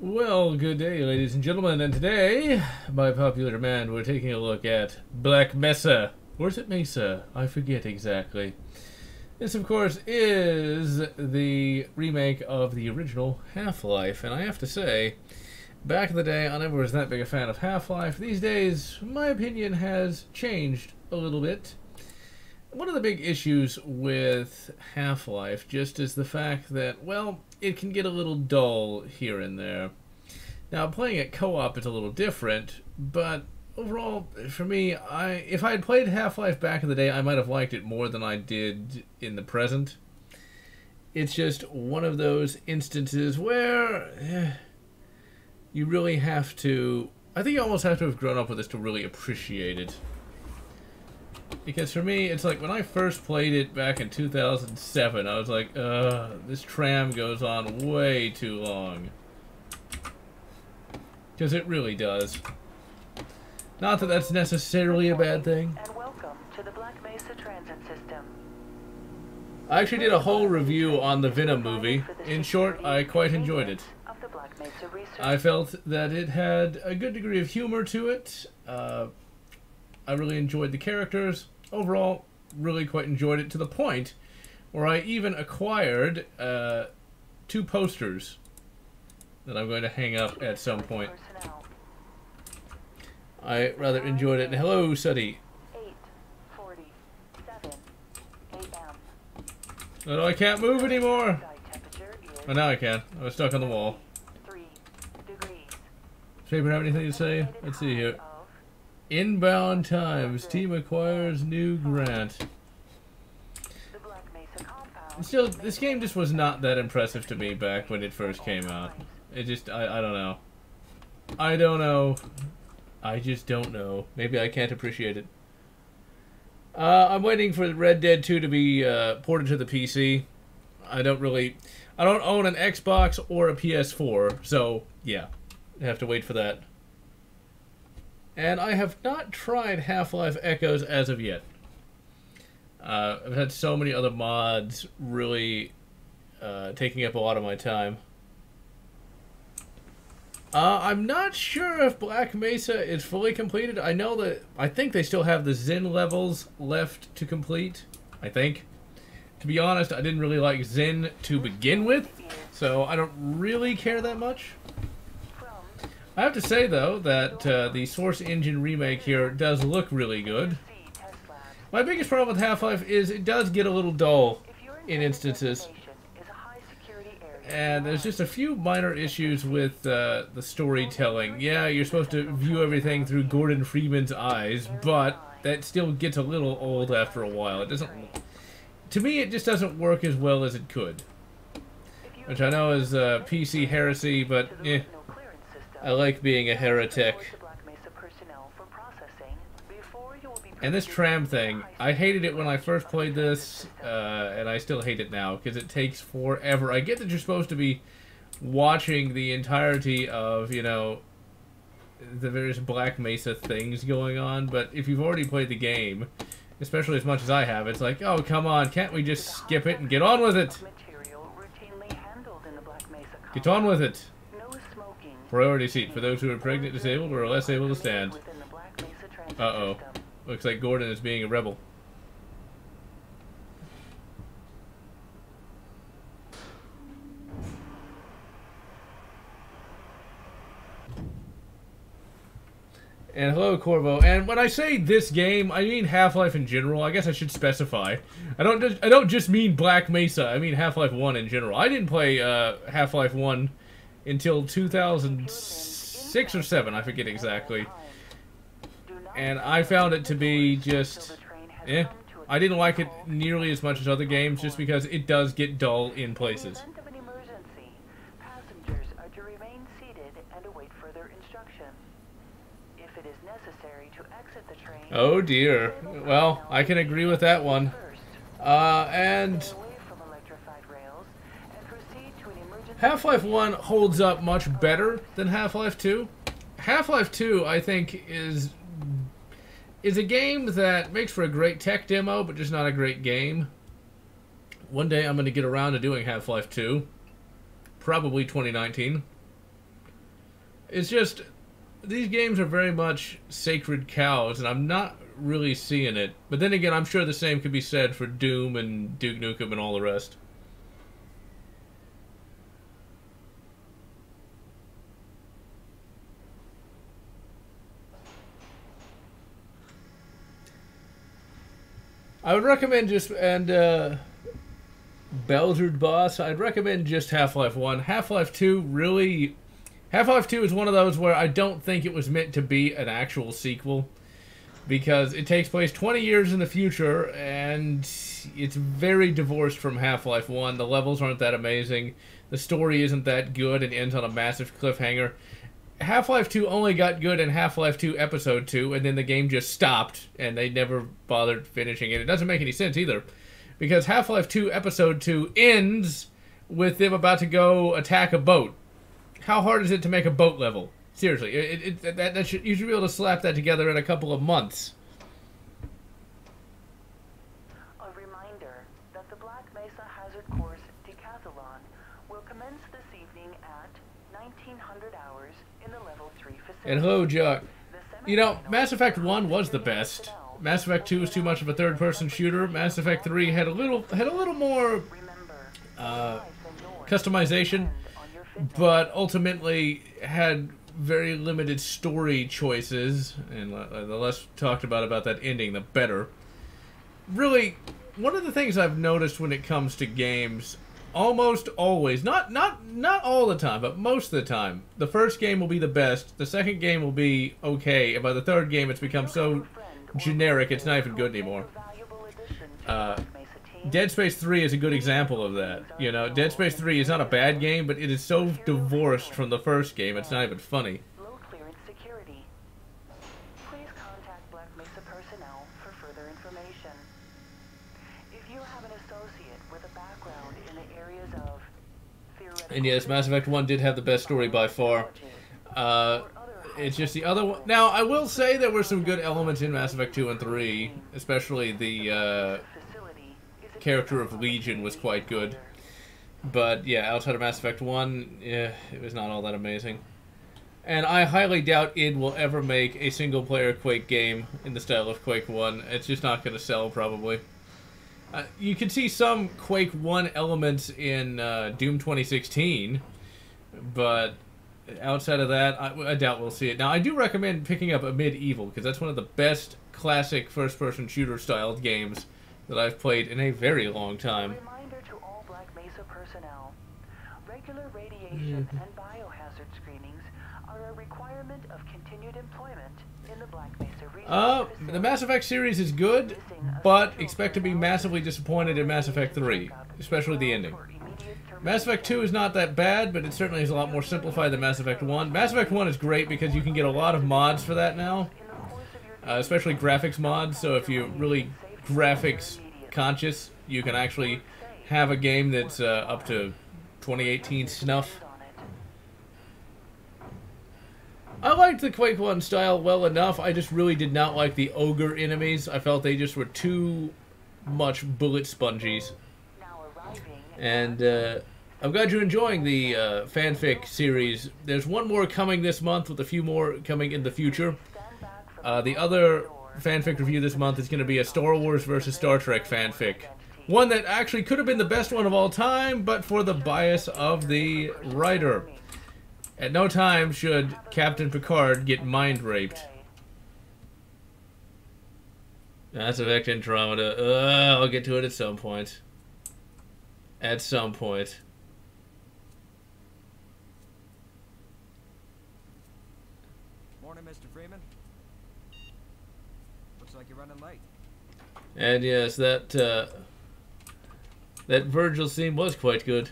Well, good day, ladies and gentlemen, and today, by popular demand, we're taking a look at Black Mesa. Or is it Mesa? I forget exactly. This, of course, is the remake of the original Half-Life, and I have to say, back in the day, I never was that big a fan of Half-Life. These days, my opinion has changed a little bit. One of the big issues with Half-Life just is the fact that, well, it can get a little dull here and there. Now, playing it co-op is a little different, but overall, for me, if I had played Half-Life back in the day, I might have liked it more than I did in the present. It's just one of those instances where you really have to... I think you almost have to have grown up with this to really appreciate it. Because for me, it's like when I first played it back in 2007, I was like, this tram goes on way too long. Because it really does. Not that that's necessarily a bad thing. And welcome to the Black Mesa transit system. I actually did a whole review on the Venom movie. In short, I quite enjoyed it. I felt that it had a good degree of humor to it. I really enjoyed the characters. Overall, really quite enjoyed it to the point where I even acquired 2 posters that I'm going to hang up at some point. I rather enjoyed it. And hello, Suddy. 8:47 a.m. Oh, I can't move anymore. Oh, now I can. I was stuck on the wall. 3 degrees. Faber, have anything to say? Let's see here. Inbound times. Team acquires new grant. Still, this game just was not that impressive to me back when it first came out. It just, I don't know. I don't know. I just don't know. Maybe I can't appreciate it. I'm waiting for Red Dead 2 to be ported to the PC. I don't own an Xbox or a PS4, so yeah. I have to wait for that. And I have not tried Half-Life Echoes as of yet. I've had so many other mods really taking up a lot of my time. I'm not sure if Black Mesa is fully completed. I think they still have the Zen levels left to complete. I think. To be honest, I didn't really like Zen to begin with, so I don't really care that much. I have to say, though, that the Source Engine remake here does look really good. My biggest problem with Half-Life is it does get a little dull in instances. And there's just a few minor issues with the storytelling. Yeah, you're supposed to view everything through Gordon Freeman's eyes, but that still gets a little old after a while. It doesn't... To me, it just doesn't work as well as it could. Which I know is PC heresy, but I like being a heretic. And this tram thing, I hated it when I first played this, and I still hate it now, because it takes forever. I get that you're supposed to be watching the entirety of, you know, the various Black Mesa things going on, but if you've already played the game, especially as much as I have, it's like, oh, come on, can't we just skip it and get on with it? Get on with it. Priority seat for those who are pregnant, disabled, or are less able to stand. Uh-oh. Looks like Gordon is being a rebel. And hello, Corvo. And when I say this game, I mean Half-Life in general. I guess I should specify. I don't just mean Black Mesa. I mean Half-Life 1 in general. I didn't play Half-Life 1 until 2006 or 7, I forget exactly. And I found it to be just, I didn't like it nearly as much as other games, just because it does get dull in places. Passengers are to remain seated and await further instruction. If it is necessary to exit the train... Oh dear. Well, I can agree with that one. And Half-Life 1 holds up much better than Half-Life 2. Half-Life 2, I think, is a game that makes for a great tech demo, but just not a great game. One day I'm going to get around to doing Half-Life 2. Probably 2019. It's just, these games are very much sacred cows, and I'm not really seeing it. But then again, I'm sure the same could be said for Doom and Duke Nukem and all the rest. I would recommend just, and Belzard Boss, I'd recommend just Half-Life 1. Half-Life 2 really... Half-Life 2 is one of those where I don't think it was meant to be an actual sequel, because it takes place 20 years in the future, and it's very divorced from Half-Life 1. The levels aren't that amazing, the story isn't that good, and ends on a massive cliffhanger. Half-Life 2 only got good in Half-Life 2 Episode 2, and then the game just stopped, and they never bothered finishing it. It doesn't make any sense either, because Half-Life 2 Episode 2 ends with them about to go attack a boat. How hard is it to make a boat level? Seriously, you should be able to slap that together in a couple of months. A reminder that the Black Mesa Hazard Course Decathlon will commence this evening at 1900 hours in the Level 3 facility. And hello, Jock. You know, Mass Effect 1 was the best. Mass Effect 2 was too much of a third-person shooter. Mass Effect 3 had a little more customization, but ultimately had very limited story choices, and the less talked about that ending, the better. Really, one of the things I've noticed when it comes to games, almost always, not all the time, but most of the time, the first game will be the best, the second game will be okay, and by the third game it's become so generic it's not even good anymore. Dead Space 3 is a good example of that. You know, Dead Space 3 is not a bad game, but it is so divorced from the first game, it's not even funny. Low clearance security. Please contact Black Mesa personnel for further information. If you have an associate with a background in the areas of theoretical... And yes, Mass Effect 1 did have the best story by far. It's just the other one... Now, I will say there were some good elements in Mass Effect 2 and 3, especially the character of Legion was quite good. But yeah, outside of Mass Effect 1, yeah, it was not all that amazing. And I highly doubt id will ever make a single-player Quake game in the style of Quake 1. It's just not going to sell, probably. You can see some Quake 1 elements in Doom 2016, but outside of that, I doubt we'll see it. Now, I do recommend picking up a Medieval, because that's one of the best classic first-person shooter-styled games that I've played in a very long time. A reminder to all Black Mesa personnel, regular radiation and biohazard screenings are a requirement of continued employment in the Black Mesa region. The Mass Effect series is good, but expect to be massively disappointed in Mass Effect 3, especially the ending. Mass Effect 2 is not that bad, but it certainly is a lot more simplified than Mass Effect 1. Mass Effect 1 is great because you can get a lot of mods for that now, especially graphics mods, so if you're really graphics conscious, you can actually have a game that's up to 2018 snuff. I liked the Quake 1 style well enough. I just really did not like the ogre enemies. I felt they just were too much bullet spongies. And I'm glad you're enjoying the fanfic series. There's one more coming this month with a few more coming in the future. The other fanfic review this month is going to be a Star Wars versus Star Trek fanfic. One that actually could have been the best one of all time, but for the bias of the writer. At no time should Captain Picard get mind-raped. Mass Effect Andromeda. I'll get to it at some point. At some point. Morning, Mr. Freeman. Looks like you're running late. And yes, that Virgil scene was quite good.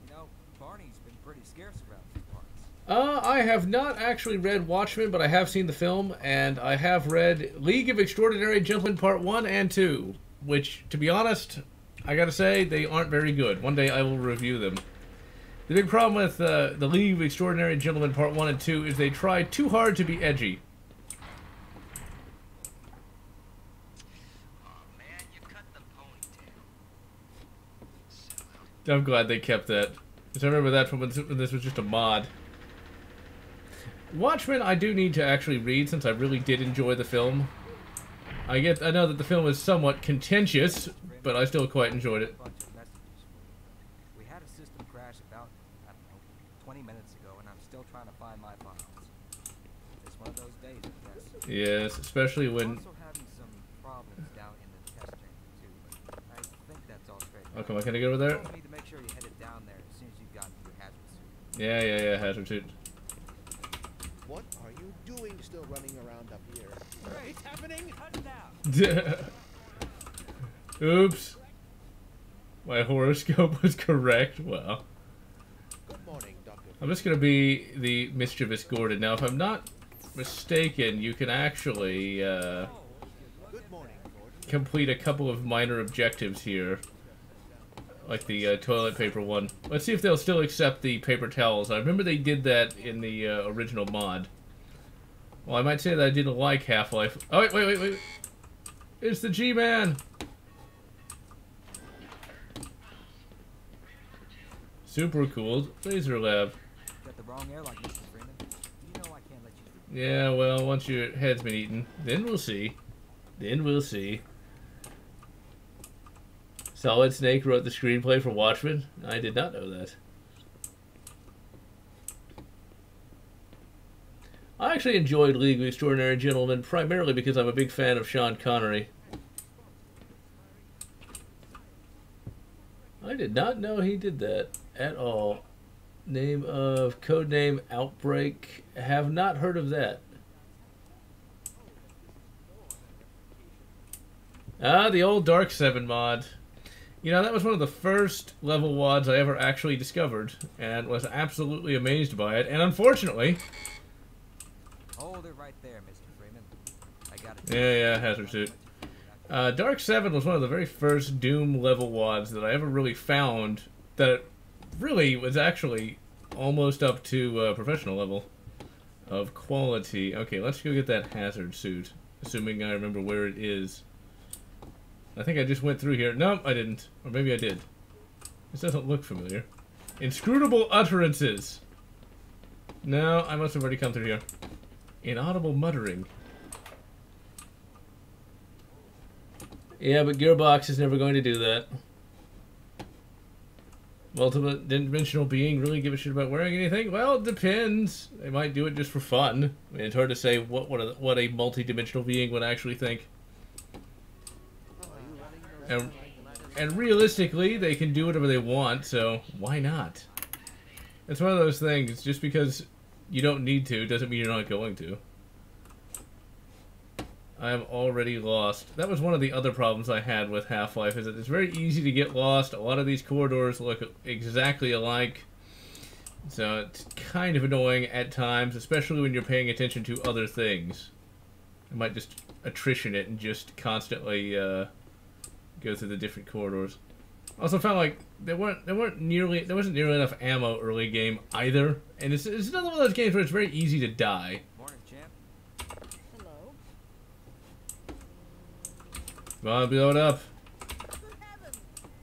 You know, Barney's been pretty scarce around these parts. I have not actually read Watchmen, but I have seen the film, and I have read League of Extraordinary Gentlemen Part 1 and 2, which, to be honest, I gotta say, they aren't very good. One day I will review them. The big problem with the League of Extraordinary Gentlemen Part 1 and 2 is they try too hard to be edgy. I'm glad they kept that. Because I remember that from when this was just a mod. Watchmen I do need to actually read since I really did enjoy the film. I know that the film is somewhat contentious, but I still quite enjoyed it. We had a system crash about, I don't know, 20 minutes ago, and I'm still trying to find my files. It's one of those days, I guess. Yes, especially when... I'm also having some problems down in the test chamber, too, but I think that's all straight. Oh, come on, can I get over there? You need to make sure you head it down there as soon as you've gotten to your hazard suit. Yeah, hazard suit. What are you doing still running around up here? It's happening! Cut it out! Oops. My horoscope was correct. Wow. Good morning, Dr. I'm just going to be the mischievous Gordon. Now, if I'm not mistaken, you can actually Good morning, Gordon. complete a couple of minor objectives here. Like the toilet paper one. Let's see if they'll still accept the paper towels. I remember they did that in the original mod. Well, I might say that I didn't like Half-Life. Oh, wait. It's the G-Man! Super cool. Laser lab. Got the wrong airline, Mr. Freeman. You know I can't let you do Yeah, well, once your head's been eaten, then we'll see. Solid Snake wrote the screenplay for Watchmen? I did not know that. I actually enjoyed League of Extraordinary Gentlemen primarily because I'm a big fan of Sean Connery. I did not know he did that at all. Codename Outbreak. Have not heard of that. Ah, the old Dark 7 mod. You know, that was one of the first level WADs I ever actually discovered, and was absolutely amazed by it, and unfortunately... Hold it right there, Mr. Freeman. I got it. Yeah, hazard suit. Dark 7 was one of the very first Doom level WADs that I ever really found that it really was actually almost up to professional level of quality. Okay, let's go get that hazard suit, assuming I remember where it is. I think I just went through here. Nope, I didn't. Or maybe I did. This doesn't look familiar. Inscrutable utterances. No, I must have already come through here. Inaudible muttering. Yeah, but Gearbox is never going to do that. Multidimensional being really give a shit about wearing anything? Well, it depends. They might do it just for fun. I mean, it's hard to say what a multidimensional being would actually think. And realistically, they can do whatever they want, so why not? It's one of those things, just because you don't need to doesn't mean you're not going to. I am already lost. That was one of the other problems I had with Half-Life, is that it's very easy to get lost. A lot of these corridors look exactly alike. So it's kind of annoying at times, especially when you're paying attention to other things. I might just attrition it and just constantly go through the different corridors. Also found like there wasn't nearly enough ammo early game either, and it's another one of those games where it's very easy to die. Morning, champ. Hello. Come on, blow it up.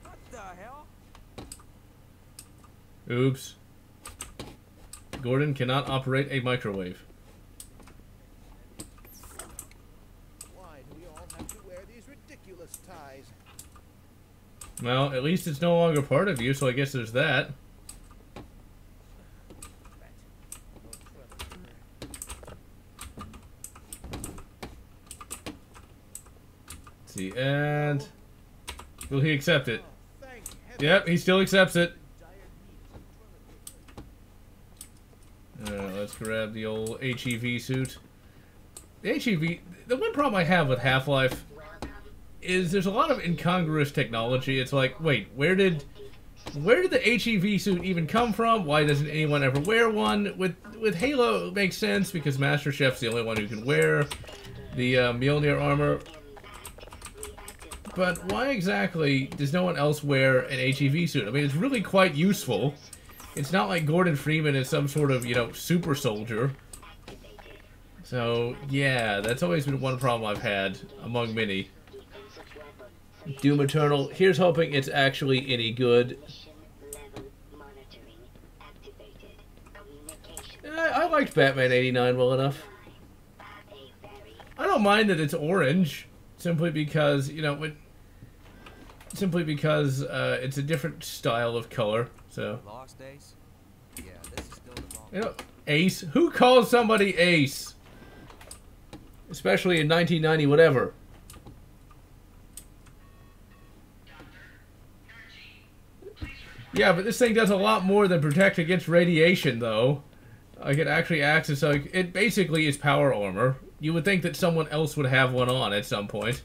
What the hell? Oops. Gordon cannot operate a microwave. Why do we all have to wear these ridiculous ties? Well, at least it's no longer part of you, so I guess there's that. Let's see, and will he accept it? Thank heaven. Yep, he still accepts it. Let's grab the old HEV suit. The HEV, the one problem I have with Half-Life is there's a lot of incongruous technology. It's like, wait, where did the HEV suit even come from? Why doesn't anyone ever wear one? With Halo, it makes sense because Master Chef's the only one who can wear the Mjolnir armor. But why exactly does no one else wear an HEV suit? I mean, it's really quite useful. It's not like Gordon Freeman is some sort of, you know, super soldier. So, yeah, that's always been one problem I've had, among many. Doom Eternal, here's hoping it's actually any good. I liked Batman 89 well enough. I don't mind that it's orange, simply because, you know, it's a different style of color. So. Lost Ace? Yeah, this is still the wrong. You know, Ace. Who calls somebody Ace? Especially in 1990, whatever. Yeah, but this thing does a lot more than protect against radiation, though. Like, it actually acts as, like, it basically is power armor. You would think that someone else would have one on at some point.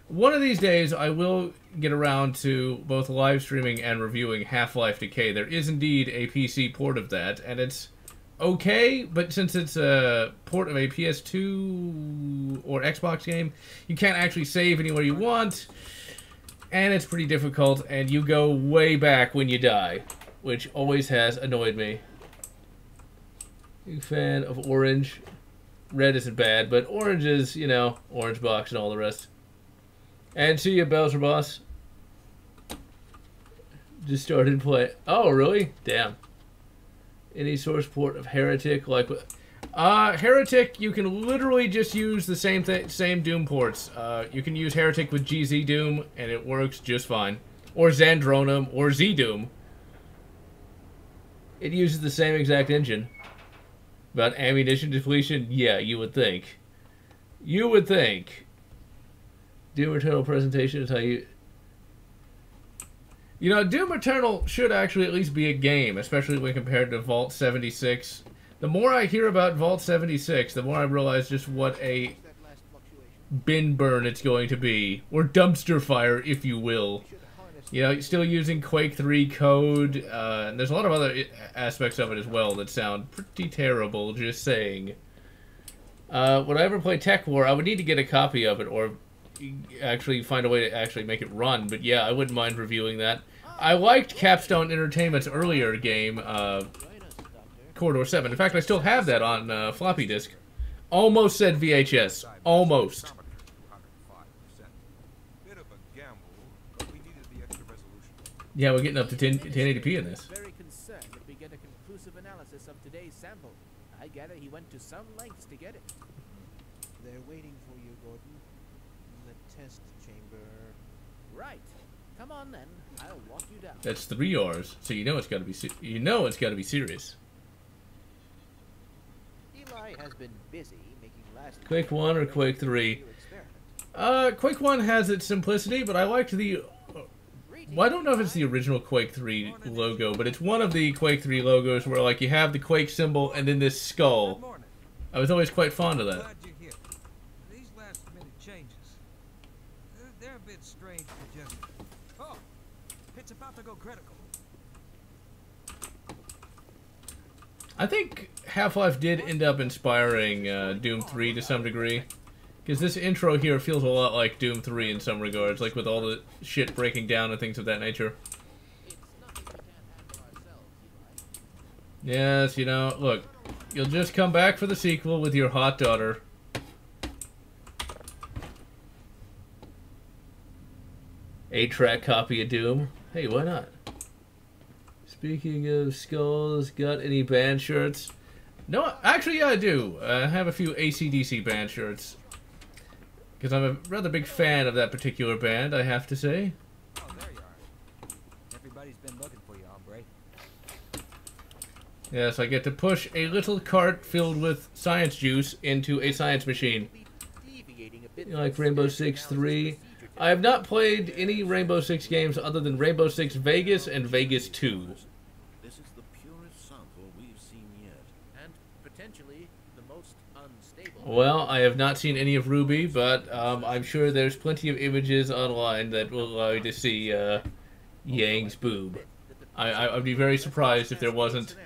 One of these days, I will get around to both live streaming and reviewing Half-Life Decay. There is indeed a PC port of that, and it's okay, but since it's a port of a PS2 or Xbox game, you can't actually save anywhere you want. And it's pretty difficult, and you go way back when you die, which always has annoyed me. Big fan of orange. Red isn't bad, but orange is, you know, orange box and all the rest. And see you, Bowser Boss. Just started playing. Oh, really? Damn. Any source port of Heretic, like... Heretic, you can literally just use the same Doom ports. You can use Heretic with GZ Doom, and it works just fine. Or Zandronum, or Z-Doom. It uses the same exact engine. About ammunition depletion? Yeah, you would think. You would think. Doom Eternal presentation is how you... You know, Doom Eternal should actually at least be a game, especially when compared to Vault 76. The more I hear about Vault 76, the more I realize just what a bin burn it's going to be. Or dumpster fire, if you will. You know, still using Quake 3 code, and there's a lot of other aspects of it as well that sound pretty terrible, just saying. Would I ever play Tech War, I would need to get a copy of it, or actually find a way to actually make it run, but yeah, I wouldn't mind reviewing that. I liked Capstone Entertainment's earlier game, Corridor 7. In fact, I still have that on floppy disk. Almost said VHS. Almost. Yeah, we're getting up to 1080p in this. Very concerned that we get a conclusive analysis of today's sample. I gather he went to some lengths to get it. They're waiting for you, Gordon. In the test chamber. Right. Come on then. I'll walk you down. That's 3 R's, so you know it's got to be serious. Eli has been busy making last Quake 1 or Quake 3? Quake 1 has its simplicity, but I liked the... Well, I don't know if it's the original Quake 3 logo, but it's one of the Quake 3 logos where, like, you have the Quake symbol and then this skull. I was always quite fond of that. Glad you're here. These last-minute changes, they're a bit strange for just... Oh, it's about to go critical. I think Half-Life did end up inspiring Doom 3 to some degree. Because this intro here feels a lot like Doom 3 in some regards, like with all the shit breaking down and things of that nature. Yes, you know, look, you'll just come back for the sequel with your hot daughter. A-track copy of Doom. Hey, why not? Speaking of skulls, got any band shirts? No, actually, yeah, I do. I have a few AC/DC band shirts. Because I'm a rather big fan of that particular band, I have to say. Oh, there you are. Everybody's been looking for you, hombre. Yes, I get to push a little cart filled with science juice into a science machine. You like Rainbow Six 3? I have not played any Rainbow Six games other than Rainbow Six Vegas and Vegas 2. This is the purest sample we've seen yet. And potentially the most unstable. Well, I have not seen any of Ruby, but I'm sure there's plenty of images online that will allow you to see Yang's boob. I'd be very surprised if there wasn't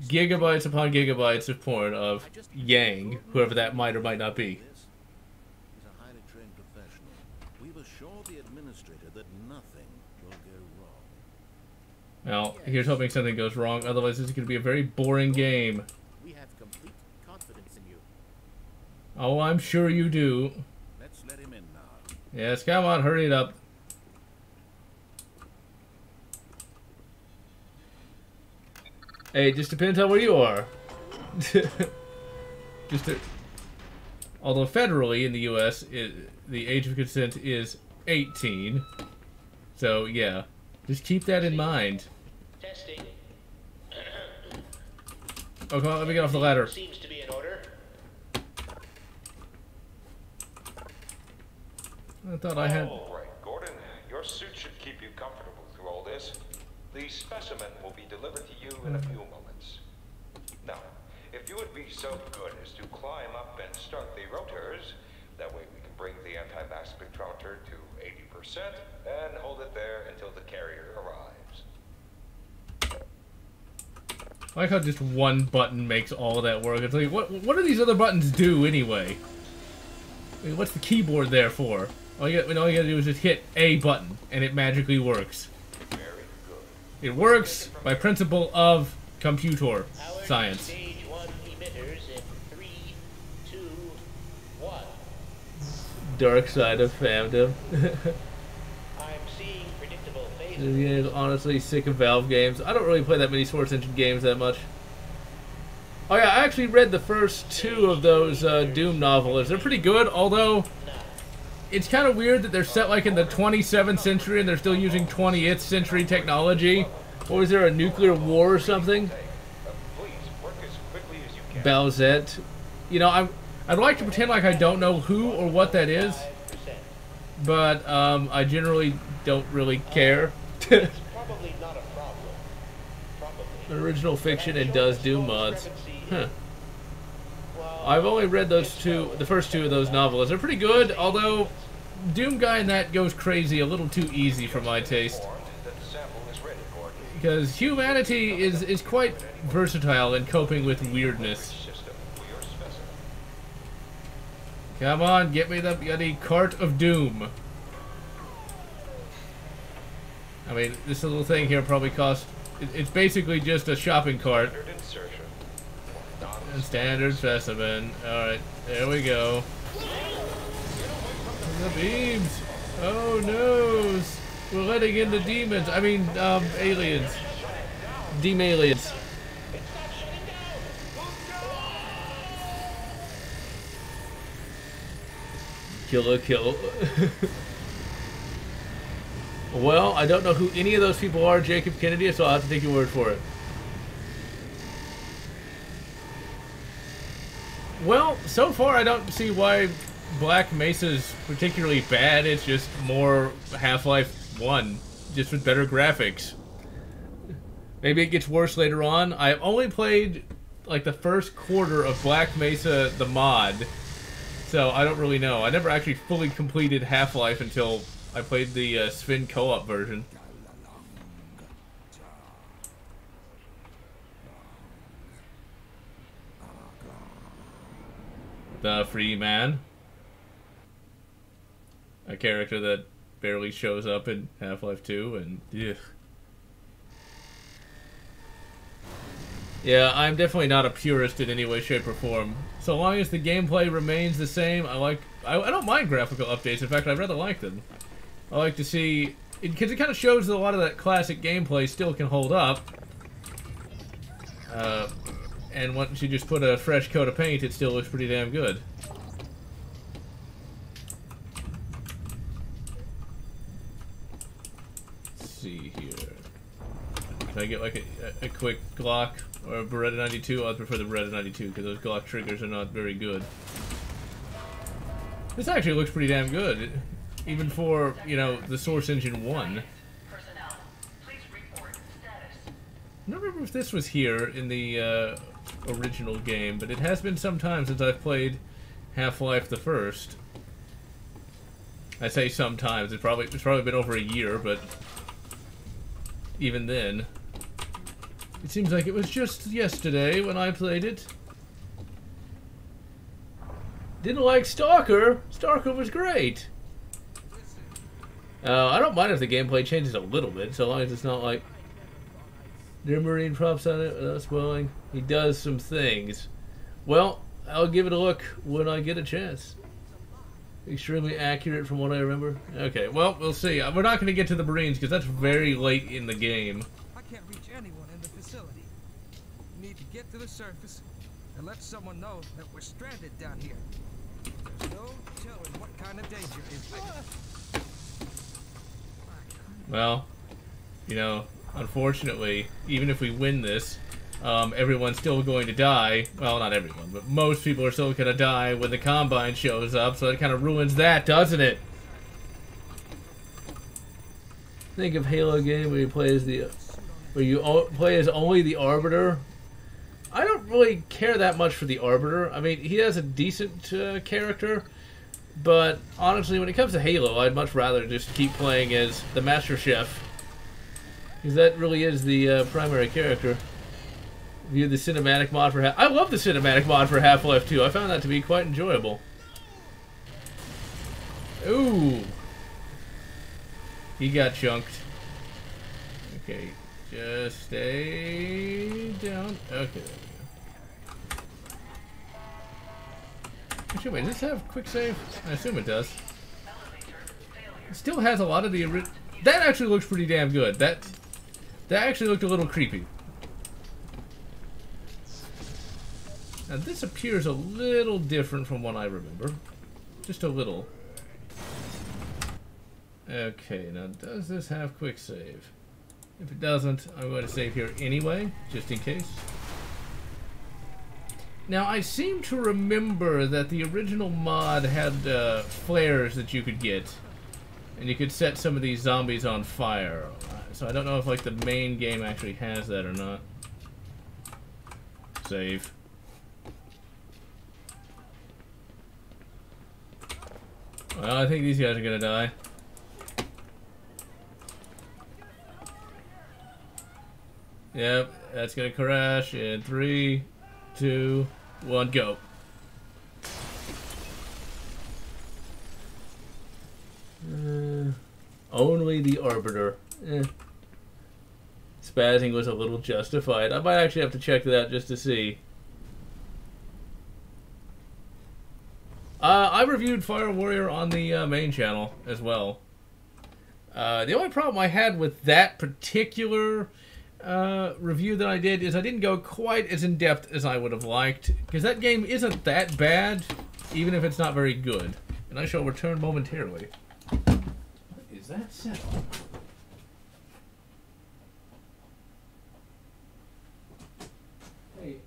gigabytes upon gigabytes of porn of Yang, whoever that might or might not be. This is a highly trained professional. We've assured the administrator that nothing will go wrong. Well, here's hoping something goes wrong, otherwise this is going to be a very boring game. We have complete confidence in you. Oh, I'm sure you do. Let's let him in now. Yes, come on, hurry it up. Hey, it just depends on where you are. Although federally in the U.S., the age of consent is 18. So yeah, just keep that in mind. Testing. Oh, come on, let me get off the ladder. Seems to be in order. I thought I had... All right, Gordon. Your suit should keep you comfortable through all this. The specimen will be delivered to you in a few moments. Now, if you would be so good as to climb up and start the rotors, that way we can bring the anti-mass spectrometer to 80% and hold it there until the carrier arrives. I like how just one button makes all of that work. It's like, what do these other buttons do anyway? I mean, what's the keyboard there for? All you gotta do is just hit a button, and it magically works. Very good. It works by principle of computer Powered science. Stage 1 emitters in 3, 2, 1. Dark side of fandom. I'm seeing predictable phases. Yeah, honestly sick of Valve games. I don't really play that many Source Engine games that much. Oh yeah, I actually read the first 2 of those Doom novels. They're pretty good, although it's kind of weird that they're set like in the 27th century and they're still using 20th century technology. Or is there a nuclear war or something? Please work as quickly as you can. Bowsette. You know, I'd like to pretend like I don't know who or what that is, 5%. but I generally don't really care. It's probably not a problem. Probably. Original fiction and does Doom mods. Huh. Well, I've only read the first 2 of those novels. They're pretty good, although Doom Guy in that goes crazy a little too easy for my taste. Informed that the sample is ready, Gordon. Because humanity is quite versatile in coping with weirdness. System for your specimen. Come on, get me the bloody cart of doom. I mean, this little thing here probably costs... It's basically just a shopping cart. Standard insertion. And standard specimen. Alright, there we go. The beams! Oh no! We're letting in the demons. I mean, aliens. Demaliens. Kill. Well, I don't know who any of those people are, Jacob Kennedy, so I'll have to take your word for it. Well, so far I don't see why Black Mesa's particularly bad. It's just more Half-Life 1, just with better graphics. Maybe it gets worse later on. I've only played like the first quarter of Black Mesa, the mod, so I don't really know. I never actually fully completed Half-Life until I played the Sven co-op version. The Free Man. A character that barely shows up in Half-Life 2, and ugh. Yeah, I'm definitely not a purist in any way, shape, or form. So long as the gameplay remains the same, I don't mind graphical updates. In fact, I rather like them. I like to see... Because it kind of shows that a lot of that classic gameplay still can hold up. And once you just put a fresh coat of paint, it still looks pretty damn good. Let's see here. Can I get like a quick Glock or a Beretta 92? I'd prefer the Beretta 92 because those Glock triggers are not very good. This actually looks pretty damn good. Even for, you know, the Source Engine 1. Personnel, please report status. I don't remember if this was here in the original game, but it has been some time since I've played Half-Life the first. I say sometimes. It's probably been over a year, but even then, it seems like it was just yesterday when I played it. Didn't like Stalker. Stalker was great. I don't mind if the gameplay changes a little bit, so long as it's not like there are marine props on it without spoiling. He does some things. Well, I'll give it a look when I get a chance. Extremely accurate from what I remember. Okay, well, we'll see. We're not going to get to the Marines because that's very late in the game. I can't reach anyone in the facility. Need to get to the surface and let someone know that we're stranded down here. There's no telling what kind of danger is waiting. Well, you know, unfortunately, even if we win this, everyone's still going to die. Well, not everyone, but most people are still going to die when the Combine shows up, so that kind of ruins that, doesn't it? Think of Halo game where you play as only the Arbiter. I don't really care that much for the Arbiter. I mean, he has a decent character, but honestly, when it comes to Halo, I'd much rather just keep playing as the Master Chef, because that really is the primary character. View the cinematic mod for I love the cinematic mod for Half-Life 2. I found that to be quite enjoyable. Ooh. He got chunked. Okay, just stay down. Okay, there we go. Actually, wait, does this have quick save? I assume it does. It still has a lot of the that actually looks pretty damn good. That actually looked a little creepy. Now this appears a little different from what I remember. Just a little. Okay, now does this have quick save? If it doesn't, I'm going to save here anyway, just in case. Now I seem to remember that the original mod had flares that you could get. And you could set some of these zombies on fire. So I don't know if like the main game actually has that or not. Save. Well, I think these guys are gonna die. Yep, that's gonna crash in 3, 2, 1, go. Only the Arbiter. Spazzing was a little justified. I might actually have to check that out just to see. I reviewed Fire Warrior on the main channel as well. The only problem I had with that particular review that I did is I didn't go quite as in-depth as I would have liked, because that game isn't that bad, even if it's not very good. And I shall return momentarily. What is that sound? Hey,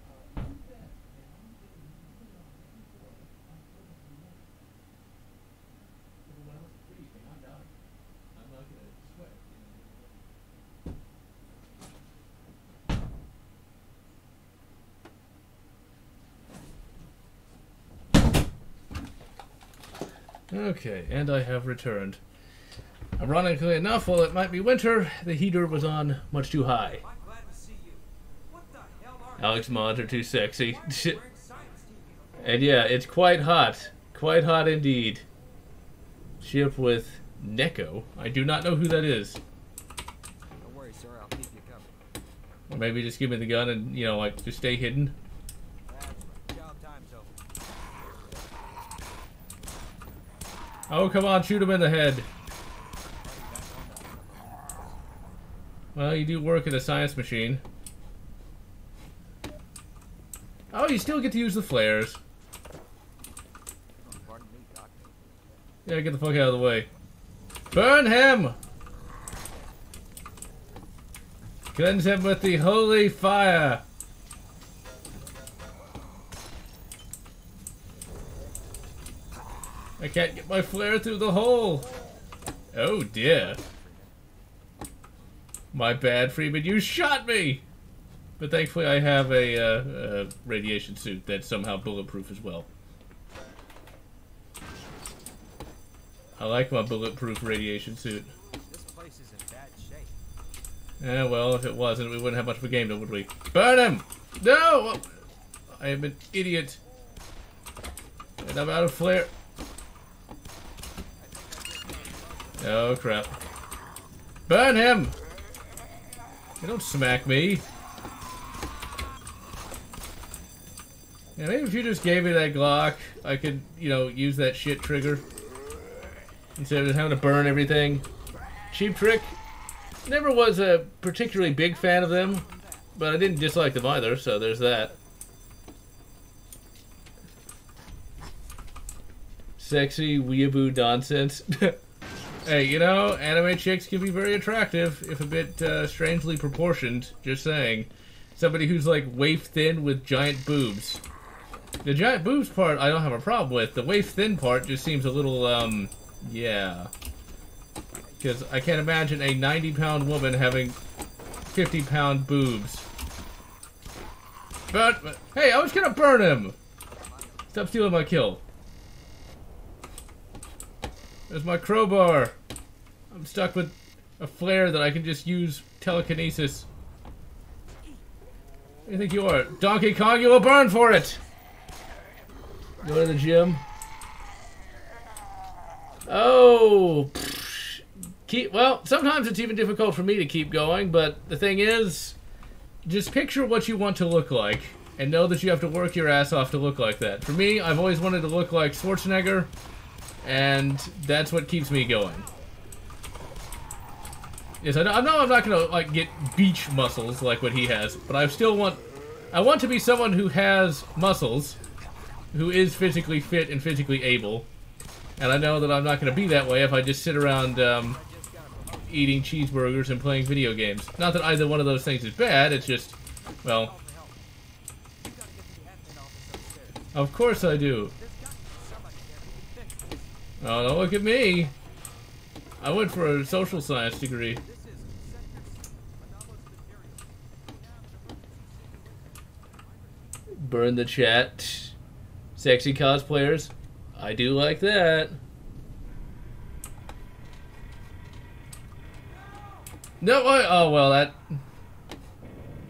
okay, and I have returned. Ironically enough, while it might be winter, the heater was on much too high. Alex mods are too sexy. And yeah, it's quite hot. Quite hot indeed. Ship with Neko. I do not know who that is. Don't worry, sir. I'll keep you covered. Or maybe just give me the gun and, you know, like, just stay hidden. Job time's over. Oh, come on, shoot him in the head. Well, you do work at a science machine. Oh, you still get to use the flares. Pardon me, Doctor. Yeah, get the fuck out of the way. Burn him! Cleanse him with the holy fire! I can't get my flare through the hole! Oh dear. My bad, Freeman, you shot me! But thankfully I have a radiation suit that's somehow bulletproof as well. I like my bulletproof radiation suit. This place is in bad shape. Yeah, well, if it wasn't, we wouldn't have much of a game, though, would we? Burn him! No! I am an idiot. And I'm out of flare. Oh, crap. Burn him! You don't smack me. Yeah, maybe if you just gave me that Glock, I could, you know, use that shit trigger. Instead of just having to burn everything. Cheap Trick. Never was a particularly big fan of them, but I didn't dislike them either, so there's that. Sexy weeaboo nonsense. Hey, you know, anime chicks can be very attractive, if a bit strangely proportioned, just saying. Somebody who's like waif thin with giant boobs. The giant boobs part I don't have a problem with. The waif thin part just seems a little, yeah. Because I can't imagine a 90-pound woman having 50-pound boobs. But, hey, I was gonna burn him! Stop stealing my kill. There's my crowbar. I'm stuck with a flare that I can just use telekinesis. What do you think you are? Donkey Kong, you will burn for it! Go to the gym. Oh! Well, sometimes it's even difficult for me to keep going, but the thing is, just picture what you want to look like, and know that you have to work your ass off to look like that. For me, I've always wanted to look like Schwarzenegger, and that's what keeps me going. Yes, I know I'm not gonna like get beach muscles like what he has, but I want to be someone who has muscles, who is physically fit and physically able, and I know that I'm not gonna be that way if I just sit around eating cheeseburgers and playing video games. Not that either one of those things is bad. It's just, well, of course I do. Oh, don't look at me. I went for a social science degree. Burn the chat. Sexy cosplayers. I do like that. No, oh well, that...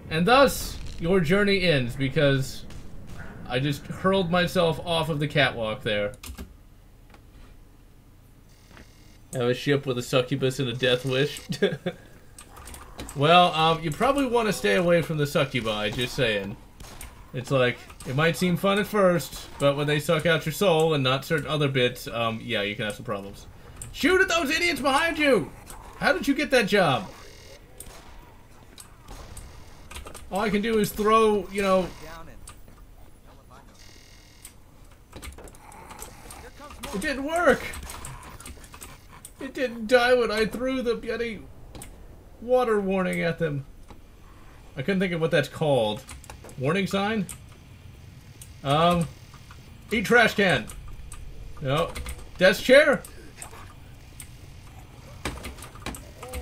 And thus, your journey ends, because I just hurled myself off of the catwalk there. I have a ship with a succubus and a death wish. Well, you probably want to stay away from the succubi, just saying. It's like, it might seem fun at first, but when they suck out your soul and not certain other bits, yeah, you can have some problems. Shoot at those idiots behind you! How did you get that job? All I can do is throw, you know... It didn't work! It didn't die when I threw the bloody water warning at them. I couldn't think of what that's called. Warning sign? Eat trash can. No. Desk chair?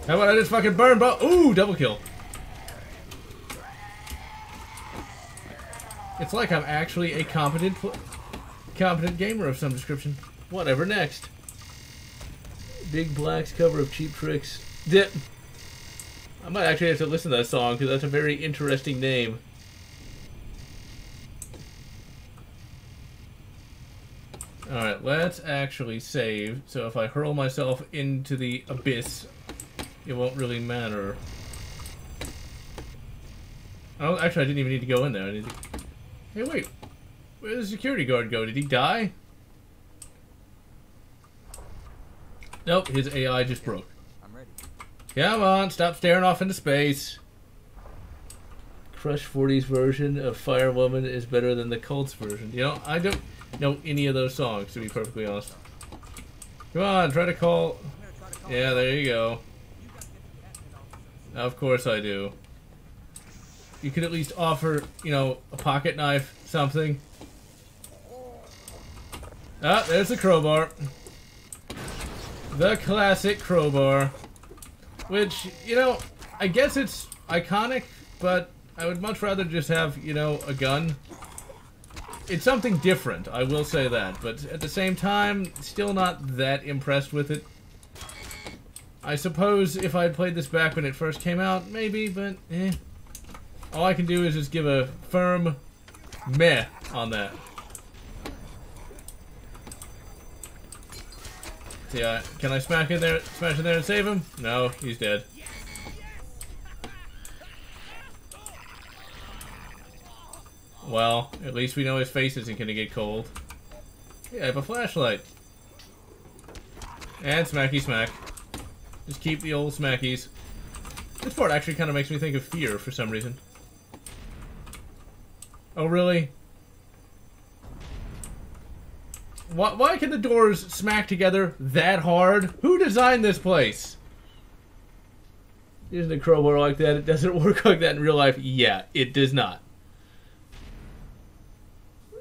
How about I just fucking burn ooh, double kill. It's like I'm actually a competent gamer of some description. Whatever next. Big Black's cover of Cheap Tricks. Dip. I might actually have to listen to that song because that's a very interesting name. Alright, let's actually save, so if I hurl myself into the abyss, it won't really matter. Oh, actually, I didn't even need to go in there. I need to... Hey, wait. Where did the security guard go? Did he die? Nope, his AI just broke. I'm ready. Come on, stop staring off into space. Crush 40's version of Firewoman is better than the Colts version. You know, I don't know any of those songs, to be perfectly honest. Come on, try to call... Yeah, there you go. Of course I do. You could at least offer, you know, a pocket knife, something. Ah, there's the crowbar. The classic crowbar. Which, you know, I guess it's iconic, but I would much rather just have, you know, a gun. It's something different, I will say that, but at the same time, still not that impressed with it. I suppose if I had played this back when it first came out, maybe, but eh. All I can do is just give a firm meh on that. Yeah, can I smash in there and save him? No, he's dead. Well, at least we know his face isn't gonna get cold. Yeah, I have a flashlight. And smacky smack. Just keep the old smackies. This part actually kind of makes me think of Fear for some reason. Oh, really? Why can the doors smack together that hard? Who designed this place? Isn't a crowbar like that? It doesn't work like that in real life. Yeah, it does not.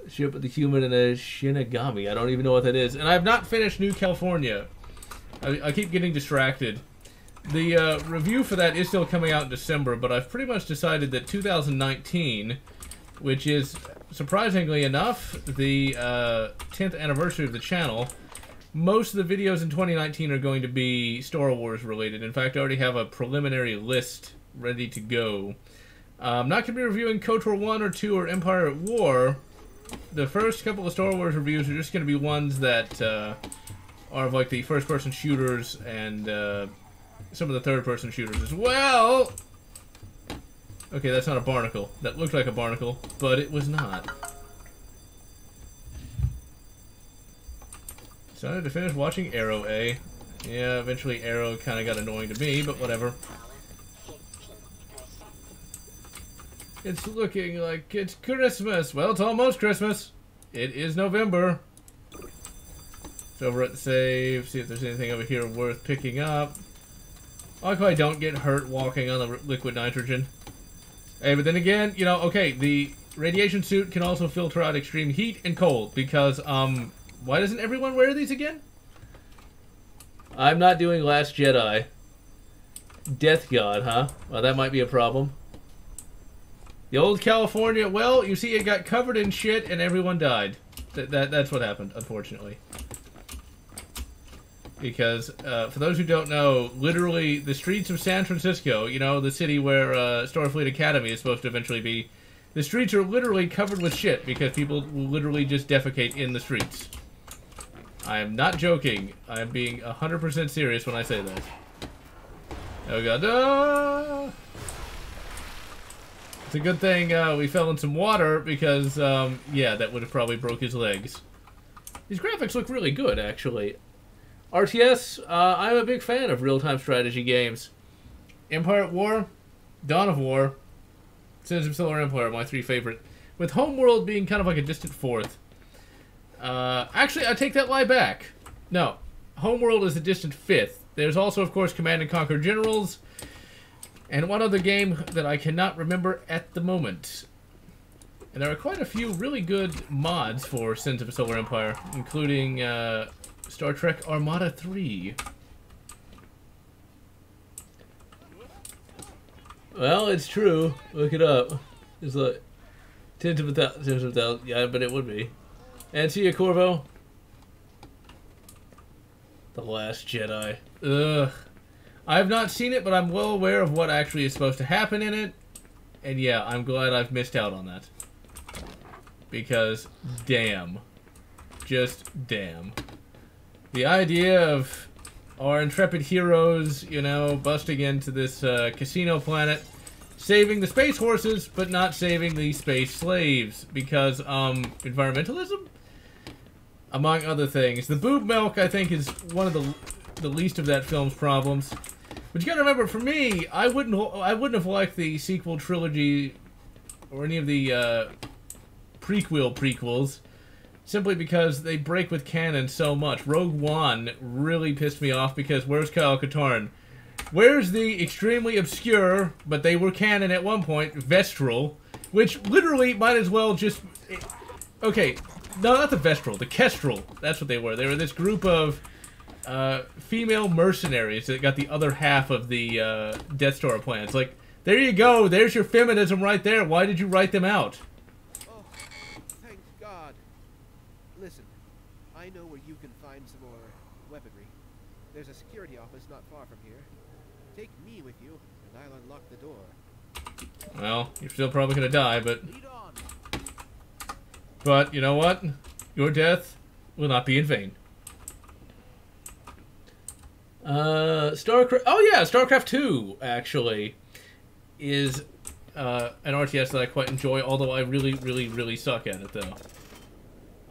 Ship with the human and a Shinigami. I don't even know what that is. And I have not finished New California. I keep getting distracted. The review for that is still coming out in December, but I've pretty much decided that 2019, which is, surprisingly enough, the 10th anniversary of the channel, most of the videos in 2019 are going to be Star Wars related. In fact, I already have a preliminary list ready to go. I'm not going to be reviewing KOTOR 1 or 2 or Empire at War. The first couple of Star Wars reviews are just going to be ones that are of like the first-person shooters and some of the third-person shooters as well. Okay, that's not a barnacle. That looked like a barnacle, but it was not. Decided to finish watching Arrow, eh? Yeah, eventually Arrow kind of got annoying to me, but whatever. It's looking like it's Christmas. Well, it's almost Christmas. It is November. It's over at the save. See if there's anything over here worth picking up. I like how I don't get hurt walking on the liquid nitrogen. Hey, but then again, you know, okay, the radiation suit can also filter out extreme heat and cold because, why doesn't everyone wear these again? I'm not doing Last Jedi. Death God, huh? Well, that might be a problem. The old California, well, you see, it got covered in shit and everyone died. That's what happened, unfortunately. Because, for those who don't know, literally the streets of San Francisco, you know, the city where Starfleet Academy is supposed to eventually be, the streets are literally covered with shit because people will literally just defecate in the streets. I am not joking. I am being 100% serious when I say that. Oh god. Ah! It's a good thing we fell in some water because, yeah, that would have probably broke his legs. These graphics look really good, actually. RTS, I'm a big fan of real-time strategy games. Empire at War, Dawn of War, Sins of Solar Empire, my 3 favorite. With Homeworld being kind of like a distant fourth. Actually, I take that lie back. No, Homeworld is a distant 5th. There's also, of course, Command & Conquer Generals, and one other game that I cannot remember at the moment. And there are quite a few really good mods for Sins of a Solar Empire, including Star Trek Armada 3. Well, it's true. Look it up. It's like tens of thousands. Yeah, but it would be. And see ya, Corvo. The Last Jedi. Ugh. I have not seen it, but I'm well aware of what actually is supposed to happen in it. And yeah, I'm glad I've missed out on that. Because, damn. Just damn. The idea of our intrepid heroes, you know, busting into this casino planet, saving the space horses, but not saving the space slaves. Because, environmentalism? Among other things. The boob milk, I think, is one of the least of that film's problems. But you gotta remember, for me, I wouldn't have liked the sequel trilogy or any of the prequels simply because they break with canon so much. Rogue One really pissed me off because where's Kyle Katarn? Where's the extremely obscure, but they were canon at one point, Vestral, which literally might as well just... Okay, no, not the Vestral, the Kestrel. That's what they were. They were this group of female mercenaries that got the other half of the Death Star plans. Like, there you go. There's your feminism right there. Why did you write them out? Oh, thank God. Listen, I know where you can find some more weaponry. There's a security office not far from here. Take me with you, and I'll unlock the door. Well, you're still probably gonna die, but... Lead on. But, you know what? Your death will not be in vain. StarCraft... Oh yeah, StarCraft 2, actually, is an RTS that I quite enjoy, although I really suck at it, though.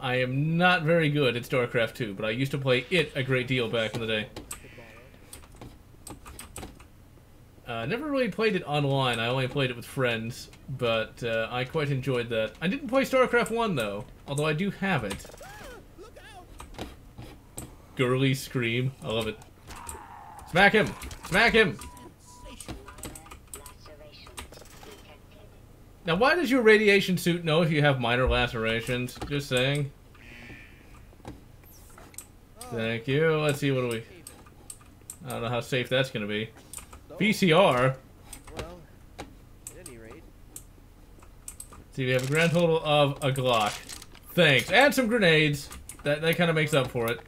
I am not very good at StarCraft 2, but I used to play it a great deal back in the day. Never really played it online, I only played it with friends, but I quite enjoyed that. I didn't play StarCraft 1, though, although I do have it. Look out! girly scream. I love it. Smack him! Smack him! Now, why does your radiation suit know if you have minor lacerations? Just saying. Thank you. Let's see, what do we... I don't know how safe that's gonna be. VCR? Well, at any rate... See, we have a grand total of a Glock. Thanks. And some grenades. That kind of makes up for it.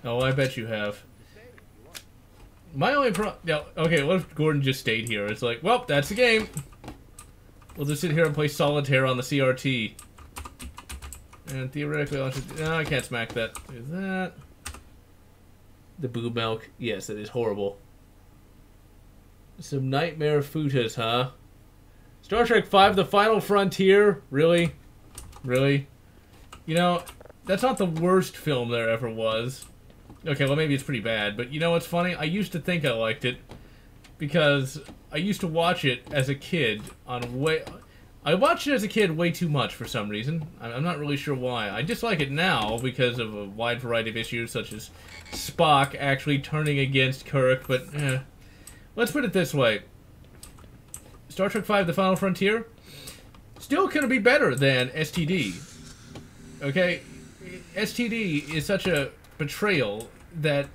Oh, I bet you have. My only yeah, okay, what if Gordon just stayed here? It's like, well, that's the game. We'll just sit here and play solitaire on the CRT. And theoretically, no, I can't smack that. Is that... The boob milk? Yes, it is horrible. Some nightmare futas, huh? Star Trek V, The Final Frontier? Really? Really? You know, that's not the worst film there ever was. Okay, well, maybe it's pretty bad, but you know what's funny? I used to think I liked it because I used to watch it as a kid on I watched it as a kid way too much for some reason. I'm not really sure why. I dislike it now because of a wide variety of issues, such as Spock actually turning against Kirk, but let's put it this way. Star Trek V, The Final Frontier, still gonna be better than STD. Okay? STD is such a betrayal that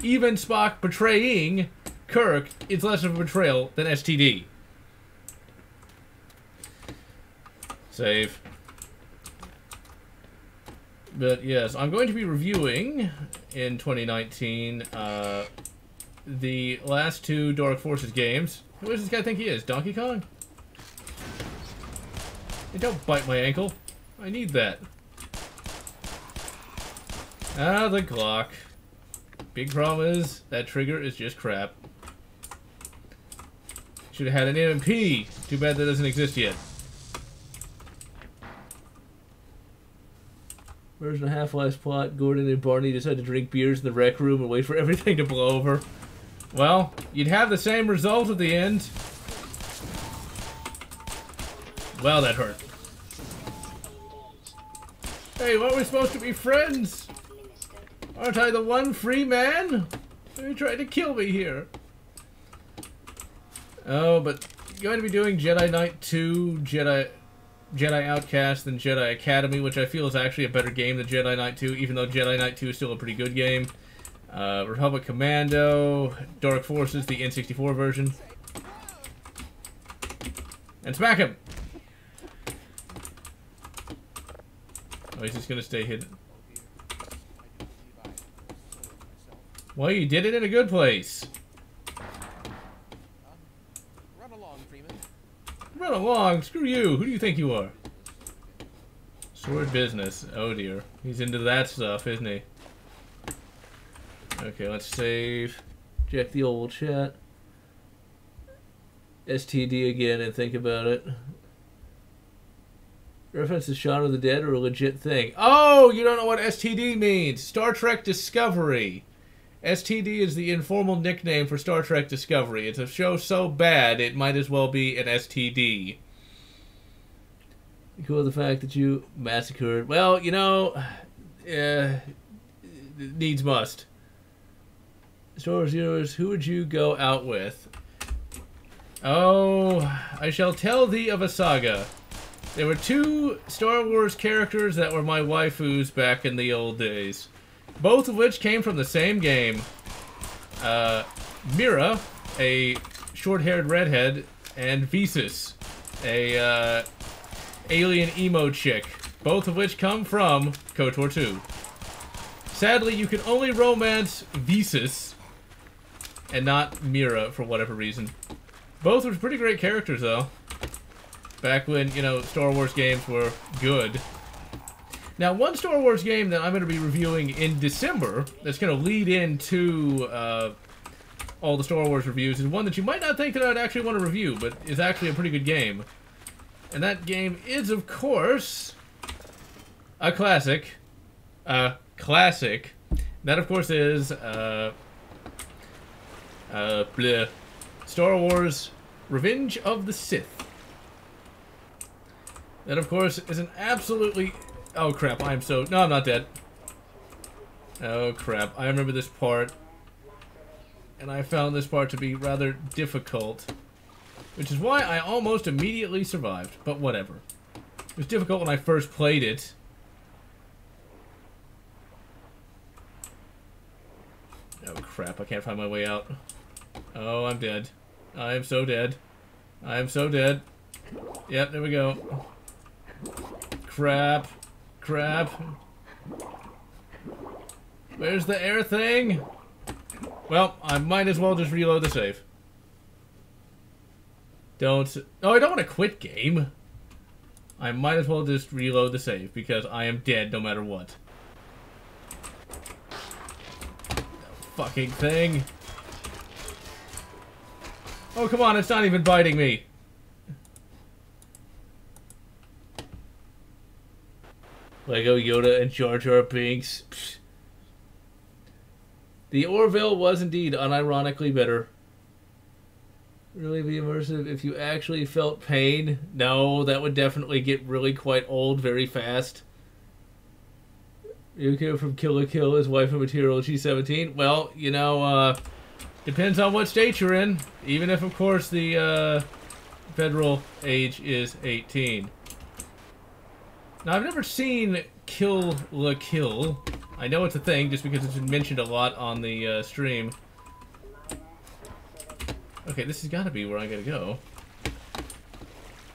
even Spock betraying Kirk is less of a betrayal than STD. Save. But yes, I'm going to be reviewing in 2019 the last two Dark Forces games. Who does this guy think he is? Donkey Kong? Hey, don't bite my ankle. I need that. Ah, the Glock. Big problem is, that trigger is just crap. Should have had an MP. Too bad that doesn't exist yet. Version of Half-Life's plot, Gordon and Barney decide to drink beers in the rec room and wait for everything to blow over. Well, you'd have the same result at the end. Well, that hurt. Hey, weren't we supposed to be friends? Aren't I the one free man? You tried to kill me here. Oh, but you're going to be doing Jedi Knight 2, Jedi Outcast, than Jedi Academy, which I feel is actually a better game than Jedi Knight 2, even though Jedi Knight 2 is still a pretty good game. Republic Commando, Dark Forces, the N64 version. And smack him! Oh, he's just gonna stay hidden. Well, you did it in a good place. Run along, Freeman. Run along? Screw you. Who do you think you are? Sword business. Oh dear. He's into that stuff, isn't he? Okay, let's save. Check the old chat. STD again and think about it. Reference to Shaun of the Dead or a legit thing? Oh, you don't know what STD means. Star Trek Discovery. STD is the informal nickname for Star Trek Discovery. It's a show so bad it might as well be an STD. Cool, the fact that you massacred. Well, you know, needs must. Star Wars Heroes, who would you go out with? Oh, I shall tell thee of a saga. There were two Star Wars characters that were my waifus back in the old days. Both of which came from the same game. Mira, a short-haired redhead, and Visas, a alien emo chick. Both of which come from KOTOR 2. Sadly, you can only romance Visas and not Mira for whatever reason. Both were pretty great characters, though. Back when, you know, Star Wars games were good. Now, one Star Wars game that I'm going to be reviewing in December, that's going to lead into all the Star Wars reviews, is one that you might not think that I'd actually want to review, but is actually a pretty good game. And that game is, of course, a classic. Classic. That, of course, is Star Wars Revenge of the Sith. That, of course, is an absolutely... Oh, crap, I'm so... No, I'm not dead. Oh crap, I remember this part. And I found this part to be rather difficult. Which is why I almost immediately survived, but whatever. It was difficult when I first played it. Oh crap, I can't find my way out. Oh, I'm dead. I am so dead. I am so dead. Yep, there we go. Crap. Crap. Where's the air thing? Well, I might as well just reload the save. Don't... Oh, I don't want to quit game. I might as well just reload the save, because I am dead no matter what. The fucking thing. Oh, come on, it's not even biting me. Lego Yoda and Jar Jar Binks. Psh. The Orville was indeed unironically better. Really be immersive if you actually felt pain? No, that would definitely get really quite old very fast. Ryuko from Kill la Kill is wife of material, she's 17. Well, you know, depends on what state you're in. Even if, of course, the federal age is 18. Now, I've never seen Kill la Kill. I know it's a thing just because it's been mentioned a lot on the stream. Okay, this has got to be where I gotta go.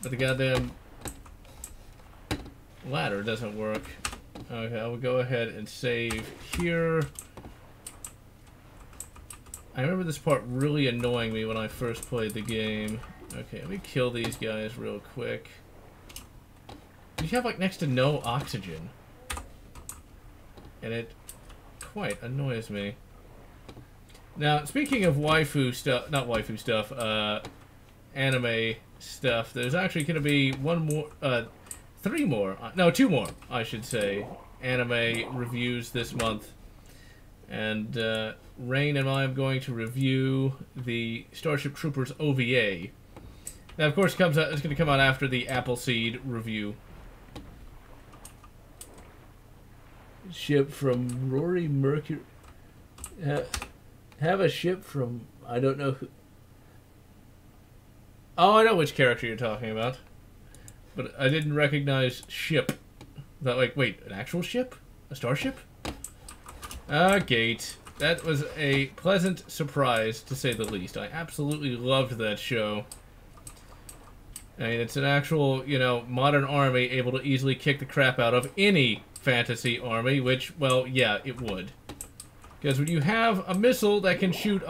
But the goddamn ladder doesn't work. Okay, I will go ahead and save here. I remember this part really annoying me when I first played the game. Okay, let me kill these guys real quick. You have like next to no oxygen. And it quite annoys me. Now, speaking of waifu stuff, not waifu stuff, anime stuff, there's actually going to be two more, I should say, anime reviews this month. And Rain and I am going to review the Starship Troopers OVA. Now, of course, it's going to come out after the Appleseed review. Ship from Rory Mercury. Have a ship from... I don't know who... Oh, I know which character you're talking about. But I didn't recognize ship. That like, wait, an actual ship? A starship? Gate. That was a pleasant surprise, to say the least. I absolutely loved that show. I mean, it's an actual, you know, modern army able to easily kick the crap out of any fantasy army, which, well, yeah, it would. Because when you have a missile that can shoot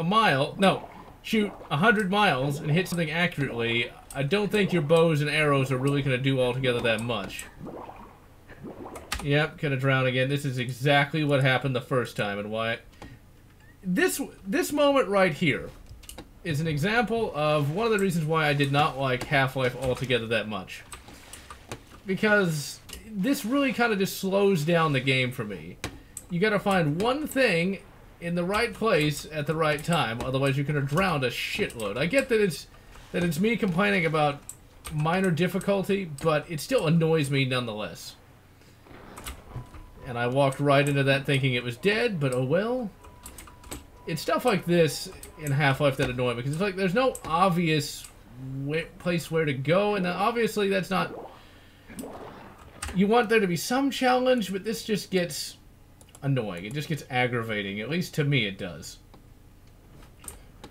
shoot 100 miles and hit something accurately, I don't think your bows and arrows are really going to do altogether that much. Yep, gonna drown again. This is exactly what happened the first time, and why... This moment right here is an example of one of the reasons why I did not like Half-Life altogether that much. Because this really kind of just slows down the game for me. You gotta find one thing in the right place at the right time, otherwise you're gonna drown a shitload. I get that it's me complaining about minor difficulty, but it still annoys me nonetheless. And I walked right into that thinking it was dead, but oh well. It's stuff like this in Half-Life that annoy me, because it's like there's no obvious place where to go, and obviously that's not... You want there to be some challenge, but this just gets annoying. It just gets aggravating. At least to me it does.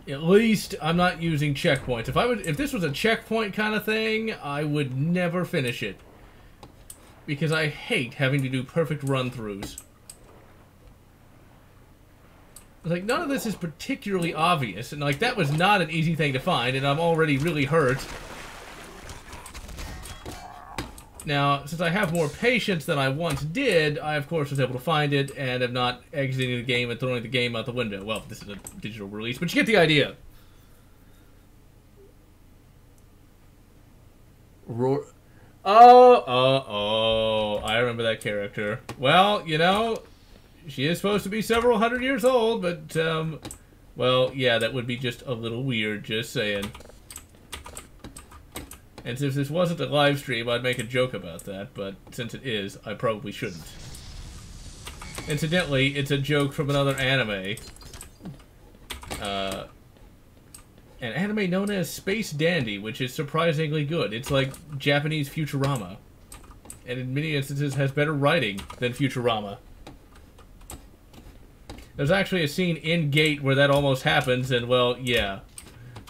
At least I'm not using checkpoints. If this was a checkpoint kind of thing, I would never finish it. Because I hate having to do perfect run-throughs. Like, none of this is particularly obvious, and like, that was not an easy thing to find, and I'm already really hurt. Now, since I have more patience than I once did, I of course was able to find it, and am not exiting the game and throwing the game out the window. Well, this is a digital release, but you get the idea. Roar... Oh, I remember that character. Well, you know, she is supposed to be several hundred years old, but, well, yeah, that would be just a little weird, just saying. And since this wasn't a live stream, I'd make a joke about that, but since it is, I probably shouldn't. Incidentally, it's a joke from another anime. An anime known as Space Dandy, which is surprisingly good. It's like Japanese Futurama. And in many instances has better writing than Futurama. There's actually a scene in Gate where that almost happens, and well, yeah.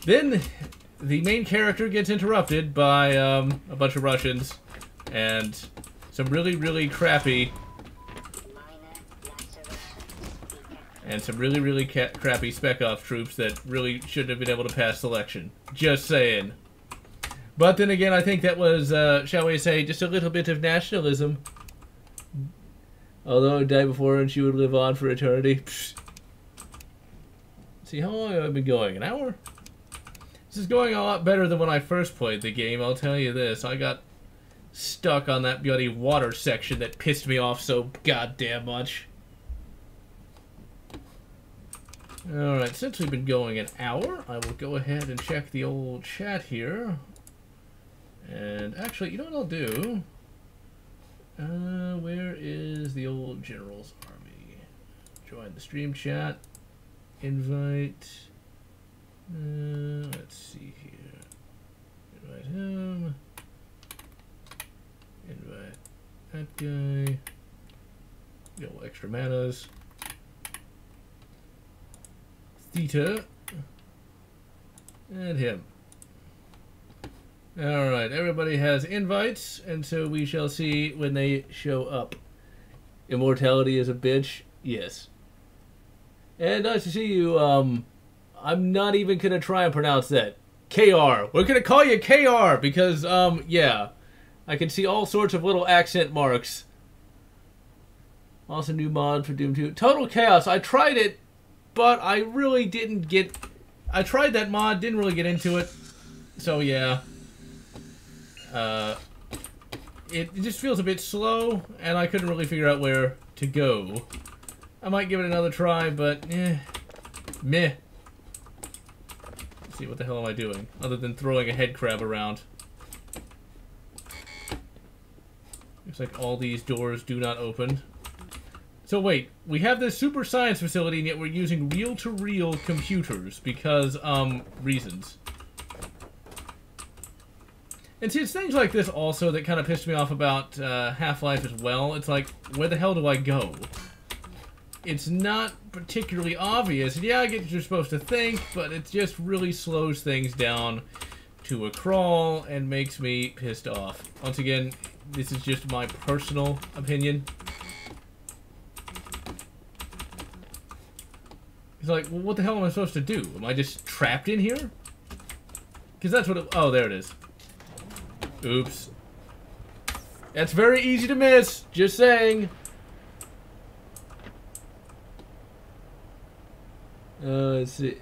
Then the main character gets interrupted by a bunch of Russians and some really, really crappy crappy Spec Ops troops that really shouldn't have been able to pass selection. Just saying. But then again, I think that was, shall we say, just a little bit of nationalism. Although I'd die before and she would live on for eternity. Psh. See, how long have I been going? An hour? This is going a lot better than when I first played the game, I'll tell you this. I got stuck on that bloody water section that pissed me off so goddamn much. Alright, since we've been going an hour, I will go ahead and check the old chat here. And actually, you know what I'll do? Where is the old General's Army? Join the stream chat. Invite. Let's see here. Invite him. Invite that guy. Get a extra manas. Theta. And him. Alright, everybody has invites, and so we shall see when they show up. Immortality is a bitch? Yes. And nice to see you, I'm not even gonna try and pronounce that. KR. We're gonna call you KR, because, yeah. I can see all sorts of little accent marks. Also new mod for Doom 2. Total Chaos. I tried it, but I really didn't get... I tried that mod, didn't really get into it. So, yeah. It just feels a bit slow, and I couldn't really figure out where to go. I might give it another try, but meh. Let's see, what the hell am I doing? Other than throwing a head crab around. Looks like all these doors do not open. So wait, we have this super science facility, and yet we're using reel-to-reel computers because, reasons. And see, it's things like this also that kind of pissed me off about Half-Life as well. It's like, where the hell do I go? It's not particularly obvious. Yeah, I get what you're supposed to think, but it just really slows things down to a crawl and makes me pissed off. Once again, this is just my personal opinion. It's like, well, what the hell am I supposed to do? Am I just trapped in here? Because that's what it... Oh, there it is. Oops. That's very easy to miss. Just saying. Let's see.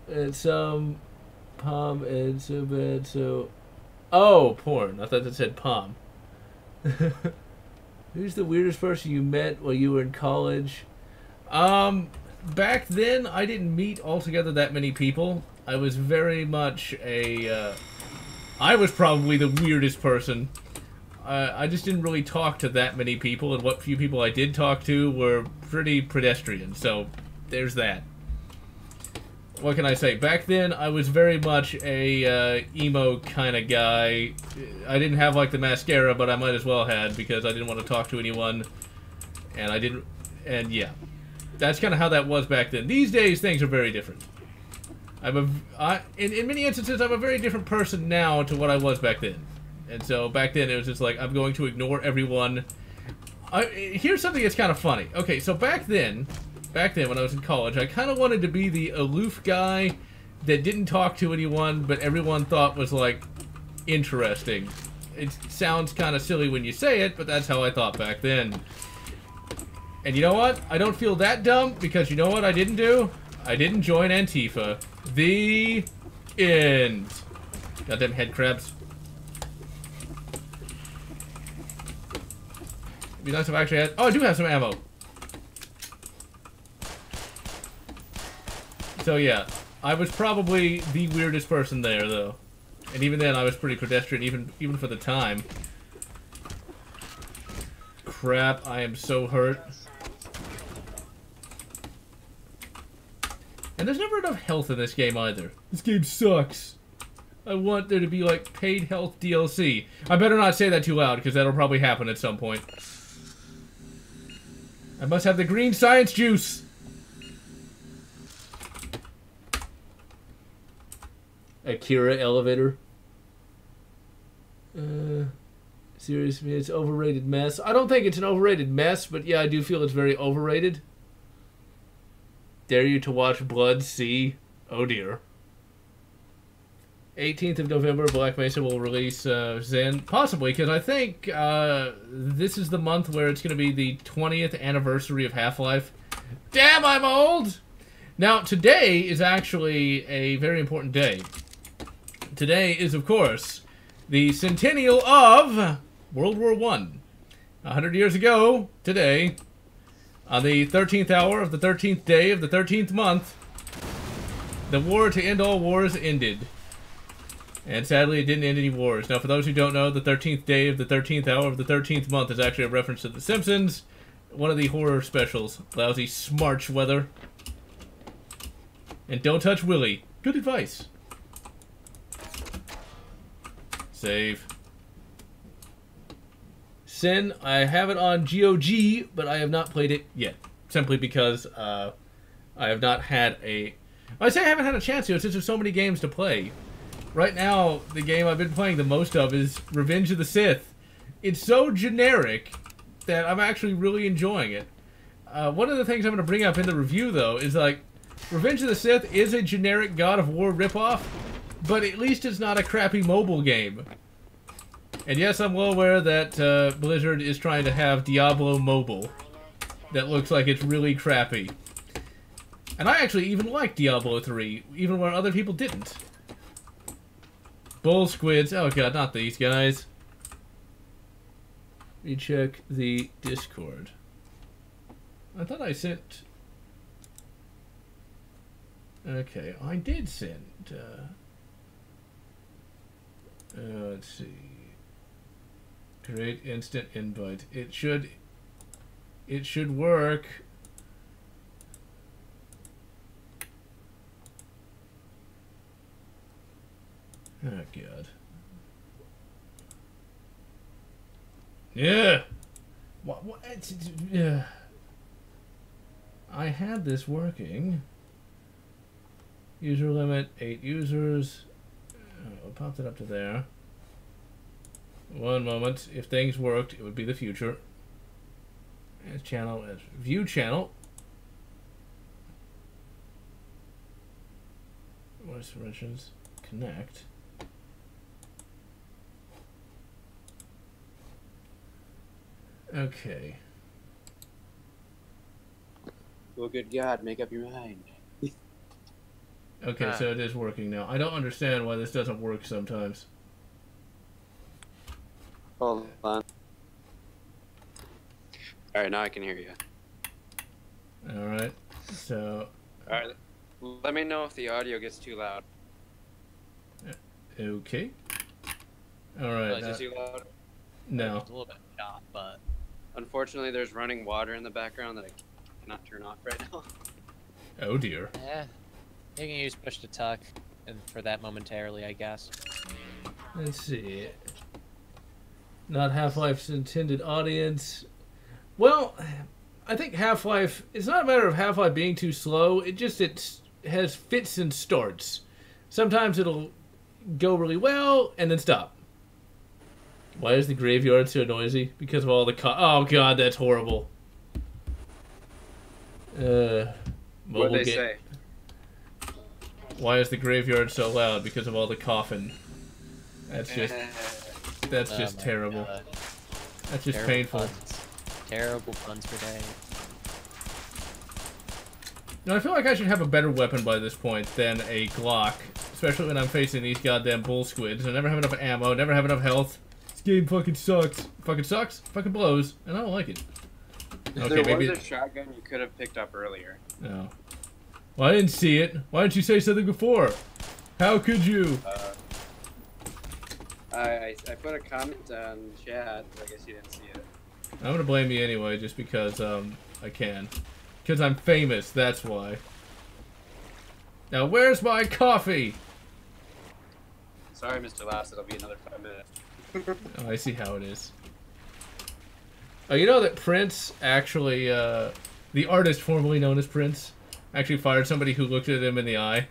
It's Palm and so bad so. Oh, porn. I thought that said Palm. Who's the weirdest person you met while you were in college? Back then I didn't meet altogether that many people. I was very much a. I was probably the weirdest person. I just didn't really talk to that many people, and what few people I did talk to were pretty pedestrian, so there's that. What can I say? Back then, I was very much a emo kind of guy. I didn't have, like, the mascara, but I might as well had, because I didn't want to talk to anyone, and I didn't... And, yeah. That's kind of how that was back then. These days, things are very different. In many instances, I'm a very different person now to what I was back then. And so back then, it was just like, I'm going to ignore everyone. Here's something that's kind of funny. Okay, so back then when I was in college, I kind of wanted to be the aloof guy that didn't talk to anyone, but everyone thought was, like, interesting. It sounds kind of silly when you say it, but that's how I thought back then. And you know what? I don't feel that dumb, because you know what I didn't do? I didn't join Antifa. The end. Goddamn head crabs. It'd be nice if I actually had... Oh, I do have some ammo. So yeah, I was probably the weirdest person there, though. And even then, I was pretty pedestrian, even for the time. crap. I am so hurt. And there's never enough health in this game either. This game sucks. I want there to be, like, paid health DLC. I better not say that too loud, because that'll probably happen at some point. I must have the green science juice! Akira elevator. Seriously, it's overrated mess. I don't think it's an overrated mess, but yeah, I do feel it's very overrated. Dare you to watch blood see? Oh dear. 18th of November, Black Mesa will release Zen. Possibly, because I think this is the month where it's going to be the 20th anniversary of Half-Life. Damn, I'm old! Now, today is actually a very important day. Today is, of course, the centennial of World War I. 100 years ago, today, on the 13th hour of the 13th day of the 13th month, the war to end all wars ended. And sadly, it didn't end any wars. Now, for those who don't know, the 13th day of the 13th hour of the 13th month is actually a reference to The Simpsons, one of the horror specials. Lousy smarch weather. And don't touch Willie. Good advice. Save. Sin, I have it on GOG, but I have not played it yet. Simply because I have not had a... I say I haven't had a chance to, since there's so many games to play. Right now, the game I've been playing the most of is Revenge of the Sith. It's so generic that I'm actually really enjoying it. One of the things I'm going to bring up in the review, though, is like, Revenge of the Sith is a generic God of War ripoff, but at least it's not a crappy mobile game. And yes, I'm well aware that Blizzard is trying to have Diablo Mobile that looks like it's really crappy. And I actually even like Diablo 3, even where other people didn't. Bull squids. Oh god, not these guys. Recheck the Discord. I thought I sent... Okay, I did send... let's see. Create instant invite. It should work. Oh god. Yeah. What? Yeah. I had this working. User limit 8 users. Oh, I popped it up to there. One moment. If things worked, it would be the future. As channel, as view channel. Voice permissions. Connect. Okay. Well, good God, make up your mind. Okay, so it is working now. I don't understand why this doesn't work sometimes. Hold on. Alright, now I can hear you. Alright, so... Alright, let me know if the audio gets too loud. Okay. Alright. Is it too loud? No. It's a little bit shot, but... Unfortunately, there's running water in the background that I cannot turn off right now. Oh dear. Yeah. You can use push to talk and for that momentarily, I guess. Let's see. Not Half-Life's intended audience. Well, I think Half-Life... It's not a matter of Half-Life being too slow. It has fits and starts. Sometimes it'll go really well and then stop. Why is the graveyard so noisy? Because of all the oh god, that's horrible. What'd they say? Why is the graveyard so loud? Because of all the coffin. That's just terrible. God. That's just Terrible painful. Puns. Terrible puns for day. Now, I feel like I should have a better weapon by this point than a Glock. Especially when I'm facing these goddamn bull squids. I never have enough ammo, never have enough health. This game fucking sucks. Fucking sucks, fucking blows, and I don't like it. Okay, There maybe... was a shotgun you could have picked up earlier. No. Well, I didn't see it. Why didn't you say something before? How could you? I put a comment on chat, but I guess you didn't see it. I'm gonna blame you anyway, just because I can. Because I'm famous, that's why. Now where's my coffee? Sorry, Mr. Last, it'll be another 5 minutes. Oh, I see how it is. Oh, you know that Prince actually, the artist formerly known as Prince, actually fired somebody who looked at him in the eye?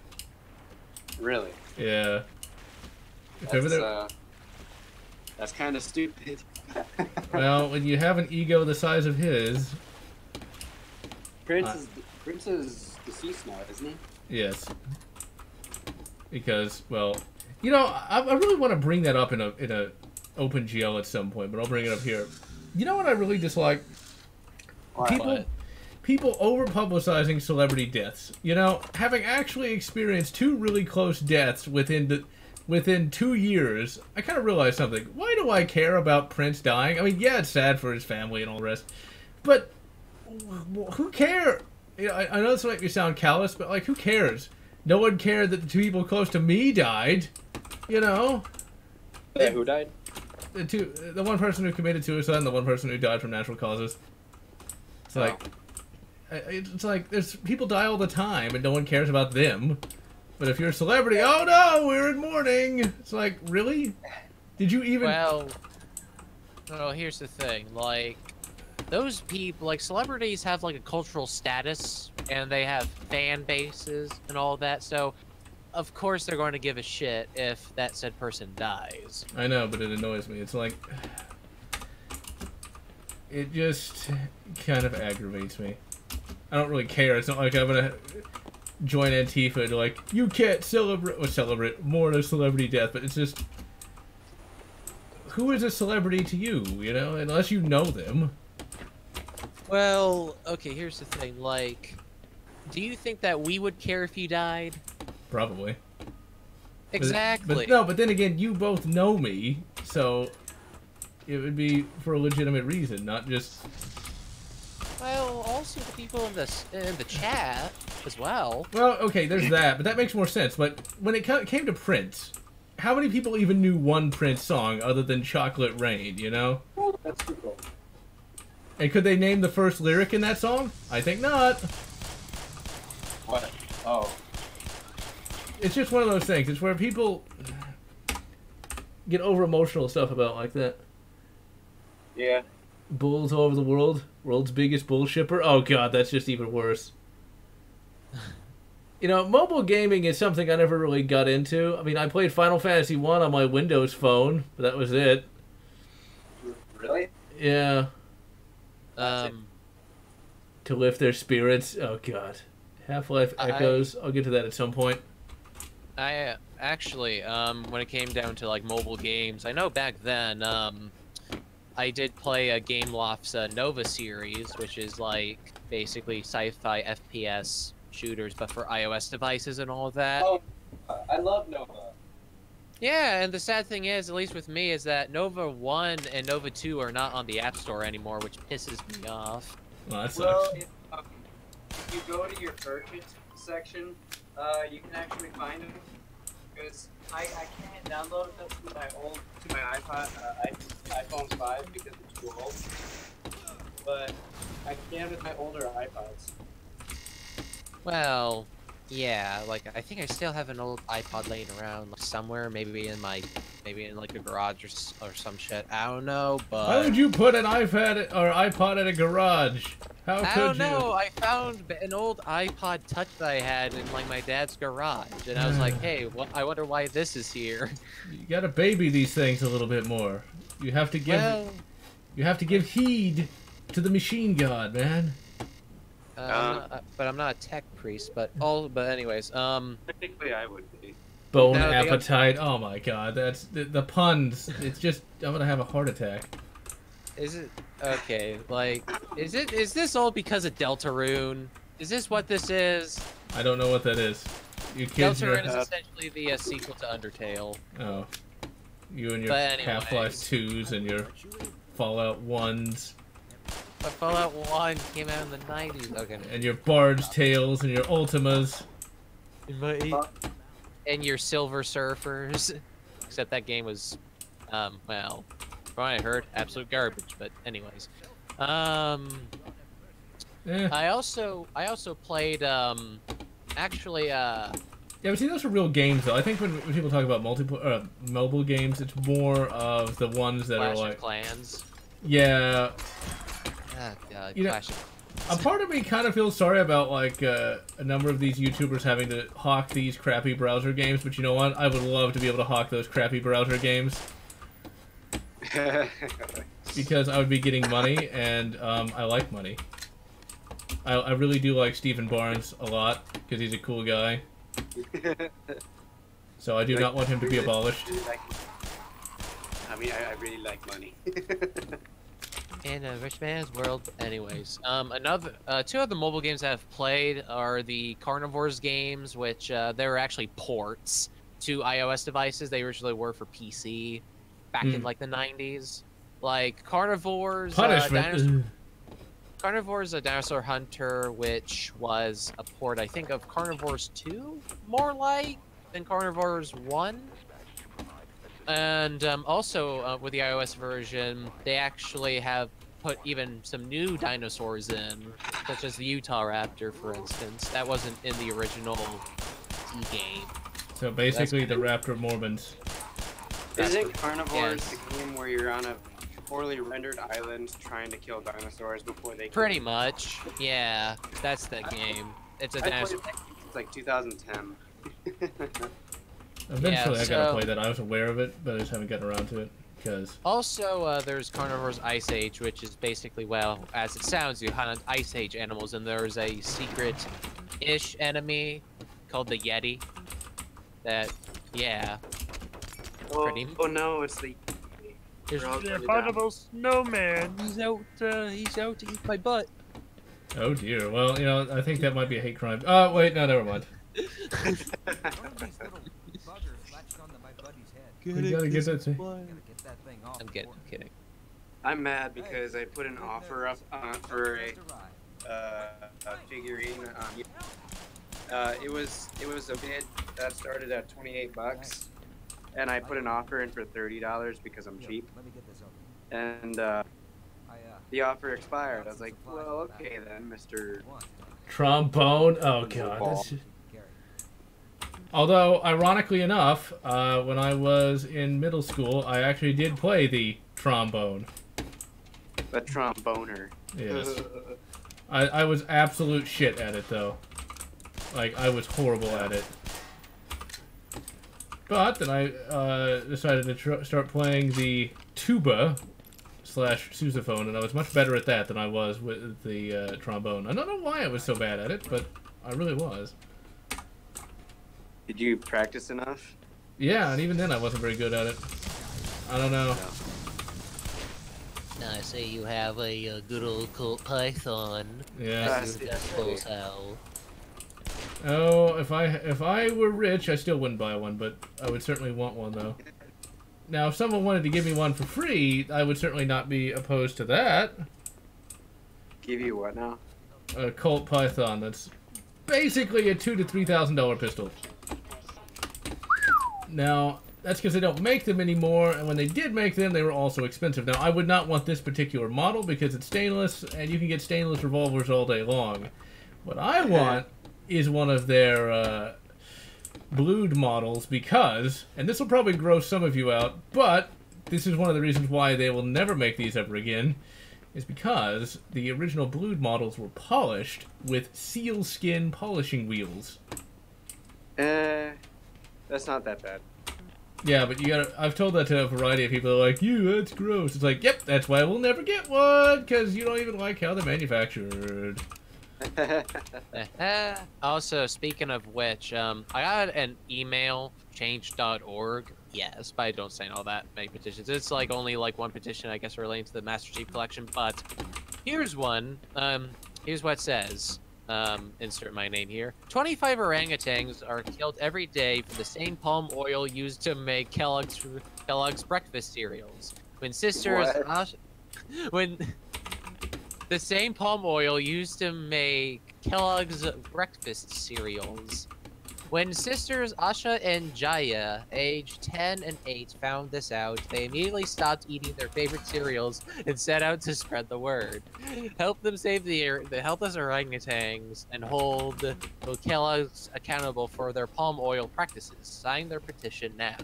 Really? Yeah. That's kind of stupid. Well, when you have an ego the size of his... Prince is deceased now, isn't he? Yes. Because, well... You know, I really want to bring that up in a open GL at some point, but I'll bring it up here. You know what I really dislike? People over-publicizing celebrity deaths. You know, having actually experienced 2 really close deaths within 2 years, I kind of realized something. Why do I care about Prince dying? I mean, yeah, it's sad for his family and all the rest, but who cares? You know, I know this will make me sound callous, but, like, who cares? No one cared that the 2 people close to me died, you know? Yeah, who died? The one person who committed suicide and the one person who died from natural causes. It's like... It's like, there's people die all the time and no one cares about them. But if you're a celebrity, oh no, we're in mourning! It's like, really? Did you even... Well, here's the thing, like, those people, like, celebrities have, like, a cultural status, and they have fan bases and all that, so, of course they're going to give a shit if that said person dies. I know, but it annoys me. It's like... It just kind of aggravates me. I don't really care. It's not like I'm gonna join Antifa and like, you can't mourn a celebrity death, but it's just, who is a celebrity to you, you know, unless you know them. Well, okay, here's the thing, like, do you think that we would care if you died? Probably. Exactly. But then again, you both know me, so it would be for a legitimate reason, not just... Well, also the people in the chat as well. Well, okay, there's that, but that makes more sense. But when it came to Prince, how many people even knew one Prince song other than Chocolate Rain, you know? Oh, that's too cool. And could they name the first lyric in that song? I think not. What? Oh. It's just one of those things. It's where people get over emotional stuff about like that. Yeah. Bulls all over the world. World's biggest bull shipper. Oh god, that's just even worse. You know, mobile gaming is something I never really got into. I mean, I played Final Fantasy 1 on my Windows phone, but that was it. Really? Yeah. To lift their spirits. Oh god. Half-Life Echoes. I'll get to that at some point. I actually, when it came down to like mobile games, I know back then, I did play a Gameloft's Nova series, which is like basically sci-fi FPS shooters, but for iOS devices and all of that. Oh, I love Nova. Yeah, and the sad thing is, at least with me, is that Nova 1 and Nova 2 are not on the App Store anymore, which pisses me off. Well, that sucks. Well, if you go to your purchase section, you can actually find them. Because I can't download them to my iPhone 5 because it's too old. But I can with my older iPods. Well, yeah, like I think I still have an old iPod laying around like, somewhere, maybe in like a garage or some shit. I don't know, but why would you put an iPad or iPod in a garage? How could you? I don't know. I found an old iPod Touch that I had in like my dad's garage, and I was like, hey, I wonder why this is here. You gotta baby these things a little bit more. You have to give heed to the machine god, man. But I'm not a tech priest. But anyways, Technically, I would be. Bone appetite. Oh my god, that's the puns. It's just I'm gonna have a heart attack. Is it okay? Like, is this all because of Deltarune? Is this what this is? I don't know what that is. You kids Deltarune is essentially the sequel to Undertale. Oh, you and your Half-Life 2s and your Fallout 1s. But Fallout 1 came out in the 90s. Okay. And your Bard's Tales and your Ultimas. And your Silver Surfers. Except that game was, well, from what I heard, absolute garbage. But anyways. I also played actually Yeah, but see, those are real games, though. I think when people talk about mobile games, it's more of the ones that Clash are like of Clans. Yeah. Oh god, You know, Clash of a part of me kind of feels sorry about like a number of these YouTubers having to hawk these crappy browser games, but you know what? I would love to be able to hawk those crappy browser games. Because I would be getting money, and I like money. I really do like Stephen Barnes a lot, because he's a cool guy. So I do not want him to be abolished. I mean, I really like money. In a rich man's world. Anyways, two other mobile games I've played are the Carnivores games, which they were actually ports to iOS devices. They originally were for PC back in like the 90s. Like Carnivores, Carnivores, a Dinosaur Hunter, which was a port, I think, of Carnivores 2, more like, than Carnivores 1. And also, with the iOS version, they actually have put even some new dinosaurs in, such as the Utah Raptor, for instance. That wasn't in the original game. So basically, the Raptor Mormons. Isn't Carnivores the game where you're on a poorly rendered island trying to kill dinosaurs before they Pretty much, yeah. That's the game. It's a dinosaur. It's like 2010. Eventually, I gotta play that. I was aware of it, but I just haven't gotten around to it. Because also, there's Carnivores Ice Age, which is basically, well, as it sounds, you hunt Ice Age animals, and there's a secret-ish enemy called the Yeti. That, yeah. Oh no, it's the. There's a Carnival Snowman. He's out to eat my butt. Oh dear. Well, you know, I think that might be a hate crime. Oh wait, no, never mind. We gotta get that thing. I'm kidding. I'm mad because I put an offer up for a figurine. It was a bid that started at $28, and I put an offer in for $30 because I'm cheap. And the offer expired. I was like, well, okay then, Mr. Trombone. Oh god. That's... Although, ironically enough, when I was in middle school, I actually did play the trombone. The tromboner. Yes. I was absolute shit at it, though. Like, I was horrible at it. But then I decided to start playing the tuba / sousaphone, and I was much better at that than I was with the trombone. I don't know why I was so bad at it, but I really was. Did you practice enough? Yeah, and even then I wasn't very good at it. I don't know. Now I say you have a good old Colt Python. Yeah. That's how. Oh, if I were rich, I still wouldn't buy one, but I would certainly want one, though. Now, if someone wanted to give me one for free, I would certainly not be opposed to that. Give you what now? A Colt Python. That's basically a $2,000 to $3,000 pistol. Now, that's because they don't make them anymore, and when they did make them, they were also expensive. Now, I would not want this particular model because it's stainless, and you can get stainless revolvers all day long. What I want is one of their blued models because, and this will probably gross some of you out, but this is one of the reasons why they will never make these ever again, is because the original blued models were polished with sealskin polishing wheels. That's not that bad. Yeah, but you gotta. I've told that to a variety of people. They're like, that's gross." It's like, yep, that's why we'll never get one because you don't even like how they're manufactured. Also, speaking of which, I got an email, change.org. Yes, but I don't sign all that many petitions. It's like only like one petition, I guess, relating to the Master Chief Collection. But here's one. Here's what it says. Insert my name here. 25 orangutans are killed every day for the same palm oil used to make Kellogg's breakfast cereals. When the same palm oil used to make Kellogg's breakfast cereals. When sisters Asha and Jaya, aged 10 and 8, found this out, they immediately stopped eating their favorite cereals and set out to spread the word. Help them save the helpless orangutans and hold the Kellogg's accountable for their palm oil practices. Sign their petition now.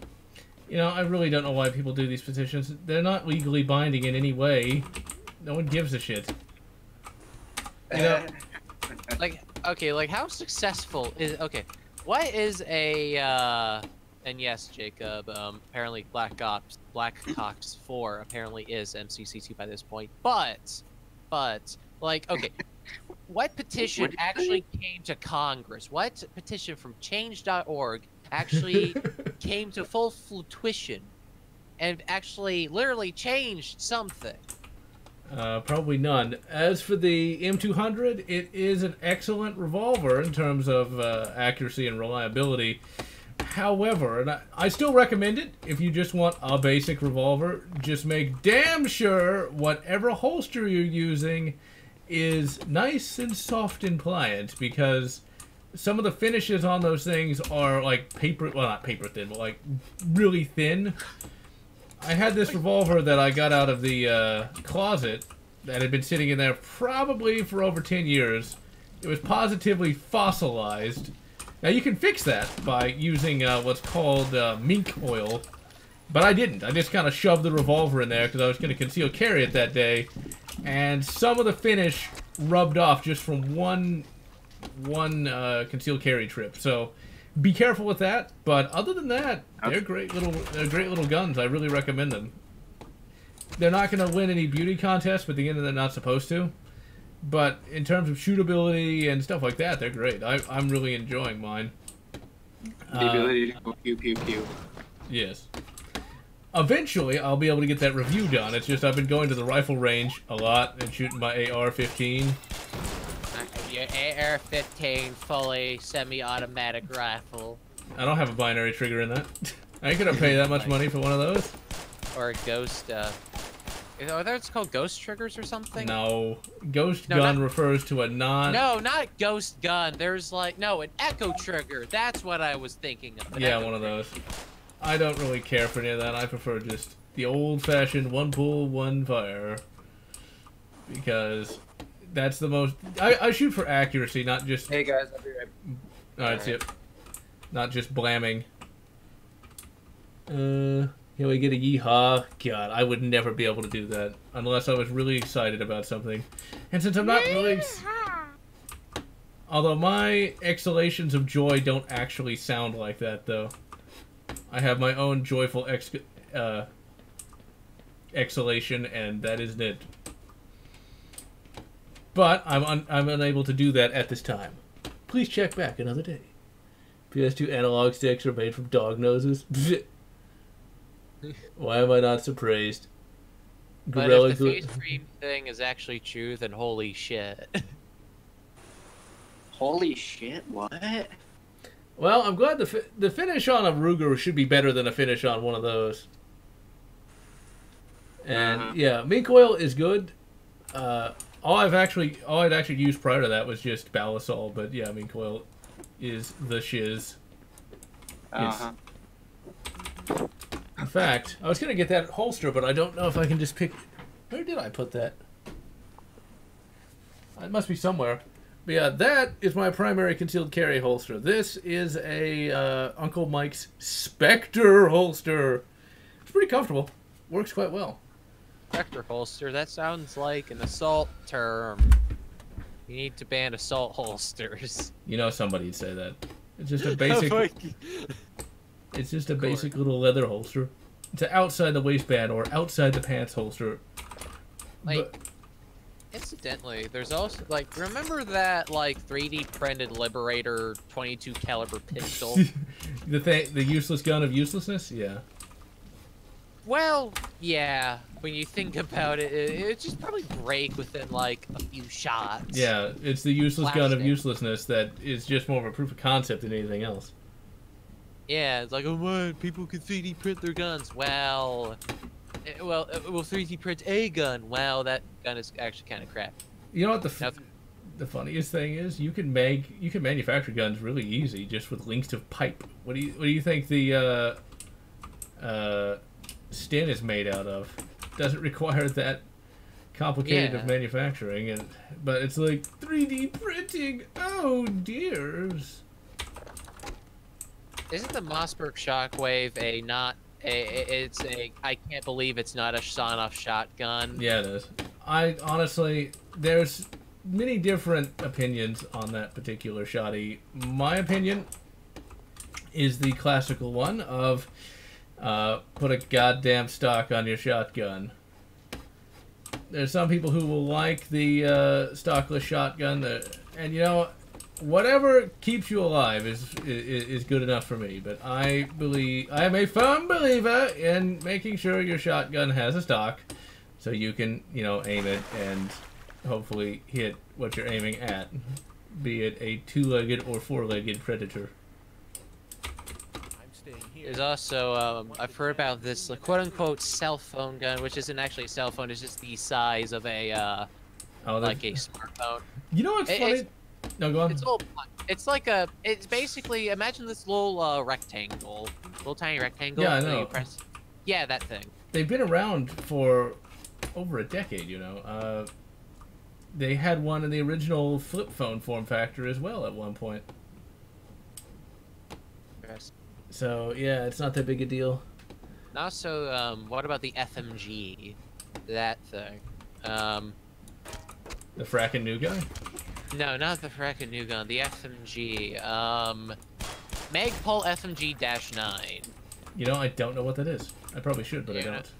You know, I really don't know why people do these petitions. They're not legally binding in any way. No one gives a shit. You know, like, okay, like how successful is, okay, what is a, and yes, Jacob, apparently Black Ops 4 apparently is MCC2 by this point, but, like, okay, what petition actually came to Congress? What petition from change.org actually came to full fruition and actually literally changed something? Probably none. As for the M200, it is an excellent revolver in terms of accuracy and reliability. However, and I still recommend it if you just want a basic revolver. Just make damn sure whatever holster you're using is nice and soft and pliant, because some of the finishes on those things are like paper, well, not paper thin, but like really thin. I had this revolver that I got out of the closet that had been sitting in there probably for over 10 years. It was positively fossilized. Now you can fix that by using what's called mink oil, but I didn't. I just kind of shoved the revolver in there because I was going to conceal carry it that day, and some of the finish rubbed off just from one concealed carry trip. So be careful with that, but other than that, they're great little guns. I really recommend them. They're not going to win any beauty contests, but the end they're not supposed to. But in terms of shootability and stuff like that, they're great. I'm really enjoying mine. The ability to go pew pew pew. Yes. Eventually, I'll be able to get that review done. It's just I've been going to the rifle range a lot and shooting my AR-15. Your AR-15 fully semi-automatic rifle. I don't have a binary trigger in that. I ain't gonna pay that much money for one of those. Or a ghost, are those called ghost triggers or something? No. Ghost gun refers to a non... No, not ghost gun. There's like, no, an echo trigger. That's what I was thinking of. Yeah, one of those. I don't really care for any of that. I prefer just the old-fashioned one pull, one fire. Because that's the most... I shoot for accuracy, not just... Hey guys, I'll be right back. Alright, see it. Not just blamming. Here we get a yeehaw. God, I would never be able to do that unless I was really excited about something. And since I'm not really... Although my exhalations of joy don't actually sound like that, though. I have my own joyful exhalation, and that isn't it. But I'm unable to do that at this time. Please check back another day. PS2 analog sticks are made from dog noses. Why am I not surprised? But if the face cream thing is actually true, then holy shit. Holy shit, what? Well, I'm glad the finish on a Ruger should be better than a finish on one of those. And yeah, mink oil is good. All I'd actually used prior to that was just Balisol, but yeah, mink oil is the shiz. In fact, I was gonna get that holster, but I don't know if I can just pick. Where did I put that? It must be somewhere. But yeah, that is my primary concealed carry holster. This is a Uncle Mike's Spectre holster. It's pretty comfortable. Works quite well. Spectre holster? That sounds like an assault term. You need to ban assault holsters. You know somebody'd say that. It's just a basic... It's just a basic little leather holster. It's an outside the waistband or outside the pants holster. Like... Incidentally, there's also, like, remember that, like, 3D printed Liberator 22 caliber pistol? the useless gun of uselessness? Yeah. Well, yeah. When you think about it, it just probably break within, like, a few shots. Yeah, it's the useless gun of uselessness that is just more of a proof of concept than anything else. Yeah, it's like, oh man, people can 3D print their guns. Well, we'll 3D print a gun. Wow, that gun is actually kind of crap. You know what the funniest thing is you can manufacture guns really easy just with links of pipe. What do you think the stin is made out of? Doesn't require that complicated of manufacturing, but it's like 3D printing. Oh dears. Isn't the Mossberg Shockwave I can't believe it's not a sawn-off shotgun. Yeah, it is. I honestly, there's many different opinions on that particular shotty. My opinion is the classical one of put a goddamn stock on your shotgun. There's some people who will like the stockless shotgun, and you know, whatever keeps you alive is good enough for me. But I am a firm believer in making sure your shotgun has a stock, so you can, you know, aim it and hopefully hit what you're aiming at, be it a two-legged or four-legged predator. There's also, I've heard about this quote-unquote cell phone gun, which isn't actually a cell phone, it's just the size of a, like a smartphone. You know what's funny? No, go on. It's basically, imagine this little rectangle, little tiny rectangle. Yeah, I know. Yeah, that thing. They've been around for over a decade, you know. They had one in the original flip phone form factor as well at one point. Yes. So, yeah, it's not that big a deal. And also, what about the FMG? That thing. The frackin' new guy? No, not the frackin' new gun. The FMG. Magpul FMG-9. You know, I don't know what that is. I probably should, but I don't.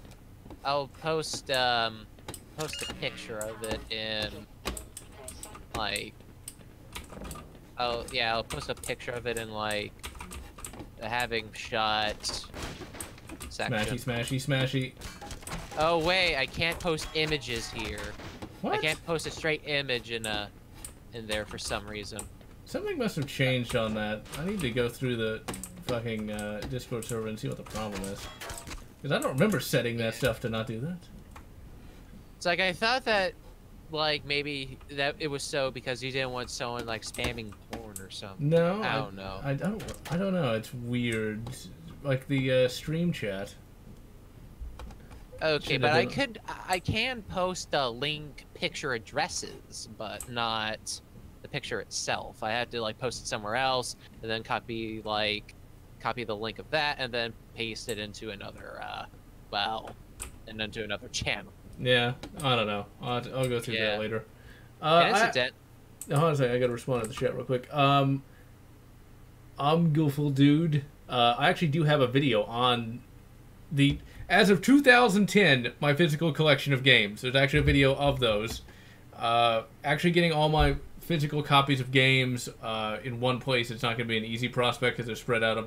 I'll post a picture of it in, like... I'll post a picture of it in, like... the having shot section. Smashy. Oh wait, I can't post images here. What? I can't post a straight image in there for some reason. Something must have changed on that. I need to go through the fucking Discord server and see what the problem is. Because I don't remember setting that stuff to not do that. It's like I thought that, like, maybe that it was so because you didn't want someone like spamming porn or something. No, I don't know. I don't know. It's weird, like the stream chat. Okay, but I can post link picture addresses, but not the picture itself. I had to like post it somewhere else and then copy the link of that and then paste it into another into another channel. Yeah, I don't know. I'll go through that later. Hold on a second, I gotta respond to the chat real quick. I'm Gooful Dude. I actually do have a video on as of 2010, my physical collection of games. There's actually a video of those. Actually getting all my physical copies of games in one place, it's not going to be an easy prospect because they're spread out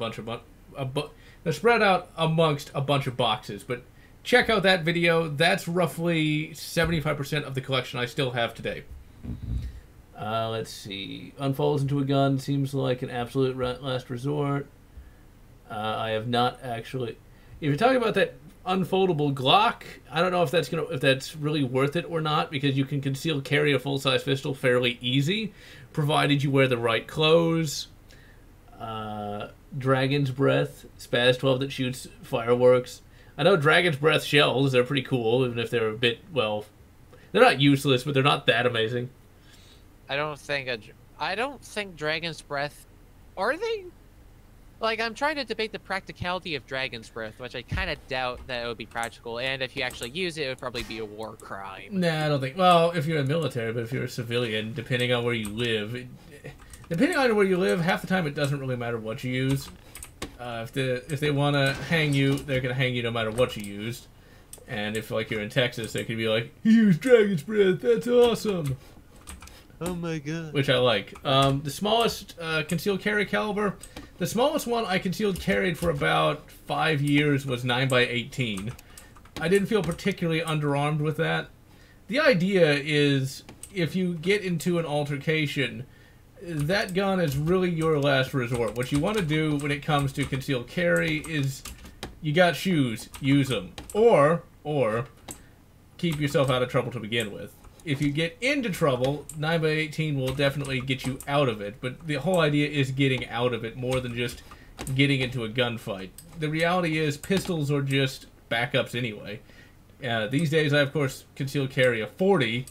amongst a bunch of boxes. But check out that video. That's roughly 75% of the collection I still have today. Let's see. Unfolds into a gun seems like an absolute last resort. I have not actually. If you're talking about that unfoldable Glock, I don't know if that's really worth it or not, because you can conceal carry a full-size pistol fairly easy, provided you wear the right clothes. Dragon's Breath, Spaz 12 that shoots fireworks. I know Dragon's Breath shells, they're pretty cool, even if they're a bit, well, they're not useless, but they're not that amazing. I don't think Dragon's Breath, are they? Like, I'm trying to debate the practicality of Dragon's Breath, which I kind of doubt that it would be practical, and if you actually use it, it would probably be a war crime. Nah, I don't think... Well, if you're in the military, but if you're a civilian, depending on where you live... half the time it doesn't really matter what you use. If they want to hang you, they're going to hang you no matter what you used. And if, like, you're in Texas, they could be like, "He used Dragon's Breath, that's awesome!" Oh my god. Which I like. The smallest concealed carry caliber... The smallest one I concealed carried for about 5 years was 9x18. I didn't feel particularly underarmed with that. The idea is, if you get into an altercation, that gun is really your last resort. What you want to do when it comes to concealed carry is, you got shoes, use them. Or keep yourself out of trouble to begin with. if you get into trouble, 9x18 will definitely get you out of it. But the whole idea is getting out of it more than just getting into a gunfight. The reality is pistols are just backups anyway. These days, I of course concealed carry a 40,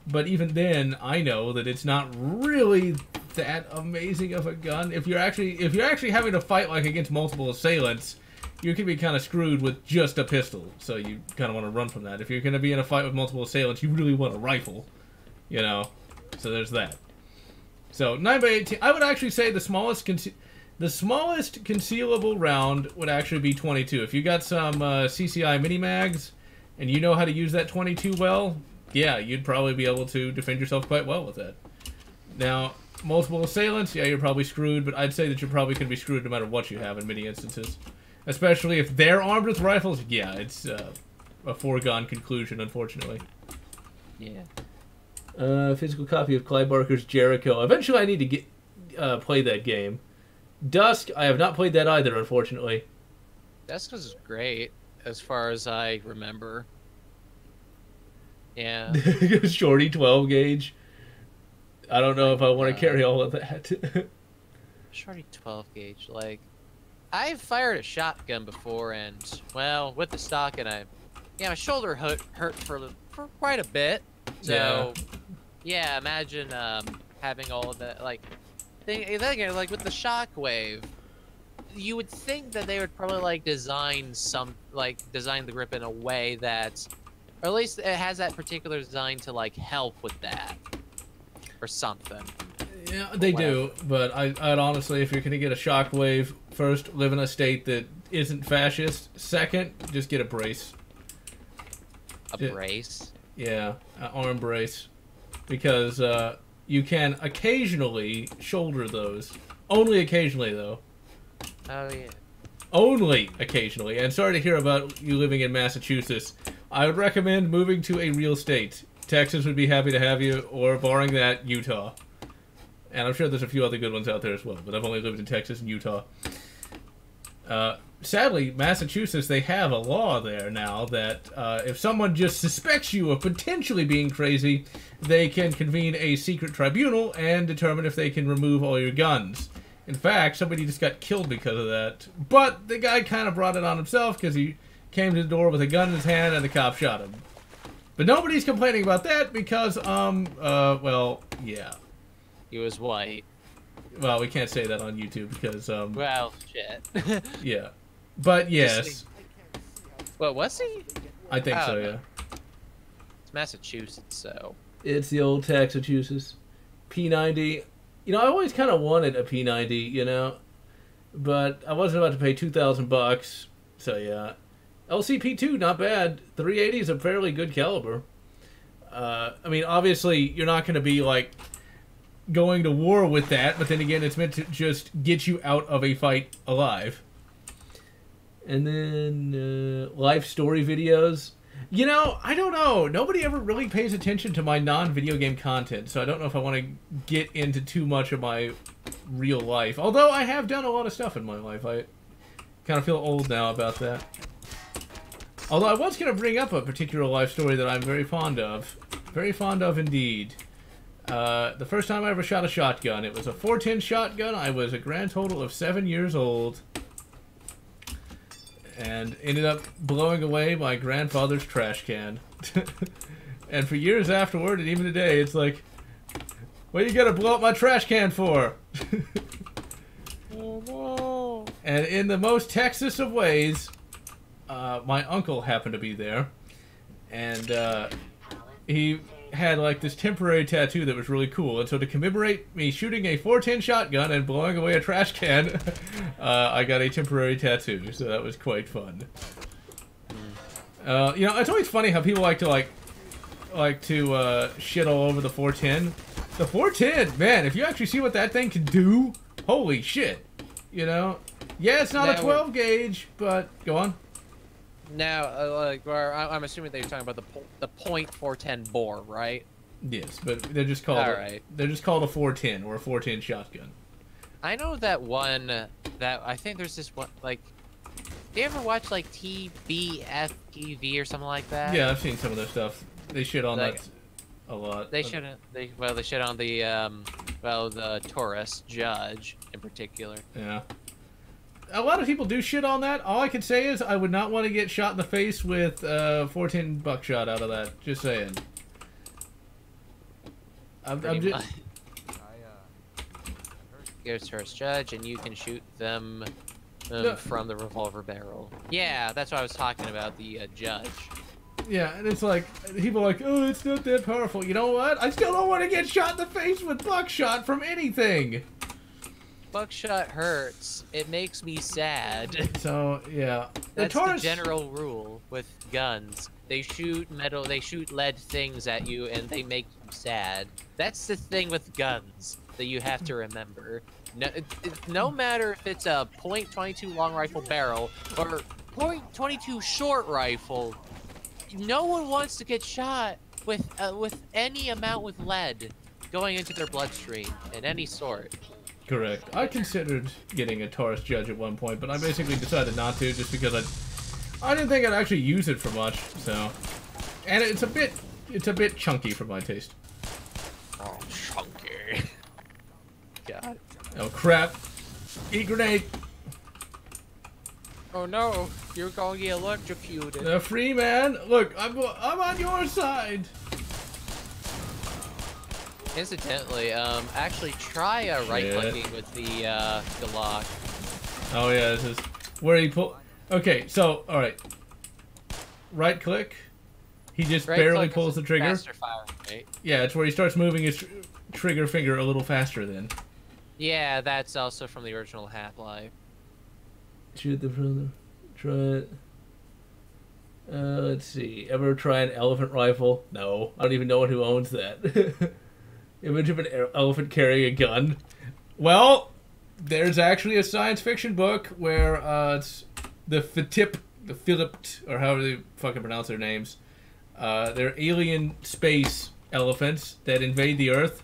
but even then, I know that it's not really that amazing of a gun. If you're actually having to fight like against multiple assailants, you can be kind of screwed with just a pistol. So you kind of want to run from that. If you're going to be in a fight with multiple assailants, you really want a rifle, you know. So there's that. So 9x18, I would actually say the smallest concealable round would actually be 22. If you got some CCI mini mags and you know how to use that 22 well, yeah, you'd probably be able to defend yourself quite well with that. Now, multiple assailants, yeah, you're probably screwed, but I'd say that you're probably going to be screwed no matter what you have in many instances. Especially if they're armed with rifles, yeah, it's a foregone conclusion, unfortunately. Yeah. Physical copy of Clive Barker's Jericho. Eventually I need to get play that game. Dusk, I have not played that either, unfortunately. Dusk was great, as far as I remember. Yeah. Shorty 12 gauge. I don't know if I want to carry all of that. Shorty 12 gauge, like, I've fired a shotgun before, and well, with the stock, and my shoulder hurt for quite a bit. So, yeah, imagine having all of that, like, like with the shockwave, you would think that they would probably like design the grip in a way that, or at least it has that particular design to like help with that, or something. Yeah, they do, but I'd honestly, if you're going to get a shockwave, first, live in a state that isn't fascist. Second, just get a brace. A brace? Yeah, an arm brace. Because you can occasionally shoulder those. Only occasionally, though. Oh, yeah. Only occasionally. And sorry to hear about you living in Massachusetts. I would recommend moving to a real state. Texas would be happy to have you, or barring that, Utah. And I'm sure there's a few other good ones out there as well, but I've only lived in Texas and Utah. Sadly, Massachusetts, they have a law there now that if someone just suspects you of potentially being crazy, they can convene a secret tribunal and determine if they can remove all your guns. In fact, somebody just got killed because of that. But the guy kind of brought it on himself because he came to the door with a gun in his hand and the cop shot him. But nobody's complaining about that because, well, yeah. He was white. Well, we can't say that on YouTube because, well, shit. Yeah. But, yes. Well, was he? I think so, yeah. It's Massachusetts, so. It's the old Texachusetts. P90. You know, I always kind of wanted a P90, you know? But I wasn't about to pay $2,000, so yeah. LCP2, not bad. 380 is a fairly good caliber. I mean, obviously, you're not going to be, like, going to war with that, but then again, it's meant to just get you out of a fight alive. And then, life story videos. You know, I don't know. Nobody ever really pays attention to my non-video game content, so I don't know if I want to get into too much of my real life. Although I have done a lot of stuff in my life. I kind of feel old now about that. Although I was going to bring up a particular life story that I'm very fond of. Very fond of indeed. The first time I ever shot a shotgun, it was a 410 shotgun. I was a grand total of 7 years old. And ended up blowing away my grandfather's trash can. And for years afterward, and even today, it's like, what are you gonna blow up my trash can for? Oh no. And in the most Texas of ways, my uncle happened to be there. And he had like this temporary tattoo that was really cool, and so to commemorate me shooting a 410 shotgun and blowing away a trash can, I got a temporary tattoo, so that was quite fun. You know, it's always funny how people like to shit all over the 410. The 410, man, if you actually see what that thing can do, holy shit, you know? Yeah, it's not a 12 gauge, but go on. Now, like, I'm assuming that you're talking about the .410 bore, right? Yes, but they're just called they're just called a 410 or a 410 shotgun. I know that one that I think there's this one like. Do you ever watch like TBF TV or something like that? Yeah, I've seen some of their stuff. They shit on like, that. a lot. They should on the the Taurus judge in particular. Yeah. A lot of people do shit on that. All I can say is I would not want to get shot in the face with 14 buckshot out of that. Just saying. I'm just... Here's Taurus judge, and you can shoot them from the revolver barrel. Yeah, that's what I was talking about, the judge. Yeah, and it's like, people are like, oh, it's not that powerful. You know what? I still don't want to get shot in the face with buckshot from anything. Buckshot hurts. It makes me sad. So, yeah. That's the general rule with guns. They shoot metal, they shoot lead things at you, and they make you sad. That's the thing with guns that you have to remember. No matter if it's a .22 long rifle barrel or .22 short rifle, no one wants to get shot with any amount with lead going into their bloodstream in any sort. Correct. I considered getting a Taurus judge at one point, but I basically decided not to just because I didn't think I'd actually use it for much. So, and it's a bit chunky for my taste. Oh, chunky. God. Oh crap! Eat grenade. Oh no, you're going to get electrocuted. Free man, look, I'm on your side. Incidentally, actually try right-clicking with the Glock. Oh yeah, this is where he pull. Okay, so all right, right-click. He just barely pulls the trigger. Faster fire, right? Yeah, it's where he starts moving his trigger finger a little faster. Then. Yeah, that's also from the original Half-Life. Shoot the front. Try it. Let's see. Ever try an elephant rifle? No, I don't even know who owns that. Image of an elephant carrying a gun. Well, there's actually a science fiction book where it's the Philipped, or however they fucking pronounce their names. They're alien space elephants that invade the Earth,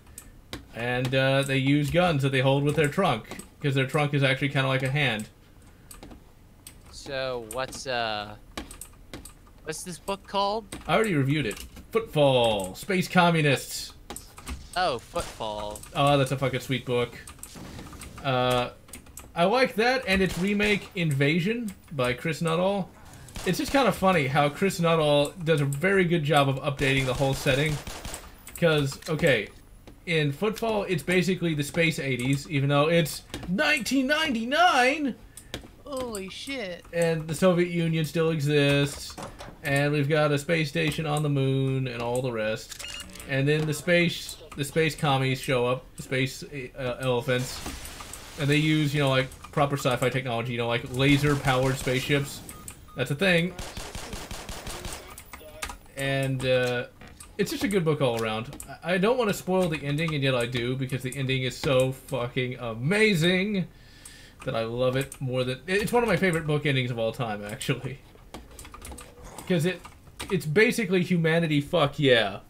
and they use guns that they hold with their trunk, because their trunk is actually kind of like a hand. So what's this book called? I already reviewed it. Footfall, Space Communists. Oh, Footfall. Oh, that's a fucking sweet book. I like that, and its remake, Invasion, by Chris Nuttall. It's just kind of funny how Chris Nuttall does a very good job of updating the whole setting. Because, okay, in Footfall, it's basically the space 80s, even though it's 1999! Holy shit. And the Soviet Union still exists, and we've got a space station on the moon, and all the rest. And then the space commies show up, the space elephants, and they use, you know, like proper sci-fi technology, you know, like laser-powered spaceships. That's a thing. And it's just a good book all around. I don't want to spoil the ending, and yet I do, because the ending is so fucking amazing that I love it more than... It's one of my favorite book endings of all time, actually. Because it's basically humanity fuck yeah.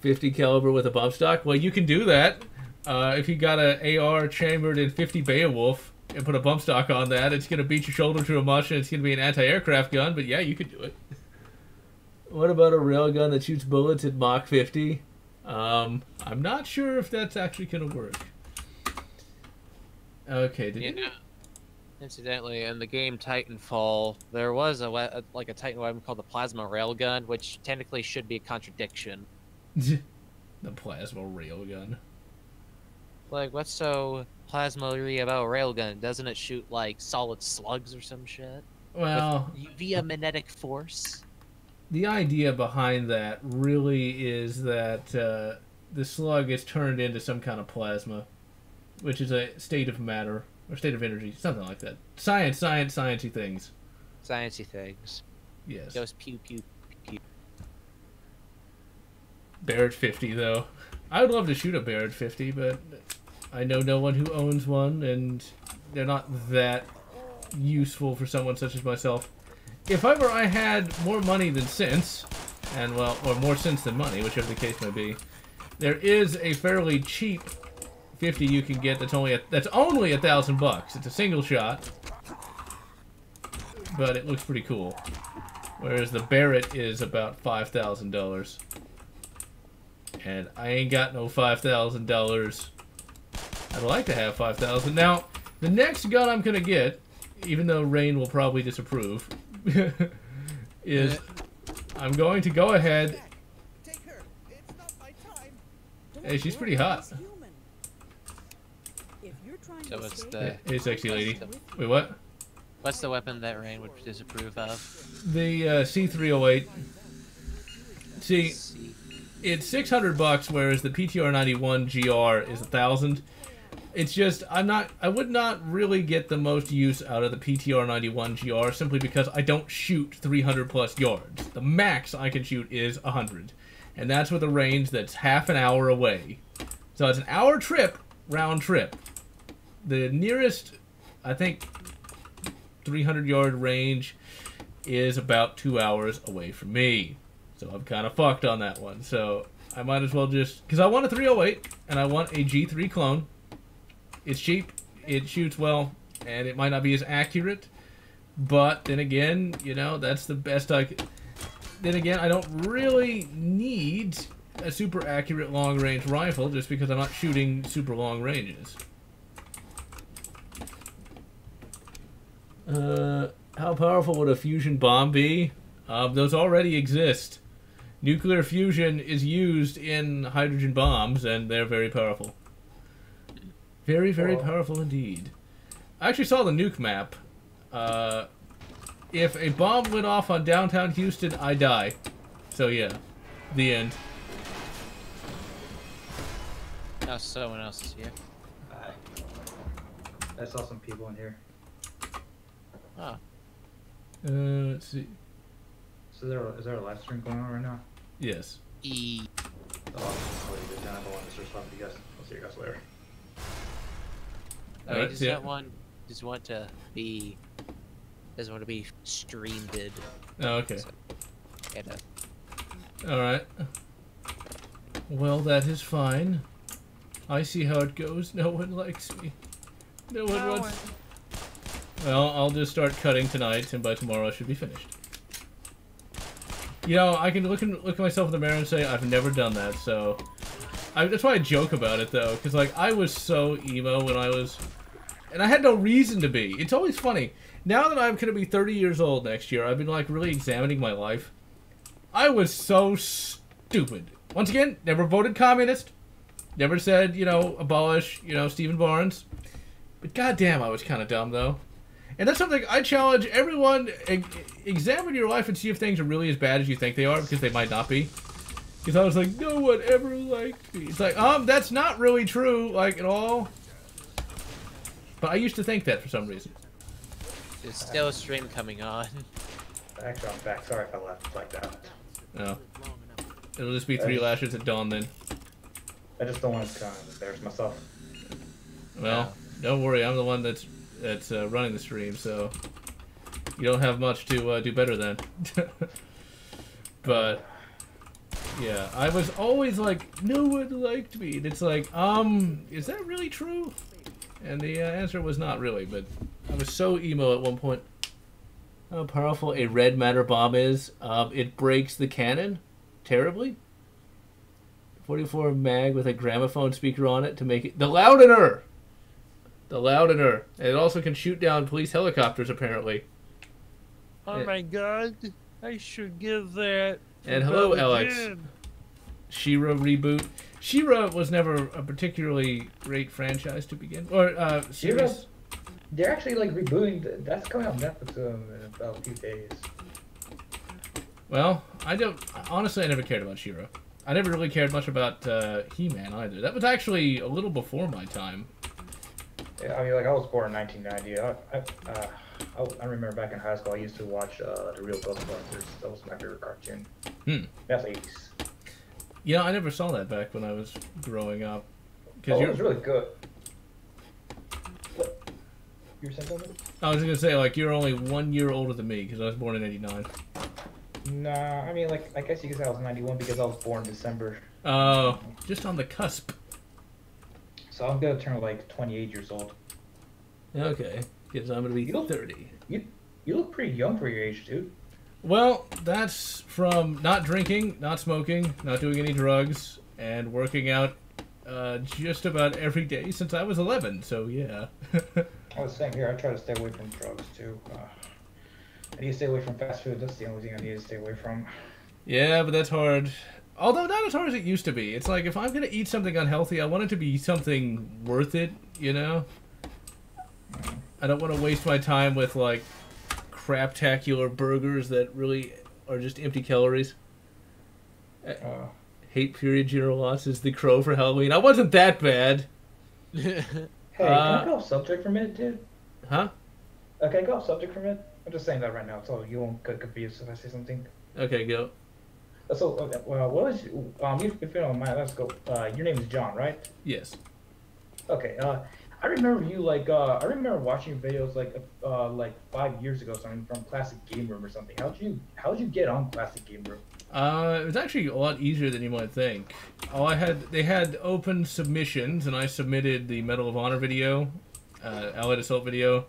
50 caliber with a bump stock? Well, you can do that. If you got an AR chambered in 50 Beowulf and put a bump stock on that, it's going to beat your shoulder to a mush, and it's going to be an anti-aircraft gun, but yeah, you could do it. What about a railgun that shoots bullets at Mach 50? I'm not sure if that's actually going to work. Okay, Incidentally, in the game Titanfall, there was a Titan weapon called the plasma railgun, which technically should be a contradiction. The plasma railgun. Like, what's so plasma-y about a railgun? Doesn't it shoot, like, solid slugs or some shit? Well... Via magnetic force? The idea behind that really is that the slug is turned into some kind of plasma, which is a state of matter, or state of energy, something like that. Sciencey things. Sciencey things. Yes. Goes pew pew pew. Barrett 50, though. I would love to shoot a Barrett 50, but I know no one who owns one, and they're not that useful for someone such as myself. If ever I had more money than sense, and well, or more sense than money, whichever the case may be, there is a fairly cheap 50 you can get that's only $1,000. It's a single shot, but it looks pretty cool. whereas the Barrett is about $5,000. And I ain't got no $5,000. I'd like to have $5,000. Now, the next gun I'm gonna get, even though Rain will probably disapprove, is I'm going to go ahead. Take her. It's not my time. Hey, she's pretty hot. So what's the... Hey, sexy lady. Wait, what? What's the weapon that Rain would disapprove of? The C308. See, it's $600, whereas the PTR 91 GR is $1,000. It's just I would not really get the most use out of the PTR 91 GR simply because I don't shoot 300+ yards. The max I can shoot is 100, and that's with a range that's half an hour away. So it's an hour trip, round trip. The nearest, I think, 300-yard range is about 2 hours away from me. So I'm kind of fucked on that one. So I might as well just... Because I want a 308, and I want a G3 clone. It's cheap, it shoots well, and it might not be as accurate. But then again, you know, that's the best I could... Then again, I don't really need a super accurate long-range rifle just because I'm not shooting super long ranges. How powerful would a fusion bomb be? Those already exist. Nuclear fusion is used in hydrogen bombs, and they're very powerful. Very, very powerful indeed. I actually saw the nuke map. If a bomb went off on downtown Houston, I die. So yeah, the end. Now someone else is here. I saw some people in here. Oh. Let's see. So is there a live stream going on right now? Yes. Oh, really good time. I want to start talking to you guys. I'll see you guys later. Oh, he does not want, just want to be, doesn't want to be streamed. Oh, okay. So, alright. Well, that is fine. I see how it goes. No one likes me. No one wants... Well, I'll just start cutting tonight, and by tomorrow I should be finished. You know, I can look at myself in the mirror and say, I've never done that, so... that's why I joke about it, though, because, like, I was so emo when I was... And I had no reason to be. It's always funny. Now that I'm going to be 30 years old next year, I've been, like, really examining my life. I was so stupid. Once again, never voted communist. Never said, you know, abolish, you know, Stephen Barnes. But goddamn, I was kind of dumb, though. And that's something I challenge everyone. Examine your life and see if things are really as bad as you think they are, because they might not be. Because I was like, no one ever liked me. It's like, that's not really true, like, at all. But I used to think that for some reason. There's still a stream coming on. Actually, I'm back. Sorry if I left like that. No. It'll just be 3 lashes at dawn then. I just don't want to kind of embarrass myself. Well, don't worry. I'm the one that's running the stream, so you don't have much to do better than. But yeah, I was always like, no one liked me. And it's like, is that really true? And the answer was not really, but I was so emo at one point. How powerful a red matter bomb is. It breaks the cannon terribly. 44 mag with a gramophone speaker on it to make it... The Loudener! The Loudener. And it also can shoot down police helicopters, apparently. Oh my god. I should give that... And hello, Alex. She-Ra reboot. She-Ra was never a particularly great franchise to begin. Or, series. They're actually, like, rebooting. That's coming out on Netflix in about a few days. Well, honestly, I never cared about She-Ra. I never really cared much about He-Man either. That was actually a little before my time. Yeah, I mean, like, I was born in 1990. I remember back in high school, I used to watch The Real Ghostbusters. That was my favorite cartoon. That's 80s. Yeah, I never saw that back when I was growing up. It was really good. What? You were saying something? I was going to say, like, you're only 1 year older than me, because I was born in 89. Nah, I mean, like, I guess you could say I was 91 because I was born in December. Oh, just on the cusp. So I'm gonna turn like 28 years old. Okay, because I'm gonna be 30. You look pretty young for your age, dude. Well, that's from not drinking, not smoking, not doing any drugs, and working out just about every day since I was 11, so yeah. Oh, same here. I try to stay away from drugs, too. I need to stay away from fast food. That's the only thing I need to stay away from. Yeah, but that's hard. Although not as hard as it used to be. It's like, if I'm going to eat something unhealthy, I want it to be something worth it, you know? I don't want to waste my time with, like, craptacular burgers that really are just empty calories. Hate period General Lotz is the crow for Halloween. I wasn't that bad. Hey, can I go off subject for a minute, dude? Huh? Okay, go off subject for a minute. I'm just saying that right now, so you won't get confused if I say something. Okay, go. So, what was if you don't mind, let's go. Your name is John, right? Yes. Okay. I remember you I remember watching videos like 5 years ago, something from Classic Game Room or something. How'd you get on Classic Game Room? It was actually a lot easier than you might think. They had open submissions, and I submitted the Medal of Honor video, Allied Assault video,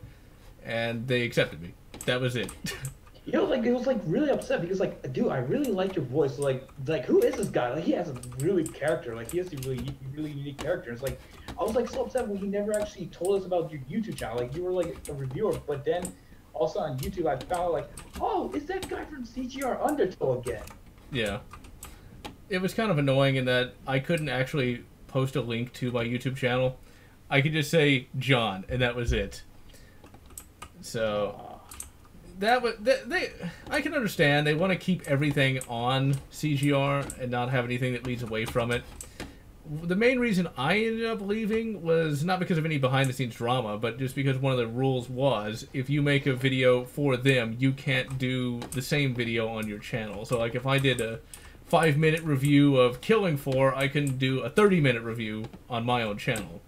and they accepted me. That was it. You know, like, it was, like, really upset because, like, dude, I really like your voice. Like, who is this guy? Like, he has a really character. Like, he has a really unique character. It's like, I was, like, so upset when he never actually told us about your YouTube channel. Like, you were, like, a reviewer, but then also on YouTube, I found out, like, oh, it's that guy from CGR Undertow again. Yeah. It was kind of annoying in that I couldn't actually post a link to my YouTube channel. I could just say John, and that was it. So that was I can understand they want to keep everything on CGR and not have anything that leads away from it. The main reason I ended up leaving was not because of any behind-the-scenes drama, but just because one of the rules was if you make a video for them, you can't do the same video on your channel. So, like, if I did a 5-minute review of Killing Floor, I couldn't do a 30-minute review on my own channel.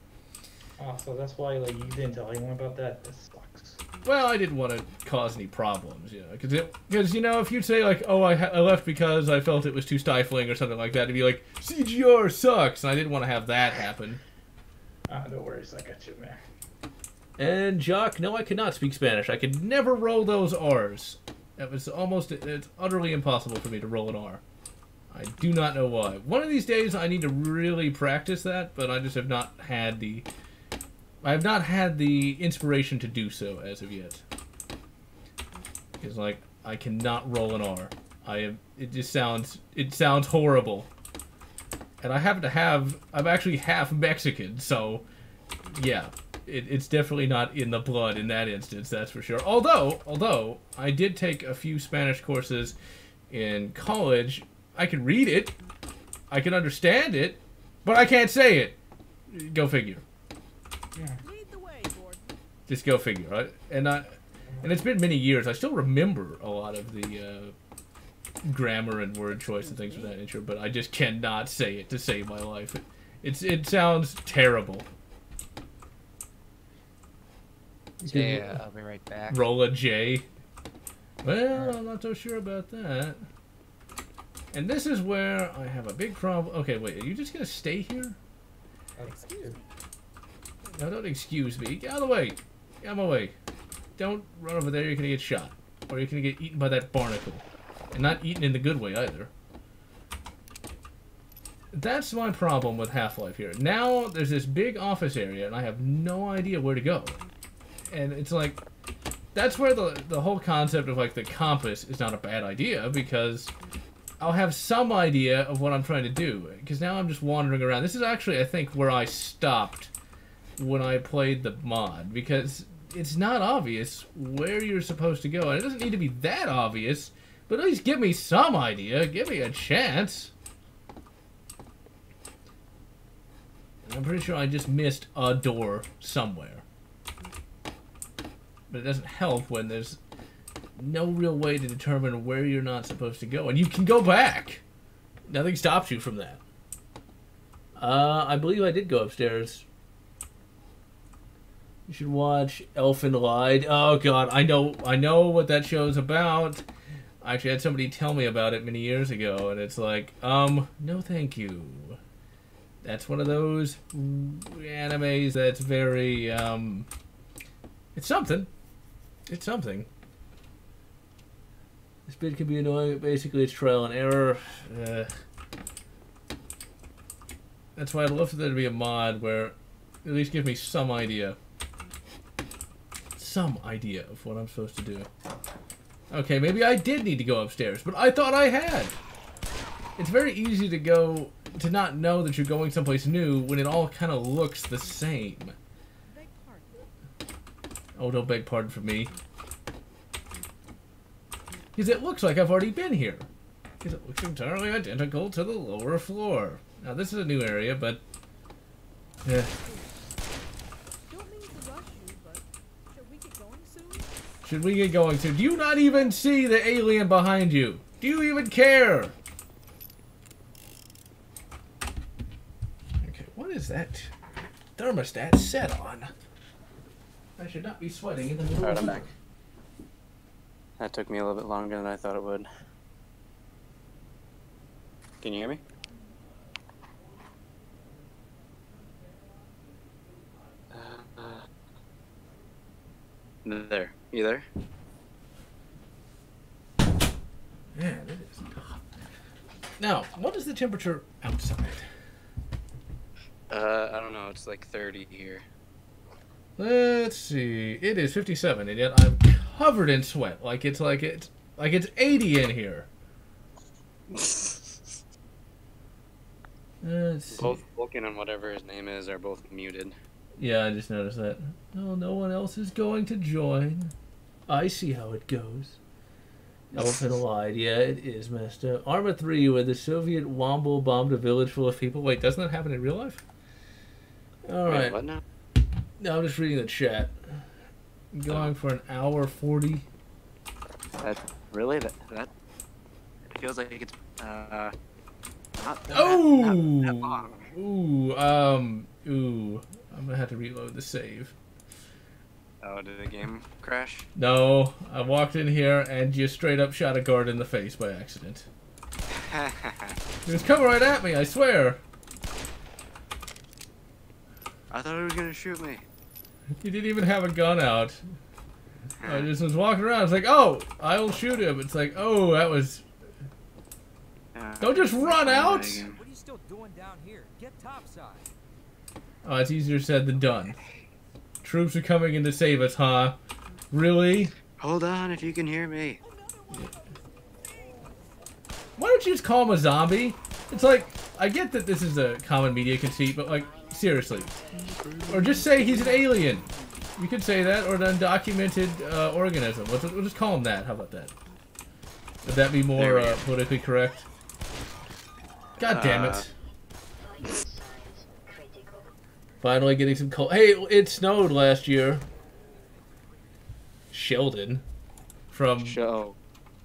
Oh, so that's why, like, you didn't tell anyone about that? This sucks. Well, I didn't want to cause any problems, you know, because you know, if you'd say, like, oh, I left because I felt it was too stifling or something like that, it'd be like, CGR sucks, and I didn't want to have that happen. No worries, I got you, man. And, Jock, no, I cannot speak Spanish. I could never roll those R's. It's utterly impossible for me to roll an R. I do not know why. One of these days, I need to really practice that, but I just have not had the... I have not had the inspiration to do so as of yet. Because, like, I cannot roll an R. It sounds horrible. And I happen to have, I'm actually half Mexican, so, yeah. It's definitely not in the blood in that instance, that's for sure. Although, I did take a few Spanish courses in college. I can read it, I can understand it, but I can't say it. Go figure. Yeah. Just go figure, right? And it's been many years. I still remember a lot of the grammar and word choice and things of that nature, but I just cannot say it to save my life. It sounds terrible. Yeah, I'll be right back. Roll a J. Well, I'm not so sure about that. And this is where I have a big problem. Okay, wait, are you just gonna stay here? Excuse me. No, don't excuse me. Get out of the way. Get out of my way. Don't run over there, you're gonna get shot. Or you're gonna get eaten by that barnacle. And not eaten in the good way, either. That's my problem with Half-Life here. Now, there's this big office area, and I have no idea where to go. And it's like... That's where the whole concept of, like, the compass is not a bad idea, because I'll have some idea of what I'm trying to do. Because now I'm just wandering around. This is actually, I think, where I stopped when I played the mod, because it's not obvious where you're supposed to go, and it doesn't need to be that obvious, but at least give me some idea, give me a chance. And I'm pretty sure I just missed a door somewhere, but it doesn't help when there's no real way to determine where you're not supposed to go, and you can go back. Nothing stops you from that. I believe I did go upstairs. You should watch Elfin Lied. Oh god, I know what that show's about. I actually had somebody tell me about it many years ago, and it's like, no thank you. That's one of those animes that's very, it's something. It's something. This bit can be annoying, but basically it's trial and error. That's why I'd love for there to be a mod where at least give me some idea. Some idea of what I'm supposed to do. Okay, maybe I did need to go upstairs, but I thought I had. It's very easy to not know that you're going someplace new when it all kind of looks the same. Oh, don't beg pardon for me. Because it looks like I've already been here. Because it looks entirely identical to the lower floor. Now, this is a new area, but... yeah. Should we get going soon? Do you not even see the alien behind you? Do you even care? Okay, what is that thermostat set on? I should not be sweating in the middle Alright, of I'm the back. That took me a little bit longer than I thought it would. Can you hear me? There. You there? Man, it is hot. Now, what is the temperature outside? I don't know. It's like 30 here. Let's see. It is 57, and yet I'm covered in sweat. Like it's 80 in here. Let's see. Both Vulcan and whatever his name is are both muted. Yeah, I just noticed that. Oh, no one else is going to join. I see how it goes. Elephant lied. Yeah, it is messed up. Arma 3, where the Soviet Womble bombed a village full of people. Wait, doesn't that happen in real life? Alright. Wait, what now? No, I'm just reading the chat. I'm going for an hour 40. That really? That it feels like it's not that long. Ooh. I'm gonna have to reload the save. Oh, did the game crash? No, I walked in here and just straight up shot a guard in the face by accident. He was coming right at me, I swear. I thought he was gonna shoot me. He didn't even have a gun out. I just was walking around. It's like, oh, I'll shoot him. It's like, oh, that was. Don't just run out. What are you still doing down here? Get topside. Oh, it's easier said than done. Troops are coming in to save us, huh? Really? Hold on, if you can hear me. Why don't you just call him a zombie? It's like, I get that this is a common media conceit, but like, seriously. Or just say he's an alien. You could say that, or an undocumented organism. We'll just call him that. How about that? Would that be more politically correct? God damn it. Finally getting some cold. Hey, it snowed last year. Sheldon. From... Show.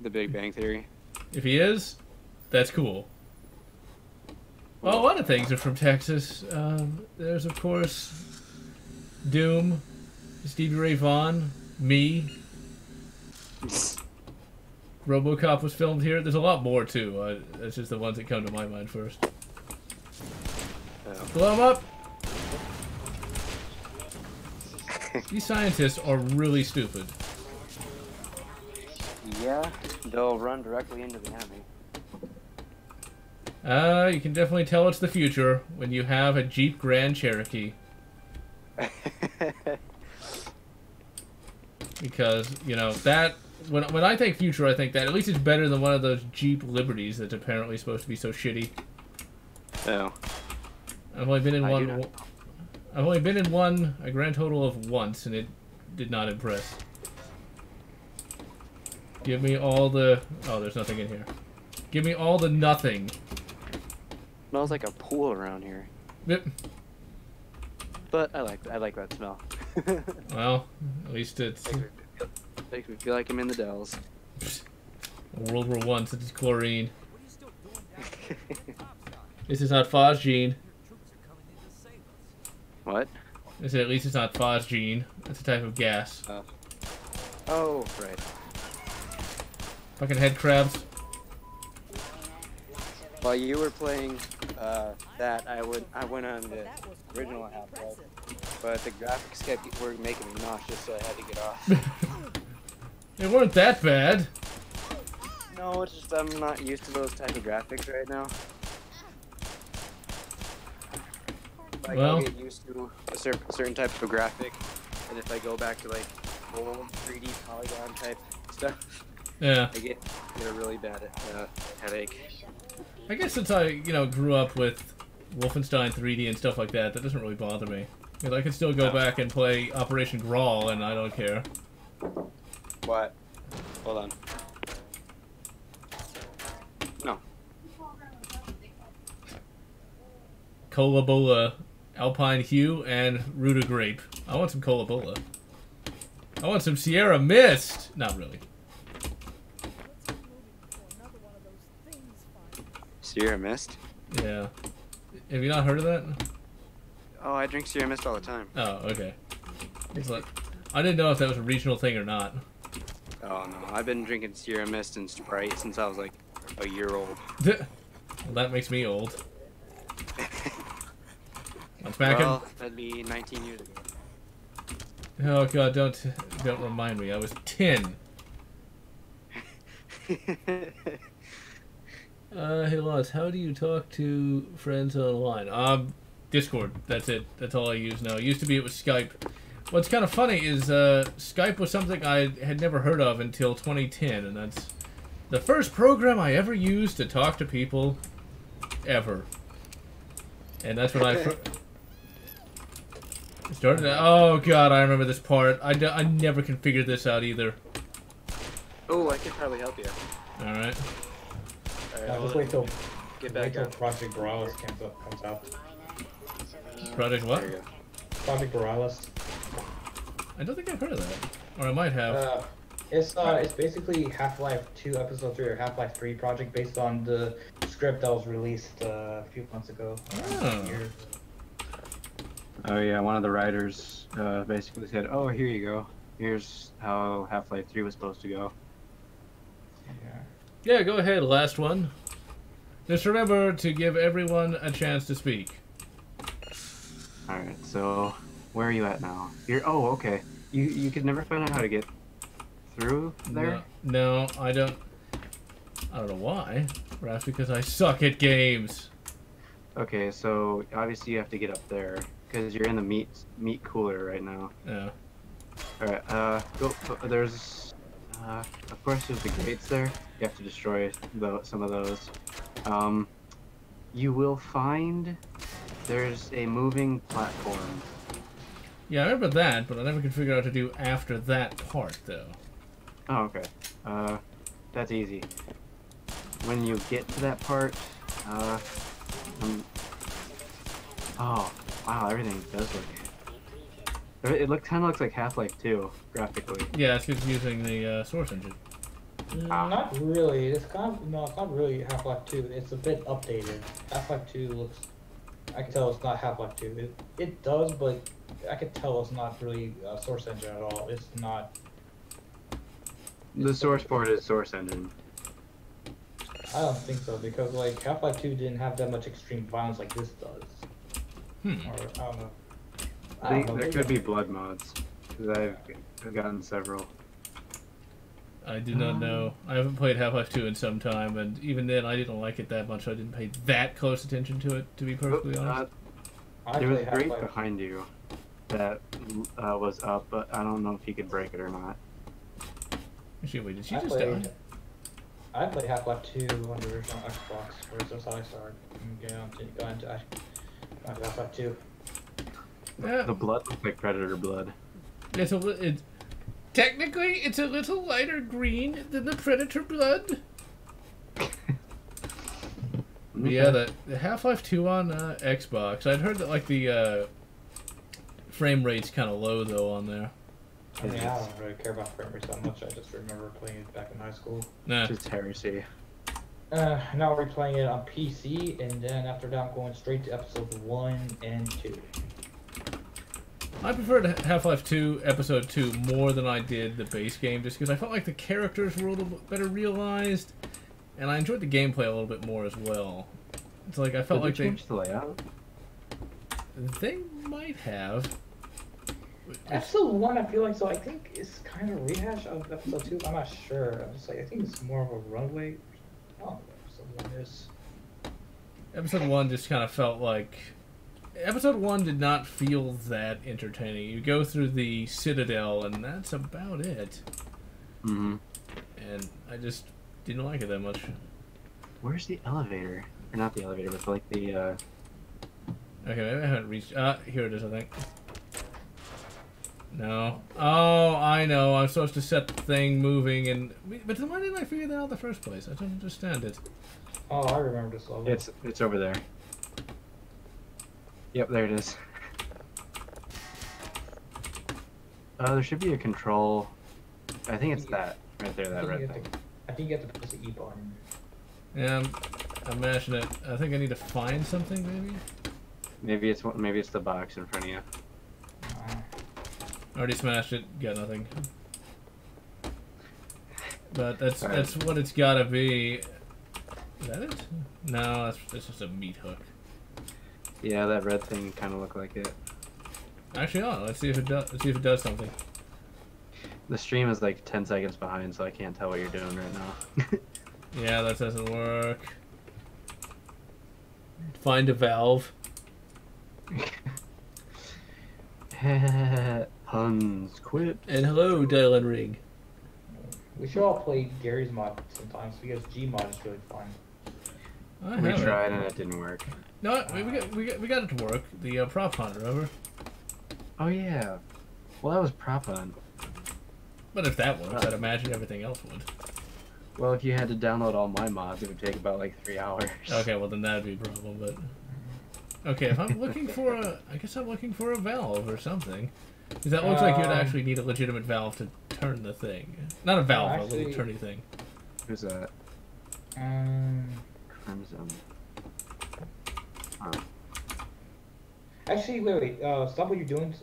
The Big Bang Theory. If he is, that's cool. Well, a lot of things are from Texas. There's, of course, Doom, Stevie Ray Vaughan, me. RoboCop was filmed here. There's a lot more, too. That's just the ones that come to my mind first. Blow him up! These scientists are really stupid. Yeah, they'll run directly into the enemy. You can definitely tell it's the future when you have a Jeep Grand Cherokee. Because, you know, that... When I think future, I think that at least it's better than one of those Jeep Liberties that's apparently supposed to be so shitty. Oh. I've only been in one... I've only been in one a grand total of once, and it did not impress. Give me all the... Oh, there's nothing in here. Give me all the nothing. Smells like a pool around here. Yep. But I like that smell. Well, at least it's... Makes me feel like I'm in the Dells. World War I since it's chlorine. This is not phosgene. What? I said at least it's not phosgene. That's a type of gas. Oh, right. Fucking head crabs. While you were playing that, I went on the original Half-Life, but the graphics were making me nauseous, so I had to get off. They weren't that bad. No, it's just I'm not used to those type of graphics right now. Like, Well, I'll get used to a certain type of graphic, and if I go back to like old 3D polygon type stuff, yeah. I get a really bad headache. I guess since I, grew up with Wolfenstein 3D and stuff like that, that doesn't really bother me. Because I can still go back and play Operation Grawl, and I don't care. What? Hold on. No. Cola Bola, Alpine Hue, and Ruta Grape. I want some Cola Bola. I want some Sierra Mist! Not really. Sierra Mist? Yeah. Have you not heard of that? Oh, I drink Sierra Mist all the time. Oh, okay. It's like, I didn't know if that was a regional thing or not. Oh no, I've been drinking Sierra Mist and Sprite since I was like a year old. Well, that makes me old. That's back Well, that'd be 19 years ago. Oh god, don't remind me. I was 10. Hey Lotz, how do you talk to friends online? Discord. That's it. That's all I use now. It used to be it was Skype. What's kind of funny is Skype was something I had never heard of until 2010, and that's the first program I ever used to talk to people ever. And that's when I started. Oh god, I remember this part. I never can figure this out either. Oh, I could probably help you. All right. Just wait till back up. Project Borealis comes out. Project what? Project Borealis. I don't think I've heard of that, or I might have. It's basically Half-Life 2 Episode 3 or Half-Life 3 project based on the script that was released a few months ago. Oh yeah, one of the writers basically said, "Oh, here you go. Here's how Half-Life 3 was supposed to go." Yeah, go ahead, last one. Just remember to give everyone a chance to speak. Alright, so where are you at now? Oh, okay. You could never find out how to get through there? No, I don't know why. Perhaps because I suck at games. Okay, so obviously you have to get up there because you're in the meat cooler right now. Yeah. Alright, go. Of course there's the gates there. You have to destroy some of those. You will find there's a moving platform. Yeah, I remember that, but I never could figure out what to do after that part, though. Oh, okay. That's easy. When you get to that part, oh, wow, everything does look. It kind of looks like Half-Life 2, graphically. Yeah, it's just using the Source engine. Not really. It's not really Half-Life 2. It's a bit updated. Half-Life 2 looks. I can tell it's not Half-Life 2. It does, but I can tell it's not really Source engine at all. It's not. The source port is Source engine. I don't think so because like Half-Life 2 didn't have that much extreme violence like this does. Or I don't know. There could be blood mods, because I've gotten several. I do not know. I haven't played Half-Life 2 in some time, and even then I didn't like it that much, so I didn't pay that close attention to it, to be perfectly honest. There was a grate behind you that was up, but I don't know if you could break it or not. Actually, wait, did she just die? I played Half-Life 2 on the original Xbox, whereas that's how I started. Got into Half-Life 2. Yeah. The blood looks like Predator blood. Technically, it's a little lighter green than the Predator blood. Yeah, the Half-Life 2 on Xbox. I'd heard that like the frame rate's kind of low though on there. I mean, I don't really care about frame rates that much. I just remember playing it back in high school. Nah. It's heresy. Now we're playing it on PC, and then after that, I'm going straight to episode 1 and 2. I preferred Half-Life 2 Episode 2 more than I did the base game, just because I felt like the characters were a little bit better realized, and I enjoyed the gameplay a little bit more as well. It's like I felt like they changed the layout. They might have. Episode 1, I feel like, so I think it's kind of a rehash of episode 2. I'm not sure. I'm just like, I think it's more of a runway. Oh, episode 1 is. Episode 1 just kind of felt like... Episode 1 did not feel that entertaining. You go through the Citadel, and that's about it. Mm-hmm. And I just didn't like it that much. Where's the elevator? Or not the elevator, but like the, Okay, maybe I haven't reached... here it is, I think. No. Oh, I know. I'm supposed to set the thing moving, and... But then why didn't I figure that out in the first place? I don't understand it. Oh, I remember this level. It's over there. Yep, there it is. There should be a control. I think it's that right there, that red thing. I think you have to press the E button. Yeah, I'm mashing it. I think I need to find something, maybe. Maybe it's the box in front of you. Already smashed it. Got nothing. But that's what it's gotta be. Is that it? No, that's just a meat hook. Yeah, that red thing kind of looked like it. Actually, let's see if it does. Let's see if it does something. The stream is like 10 seconds behind, so I can't tell what you're doing right now. Yeah, that doesn't work. Find a valve. Puns quit. And hello, Dylan Ring. We should all play Gary's mod sometimes because G mod is really fun. We tried and it didn't work. No, we got it to work. The prop hunt, remember? Oh yeah. Well, that was prop hunt. But if that works, I'd imagine everything else would. Well, if you had to download all my mods, it would take about like 3 hours. Okay, well then that'd be a problem. But okay, if I'm looking for a, I guess I'm looking for a valve or something. Because that looks like you'd actually need a legitimate valve to turn the thing. Not a valve, actually, a little turny thing. Who's that? Crimson. Oh. Actually, wait. Stop what you're doing.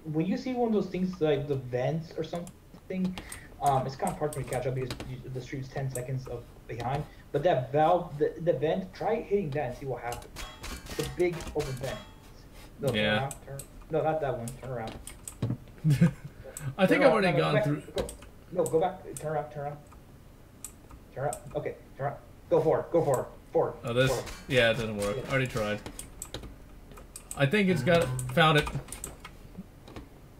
When you see one of those things like the vents or something, it's kind of hard for me to catch up because the stream's 10 seconds behind. But that valve, the vent, try hitting that and see what happens. The big open vent. No, yeah. No, not that one. Turn around. I think I've already gone through. Go back. Turn around. Turn around. Okay, turn around. Go for it. Forward. Oh, this? Forward. Yeah, it doesn't work. I already tried. I think it's got it. Found it.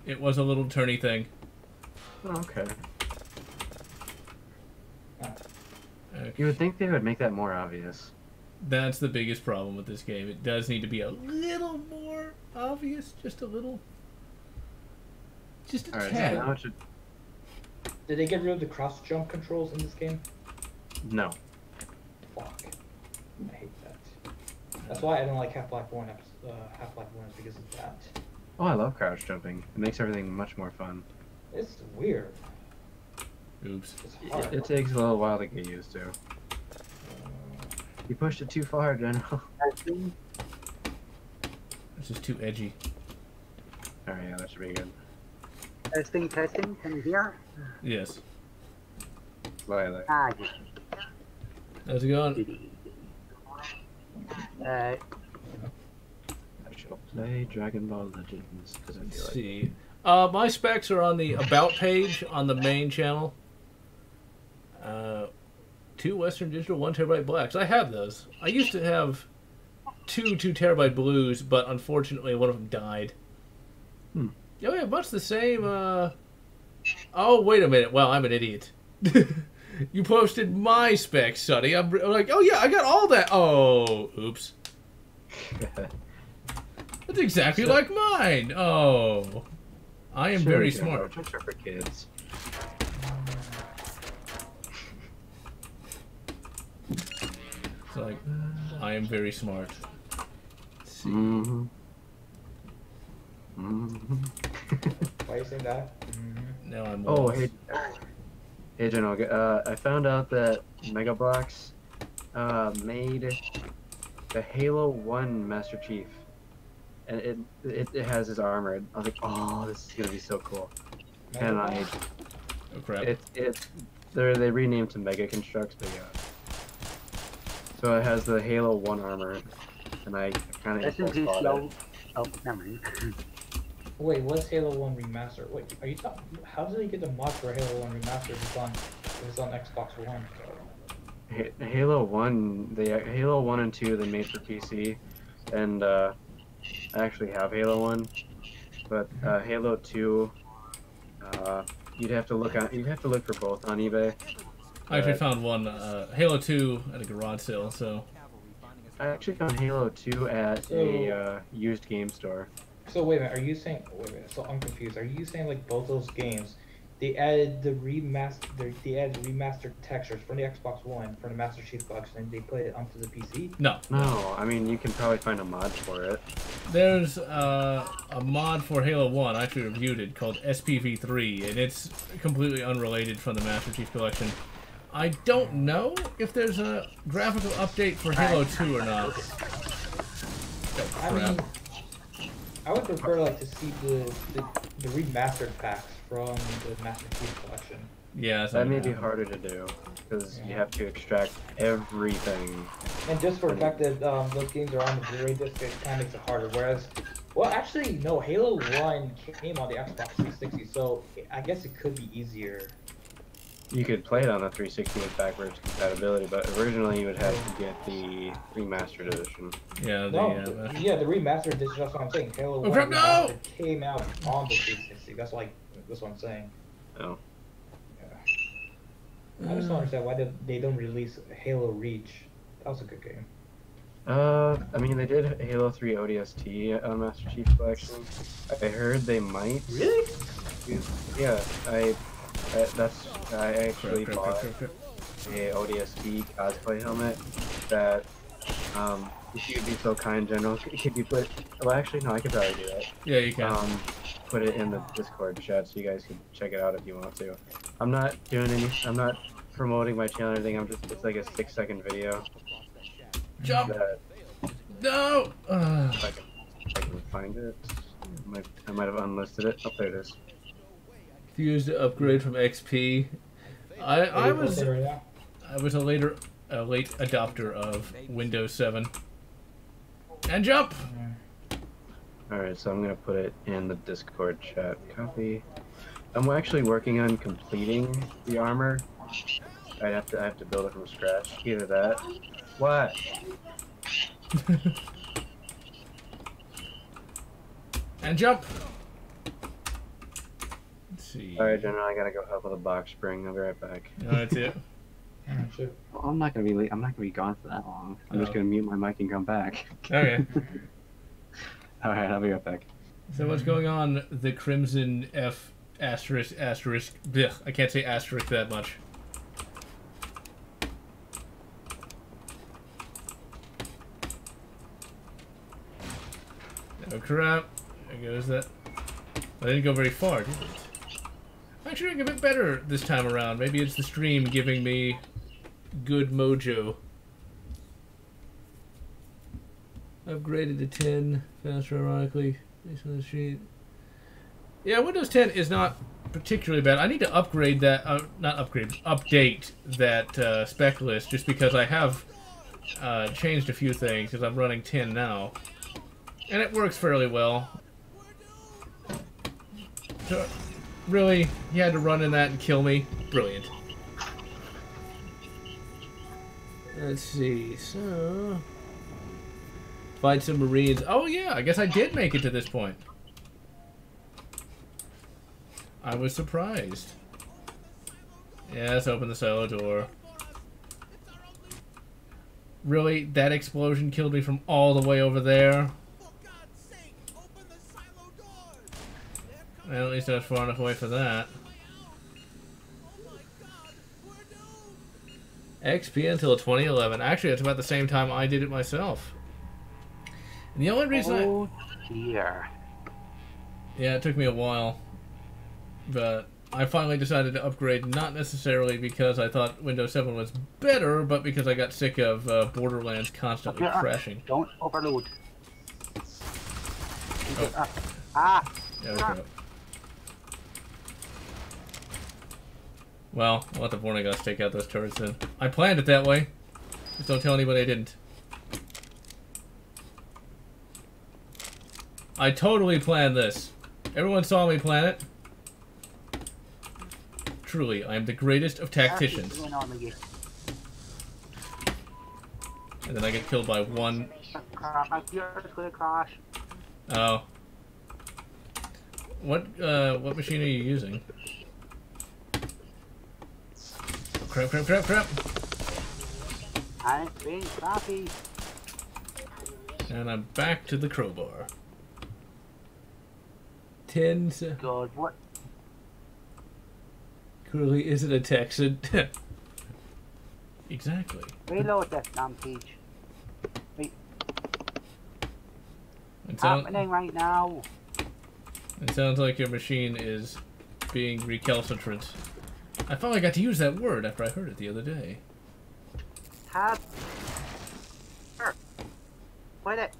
It was a little turny thing. Oh, okay. Okay. You would think they would make that more obvious. That's the biggest problem with this game. It does need to be a little more obvious. Just a little. Just a tad. So now it should... Did they get rid of the cross jump controls in this game? No. Fuck. I hate that. That's why I don't like Half-Life 1. Half-Life 1 is because of that. Oh, I love crouch jumping. It makes everything much more fun. It's weird. Oops. It takes a little while to get used to. You pushed it too far, General. It's just too edgy. Oh yeah, that should be good. Testing, can you hear? Yes. Slightly. Yes. How's it going? I shall play Dragon Ball Legends because I feel Let's like... see. My specs are on the About page on the main channel. 2 Western Digital, 1 terabyte blacks. I have those. I used to have 2 2-terabyte blues, but unfortunately one of them died. Hmm. Oh yeah, much the same. Oh, wait a minute. Well, I'm an idiot. You posted my specs, Sonny. I'm like, oh yeah, I got all that. Oh, oops. That's exactly like mine. Oh, I am very smart. Jokes are for kids. It's like, I am very smart. Let's see. Mm-hmm. Mm-hmm. Why are you saying that? Now I'm Oh, lost. hey General, I found out that Mega Bloks made the Halo 1 Master Chief. And it has his armor. I was like, oh, this is gonna be so cool. And I... Oh crap. They renamed to Mega Constructs, but yeah. So it has the Halo 1 armor, and I kind of SMG slow. Oh, never mind. Wait, what's Halo 1 Remaster? Wait, are you talking? How did they get the mod for Halo 1 Remaster if it's on Xbox One? Halo 1, Halo 1 and 2 they made for PC, and I actually have Halo 1, but Halo 2, you'd have to look for both on eBay. I actually found one, Halo 2 at a garage sale, so... I actually found Halo 2 at a used game store. So wait a minute, are you saying... Wait a minute, so I'm confused. Are you saying like both those games, they added remastered textures from the Xbox One, from the Master Chief Collection, and they put it onto the PC? No. No, I mean, you can probably find a mod for it. There's a mod for Halo 1, I actually reviewed it, called SPV3, and it's completely unrelated from the Master Chief Collection. I don't know if there's a graphical update for Halo 2 or not. I mean, I would prefer like to see the remastered packs from the Master Chief Collection. Yeah, that may be harder to do because you have to extract everything. And just for the fact that those games are on the Blu-ray disc, it kind of makes it harder. Whereas, well, actually, no, Halo 1 came on the Xbox 360, so I guess it could be easier. You could play it on the 360 with backwards compatibility, but originally you would have to get the remastered edition. Yeah, the remastered edition. That's what I'm saying. Halo 1 remastered came out on the 360. That's what I'm saying. Oh. Yeah. I just don't understand why they don't release Halo Reach. That was a good game. I mean, they did Halo 3 ODST on Master Chief Collection. I heard they might. Really? Yeah, I actually bought a ODST cosplay helmet that, if you'd be so kind, General, could you put, well actually no, I could probably do that. Yeah, you can. Put it in the Discord chat so you guys can check it out if you want to. I'm not promoting my channel or anything, it's like a 6-second video. Jump! No! If I can find it. I might have unlisted it. Oh, there it is. Used to upgrade from XP. I was a late adopter of Windows 7. And jump! Alright, so I'm gonna put it in the Discord chat. Copy. I'm actually working on completing the armor. I have to build it from scratch. Either that. What? And jump! Alright, General, I gotta go help with a box spring. I'll be right back. That's it. Well, I'm not gonna be gone for that long. I'm just gonna mute my mic and come back. Okay. Alright, I'll be right back. So what's going on? The Crimson F asterisk asterisk. Blech, I can't say asterisk that much. Oh crap! There goes that. I didn't go very far, did it? I'm actually doing a bit better this time around. Maybe it's the stream giving me good mojo. Upgraded to 10 faster, ironically, based on the sheet. Yeah, Windows 10 is not particularly bad. I need to upgrade that, update that spec list just because I have changed a few things because I'm running 10 now. And it works fairly well. So, really, you had to run in that and kill me? Brilliant. Let's see, so... Find some Marines. Oh yeah, I guess I did make it to this point. I was surprised. Yeah, let's open the silo door. Really? That explosion killed me from all the way over there? Well, at least I was far enough away for that. XP until 2011. Actually, that's about the same time I did it myself. And the only reason dear. Yeah, it took me a while. But I finally decided to upgrade, not necessarily because I thought Windows 7 was better, but because I got sick of Borderlands constantly crashing. Don't overload. Oh. Ah! Yeah, okay. Well, I'll let the Vornegots take out those turrets then. I planned it that way. Just don't tell anybody I didn't. I totally planned this. Everyone saw me, Planet. Truly, I am the greatest of tacticians. And then I get killed by one. My computer's gonna crash. Oh. What machine are you using? Oh, crap, crap, crap, crap. I'm being crappy. And I'm back to the crowbar. 10. God, what? Clearly isn't a Texan. Exactly. Reload that damn page. Wait. It's happening right now. It sounds like your machine is being recalcitrant. I finally got to use that word after I heard it the other day. Tab. Quit it.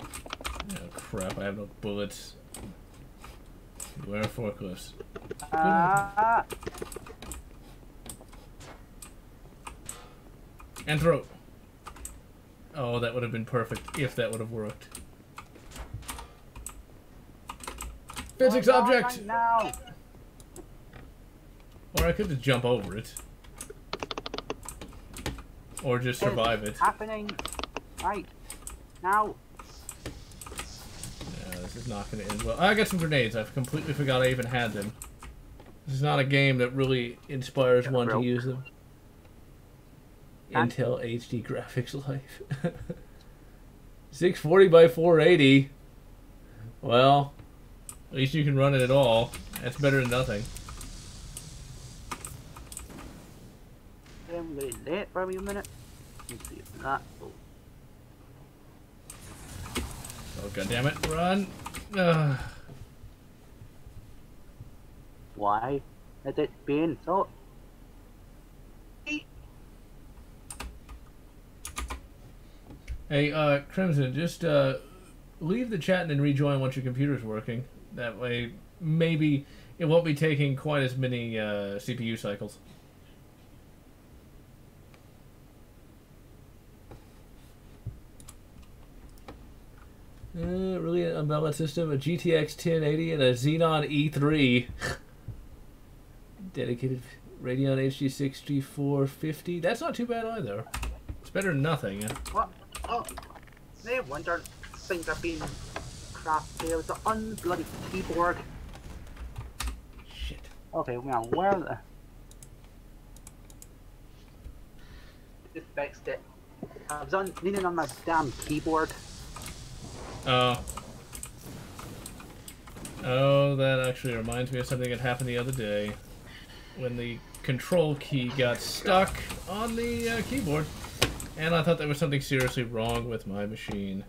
Oh crap, I have no bullets. Where are forklifts? And throw. Oh, that would have been perfect if that would have worked. Physics object! Right now. Or I could just jump over it. Or just survive it. Happening. Right. Now. Yeah, this is not going to end well. I got some grenades. I've completely forgot I even had them. This is not a game that really inspires one to use them. Intel HD graphics life. 640 by 480. Well, at least you can run it at all. That's better than nothing. I'm getting late for a minute. Let's see if that. Oh goddammit, run! Ugh. Why is it being so? Hey, Crimson, just leave the chat and rejoin once your computer's working. That way, maybe it won't be taking quite as many CPU cycles. Really an unbalanced system, a GTX 1080 and a Xenon E3. Dedicated Radeon HD 6450. That's not too bad either. It's better than nothing. What? Oh, no wonder things are being crafted. It's an unbloody keyboard. Shit. Okay, now where the... Just fixed it. I was leaning on my damn keyboard. Oh, that actually reminds me of something that happened the other day. When the control key got stuck on the keyboard. And I thought there was something seriously wrong with my machine.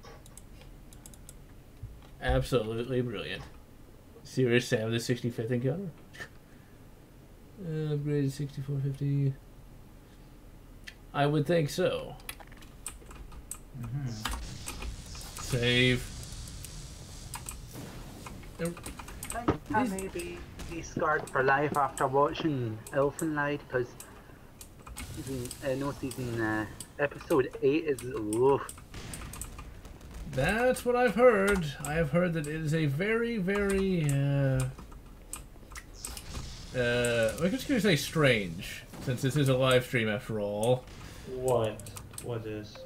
Absolutely brilliant. Serious Sam, the 65th encounter. Upgraded 6450. I would think so. Save. I may be scarred for life after watching Elfenlight because episode 8 is oof. That's what I've heard. I have heard that it is a very, very I guess you could say strange, since this is a live stream after all. What is?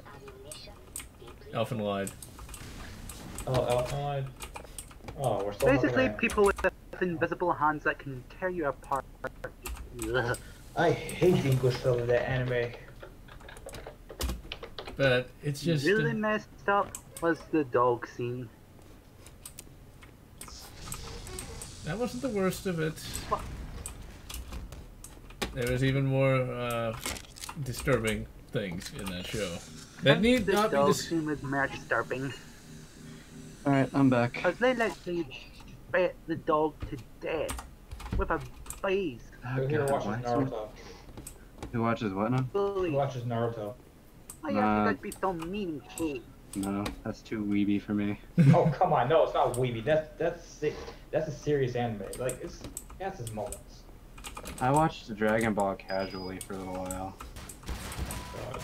Elfenlight. Oh, Elfenlight. Oh, we're still basically people with invisible hands that can tear you apart. Ugh. I hate the English film of that anime. But it's just really messed up was the dog scene. That wasn't the worst of it. There was even more disturbing things in that show. That need not be dog scene was more disturbing. Alright, I'm back. Because they literally beat the dog to death with a vase. Who here watches Naruto? Who watches what now? Who watches Naruto? I think that'd be so meaningful. No, that's too weeby for me. Oh come on, no, it's not weeby. That's a serious anime. Like it has its moments. I watched Dragon Ball casually for a little while. God.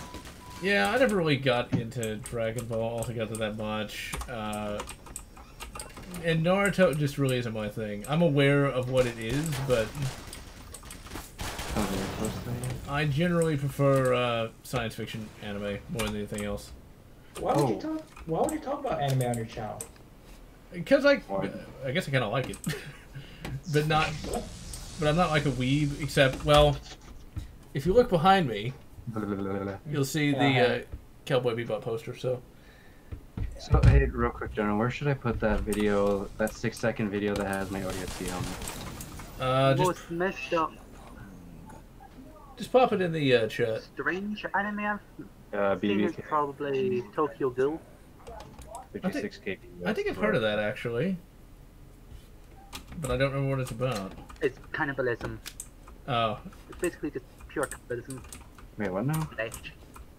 Yeah, I never really got into Dragon Ball altogether that much. and Naruto just really isn't my thing. I'm aware of what it is, but I generally prefer science fiction anime more than anything else. Why would you talk about anime on your channel? Because I guess I kind of like it, but I'm not like a weeb. Except, well, if you look behind me, you'll see the Cowboy Bebop poster. So hey, real quick, General, where should I put that video? That 6-second video that has my ODST on it. Most messed up. Just pop it in the chat. Strange anime I've seen is probably Tokyo Ghoul. 56k. I think I've heard of that actually, but I don't remember what it's about. It's cannibalism. Oh. It's basically just pure cannibalism. Wait, what now?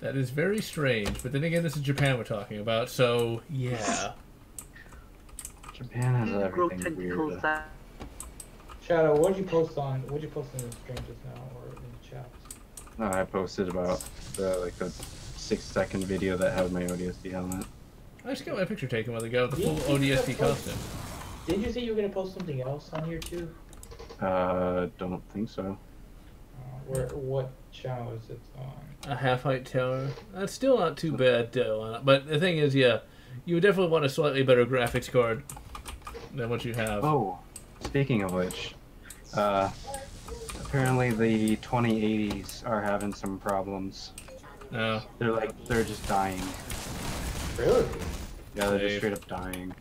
That is very strange, but then again, this is Japan we're talking about, so yeah. Japan has everything weird. Shadow, what'd you post in the stream just now, or in the chat? No, I posted about the 6-second video that had my ODST on it. I just got my picture taken with the full ODST costume. Did you say you were gonna post something else on here too? Don't think so. What channel is it on? A half-height tower. That's still not too bad, but the thing is, yeah, you would definitely want a slightly better graphics card than what you have. Oh, speaking of which, apparently the 2080s are having some problems. No. They're just dying. Really? Yeah, they're just straight up dying.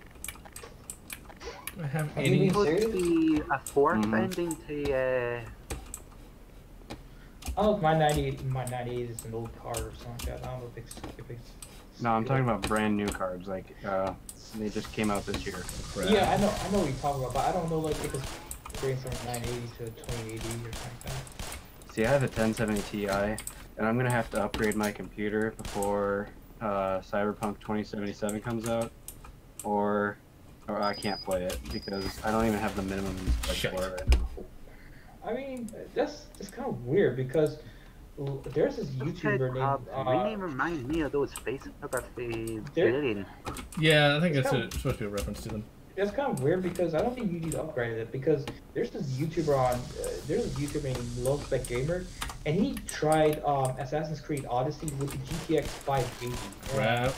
I have any. Supposed to be a fourth ending to. I don't know if my 98 is an old card or something like that. I don't know if it's No, I'm talking about brand new cards. Like, they just came out this year. Yeah, I know what you're talking about, but I don't know like if it's going from 980 to 2080 or something like that. See, I have a 1070 Ti, and I'm gonna have to upgrade my computer before Cyberpunk 2077 comes out, or I can't play it because I don't even have the minimum spec for it right now. I mean, that's kind of weird because there's this YouTuber named. Really remind me of those photography billion. Yeah, I think it's supposed to be a reference to them. That's kind of weird because I don't think you need to upgrade it because there's this YouTuber there's a YouTuber named Low Spec Gamer, and he tried Assassin's Creed Odyssey with the GTX 580. Right.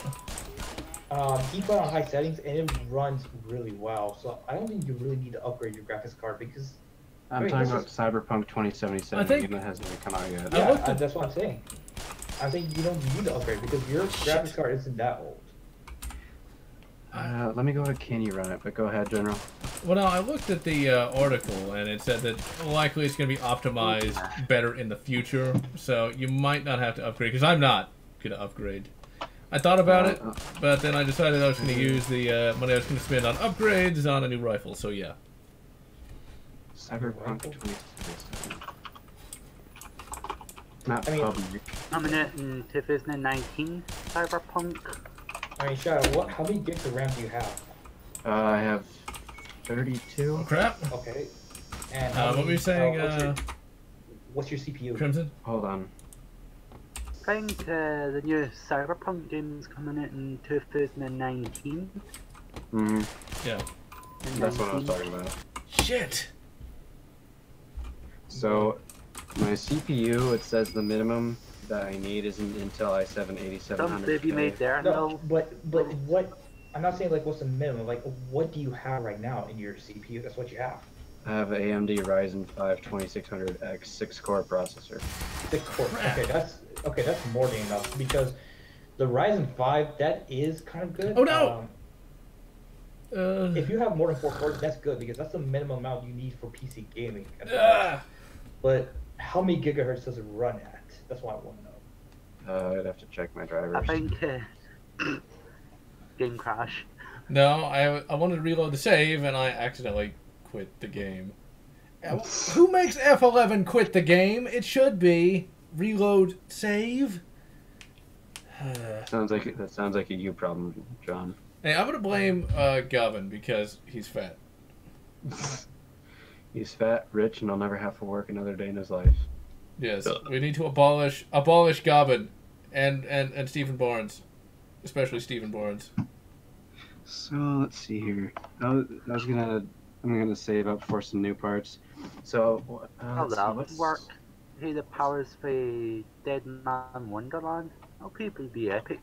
He put it on high settings and it runs really well. So I don't think you really need to upgrade your graphics card because. I'm talking about Cyberpunk 2077, even though it hasn't even come out yet. Yeah, that's what I'm saying. I think you don't need to upgrade because your graphics card isn't that old. Let me go ahead. Can you run it? But go ahead, General. Well, no, I looked at the article and it said that likely it's going to be optimized better in the future. So you might not have to upgrade because I'm not going to upgrade. I thought about it, but then I decided I was going to use the money I was going to spend on upgrades on a new rifle. So yeah. Cyberpunk 2077. Not public. Coming out in 2019, Cyberpunk. I mean, Shadow, how many gigs of RAM do you have? I have 32. Oh, crap. Okay. And what were you saying? What's your CPU? Crimson? Hold on. I think the new Cyberpunk game is coming out in 2019. Yeah. That's what I was talking about. Shit. So, my CPU, it says the minimum that I need is an Intel i7 8700K. Made there. No, but what? I'm not saying like what's the minimum. Like, what do you have right now in your CPU? That's what you have. I have an AMD Ryzen 5 2600X 6-core processor. 6 core. Okay, that's more than enough because the Ryzen 5 that is kind of good. Oh no. If you have more than 4 cores, that's good because that's the minimum amount you need for PC gaming. But how many gigahertz does it run at? That's what I want to know. I'd have to check my drivers. I think game crash. No, I wanted to reload the save and I accidentally quit the game. Who makes F11 quit the game? It should be reload save. That sounds like a you problem, John. Hey, I'm gonna blame Gavin because he's fat. He's fat, rich, and he'll never have to work another day in his life. Yes, we need to abolish Gavin and Stephen Barnes, especially Stephen Barnes. So let's see here. I'm gonna save up for some new parts. So How let's see, that would what's work. Hey, the powers for Dead Man Wonderland. That'll probably be epic.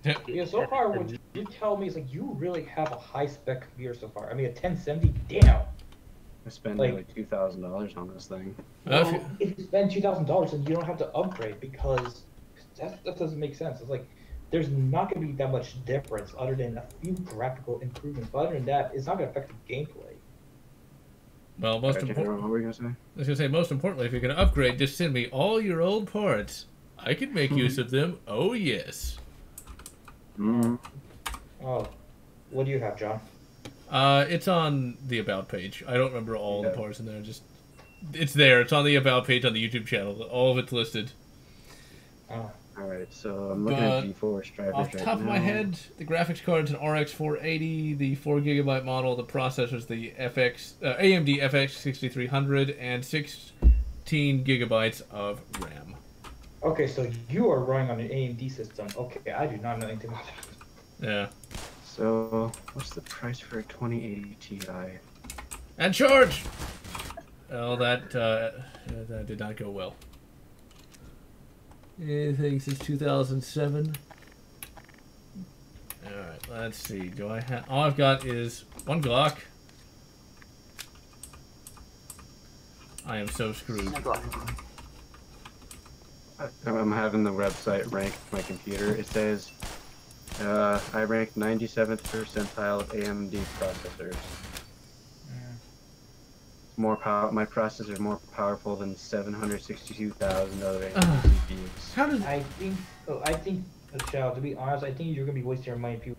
Yeah, so far, what you tell me is like you really have a high spec computer so far. I mean, a 1070, damn. I spent Like- nearly $2,000 on this thing. Well, if you spend $2,000, then you don't have to upgrade because that doesn't make sense. It's like there's not going to be that much difference other than a few graphical improvements. But other than that, it's not going to affect the gameplay. Well, most What important. were you gonna say? I was gonna say, most importantly, if you're gonna upgrade, just send me all your old parts. I can make use of them. Oh yes. Mm. Oh, what do you have, John? It's on the About page. I don't remember all the parts in there. Just it's there. It's on the About page on the YouTube channel. All of it's listed. Oh. Alright, so I'm looking at GeForce drivers Off the right top of my now. head, the graphics card's an RX 480, the 4GB model, the processor's the AMD FX 6300, and 16 gigabytes of RAM. Okay, so you are running on an AMD system. Okay, I do not know anything about that. Yeah. So, what's the price for a 2080 Ti? And charge! Well, that did not go well. Anything since 2007. Alright, let's see. Do I have... All I've got is one Glock. I am so screwed. I'm having the website rank my computer. It says I ranked 97th percentile of AMD processors. More power. My processor is more powerful than 762,000 other AMD CPUs. How did I think, Shao, to be honest, I think you're gonna be wasting your money if you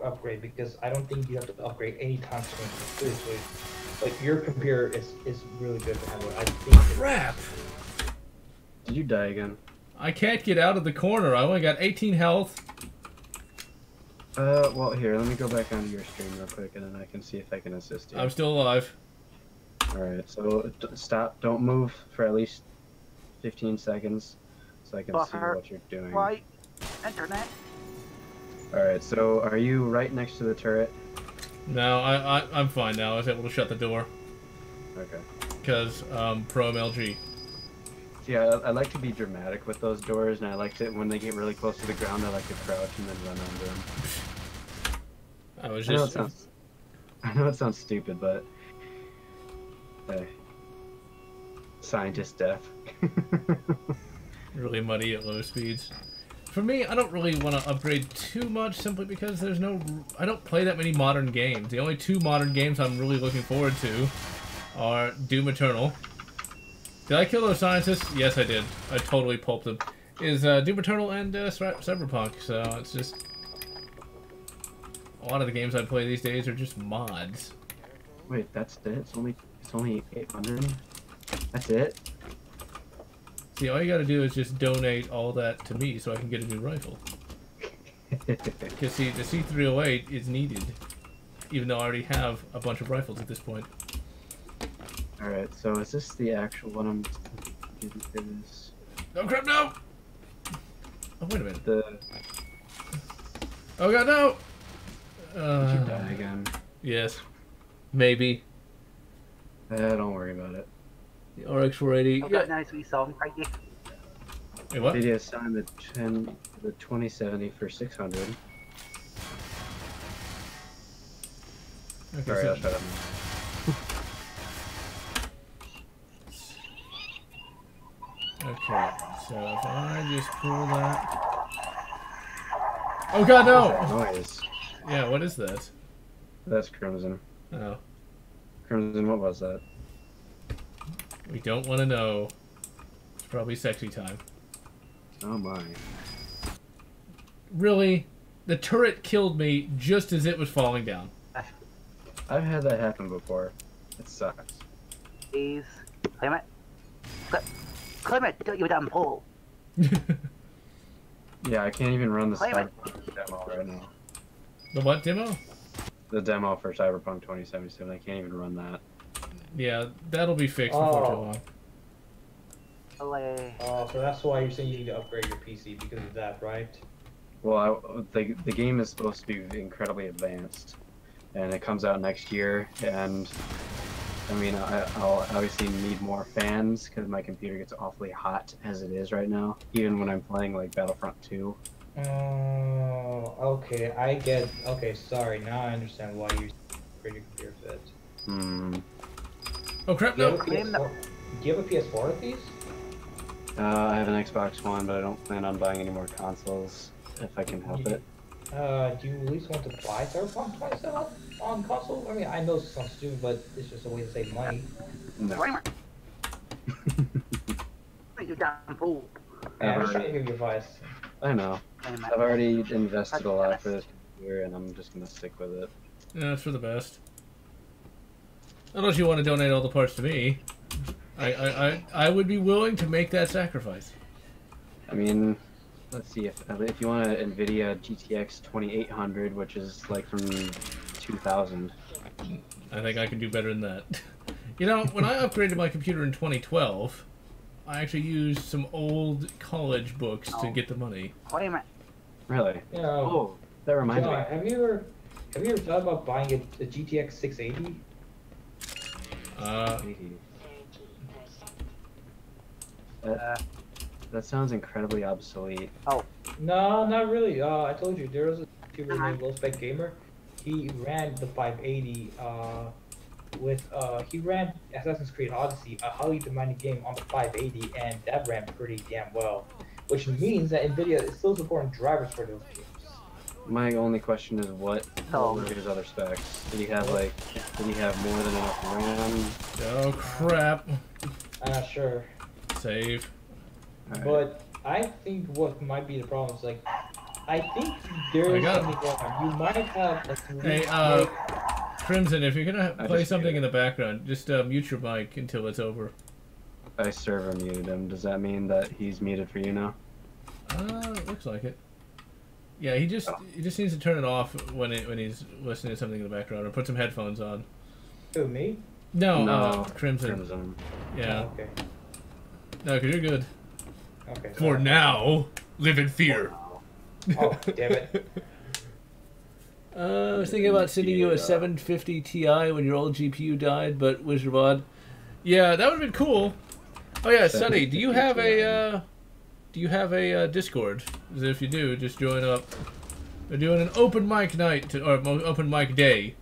upgrade because I don't think you have to upgrade anytime soon. Seriously, like your computer is really good to handle. I think. Crap! Did you die again? I can't get out of the corner. I only got 18 health. Well, here, let me go back onto your stream real quick, and then I can see if I can assist you. I'm still alive. Alright, so stop, don't move for at least 15 seconds, so I can see what you're doing. Right, internet. Alright, so are you right next to the turret? No, I'm fine now. I was able to shut the door. Okay. Because, Pro MLG. Yeah, I like to be dramatic with those doors, and I like to, when they get really close to the ground, I like to crouch and then run under them. I was I know just... I know it sounds stupid, but... scientist death. Really muddy at low speeds. For me, I don't really want to upgrade too much simply because there's no... I don't play that many modern games. The only two modern games I'm really looking forward to are Doom Eternal. Did I kill those scientists? Yes, I did. I totally pulped them. Is Doom Eternal and Cyberpunk, so it's just... A lot of the games I play these days are just mods. Wait, that's it? It's only 800? That's it? See, all you gotta do is just donate all that to me so I can get a new rifle. Because, see, the C308 is needed, even though I already have a bunch of rifles at this point. Alright, so is this the actual one I'm using for this? Oh crap, no! Oh, wait a minute. The... Oh god, no! Did you die again? Yes. Maybe. Don't worry about it. The RX 480. I've got a nice wee song for you. Wait, what? Did you assign the 2070 for 600? Okay, Sorry, I'll shut up. Okay, so if I just pull that... Oh god, no! Noise. Yeah, what is that? That's Crimson. Oh. Crimson, what was that? We don't want to know. It's probably sexy time. Oh my. Really? The turret killed me just as it was falling down. I've had that happen before. It sucks. Please, claim it. Claim it, you damn hole. Yeah, I can't even run the Claim it. Cyberpunk demo right now. The what demo? The demo for Cyberpunk 2077. I can't even run that. Yeah, that'll be fixed before too long. Oh, so that's why you're saying you need to upgrade your PC because of that, right? Well, the game is supposed to be incredibly advanced, and it comes out next year. And I mean, I'll obviously need more fans because my computer gets awfully hot as it is right now, even when I'm playing like Battlefront 2. Oh, okay. I get. Okay, sorry. Now I understand why you pretty computer fit. Hmm. Oh crap! Do you No. have a PS4? Do you have a PS4 at least? I have an Xbox One, but I don't plan on buying any more consoles if I can help it. Do you at least want to buy Cyberpunk 27 on console? I mean, I know it sounds stupid, but it's just a way to save money. No. You damn fool. I'm just trying to give you advice. I know. I've already invested a lot for this computer, and I'm just gonna stick with it. Yeah, it's for the best. Unless you want to donate all the parts to me, I would be willing to make that sacrifice. I mean, let's see if you want a NVIDIA GTX 2800, which is like from 2000. I think I can do better than that. You know, when I upgraded my computer in 2012, I actually used some old college books to get the money. Wait a minute. Really? Yeah. Oh, that reminds me. Have you ever thought about buying a GTX 680? That sounds incredibly obsolete. Oh. No, not really. I told you there was a YouTuber named Low Spec Gamer. He ran the 580 he ran Assassin's Creed Odyssey, a highly demanding game, on the 580, and that ran pretty damn well. Which means that NVIDIA is still supporting drivers for those games. My only question is what were his other specs? Did he have more than enough RAM? Oh crap. I'm not sure. Save. Right. But I think what might be the problem is like, I think there is something going on. You might have like, hey, Crimson, if you're gonna play something in the background, just mute your mic until it's over. I server muted him. Does that mean that he's muted for you now? Looks like it. Yeah, he just needs to turn it off when he's listening to something in the background, or put some headphones on. Who, me? No, Crimson. Yeah. Oh, okay. No, because you're good. Okay. For now, live in fear. Oh, damn it. I was thinking about sending you a 750 Ti when your old GPU died, but WizardMod. Yeah, that would have been cool. Oh yeah, Sonny, do you have a Discord? If you do, just join up. They're doing an open mic night or open mic day.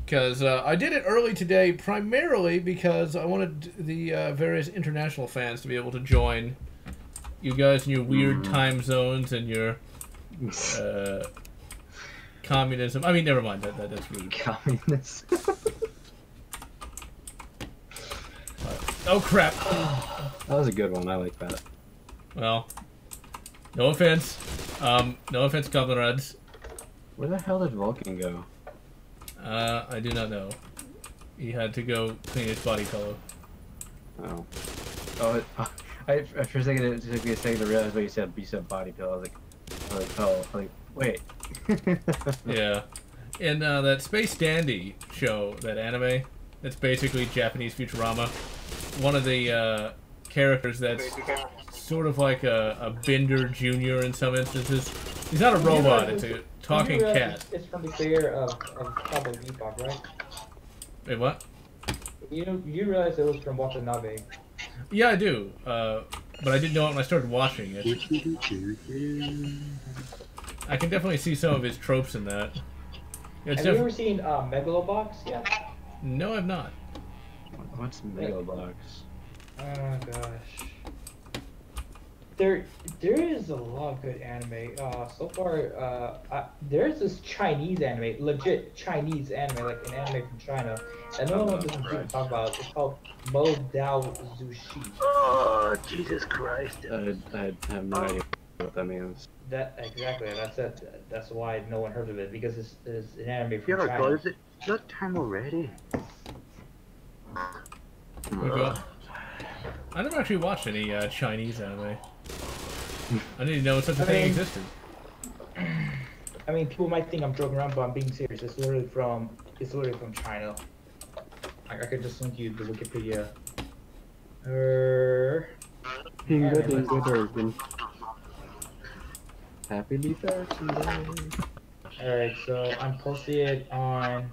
Because I did it early today, primarily because I wanted the various international fans to be able to join. You guys in your weird time zones and your communism. I mean, never mind. That's rude. Communism. Oh crap! That was a good one. I like that. Well, no offense. No offense, comrades. Where the hell did Vulcan go? I do not know. He had to go clean his body pillow. Oh. Oh, for a second, it took me a second to realize what you said. You said body pillow. I was like, wait. Yeah. In that Space Dandy show, that anime, that's basically Japanese Futurama, one of the characters that's sort of like a Bender Jr. in some instances. He's not a robot, it's a talking cat. It's from the creator of Cowboy Bebop, right? Wait, what? You realize it was from Watanabe. Yeah, I do. But I didn't know it when I started watching it. I can definitely see some of his tropes in that. Have you ever seen Megalobox yet? No, I've not. What's Megalobox? Oh gosh. There is a lot of good anime. So far, there's this Chinese anime, legit Chinese anime, like an anime from China, that no one doesn't even talk about. It's called Mo Dao Zushi. Oh, Jesus Christ. I have no idea what that means. Exactly. That's it. That's why no one heard of it, because it's an anime from Yeah, China. God, is it that time already? I never actually watched any Chinese anime. I didn't even know such a thing existed. I mean, people might think I'm joking around, but I'm being serious. It's literally from China. I could just link you the Wikipedia. Happily Thursday. Alright, so I'm posting it on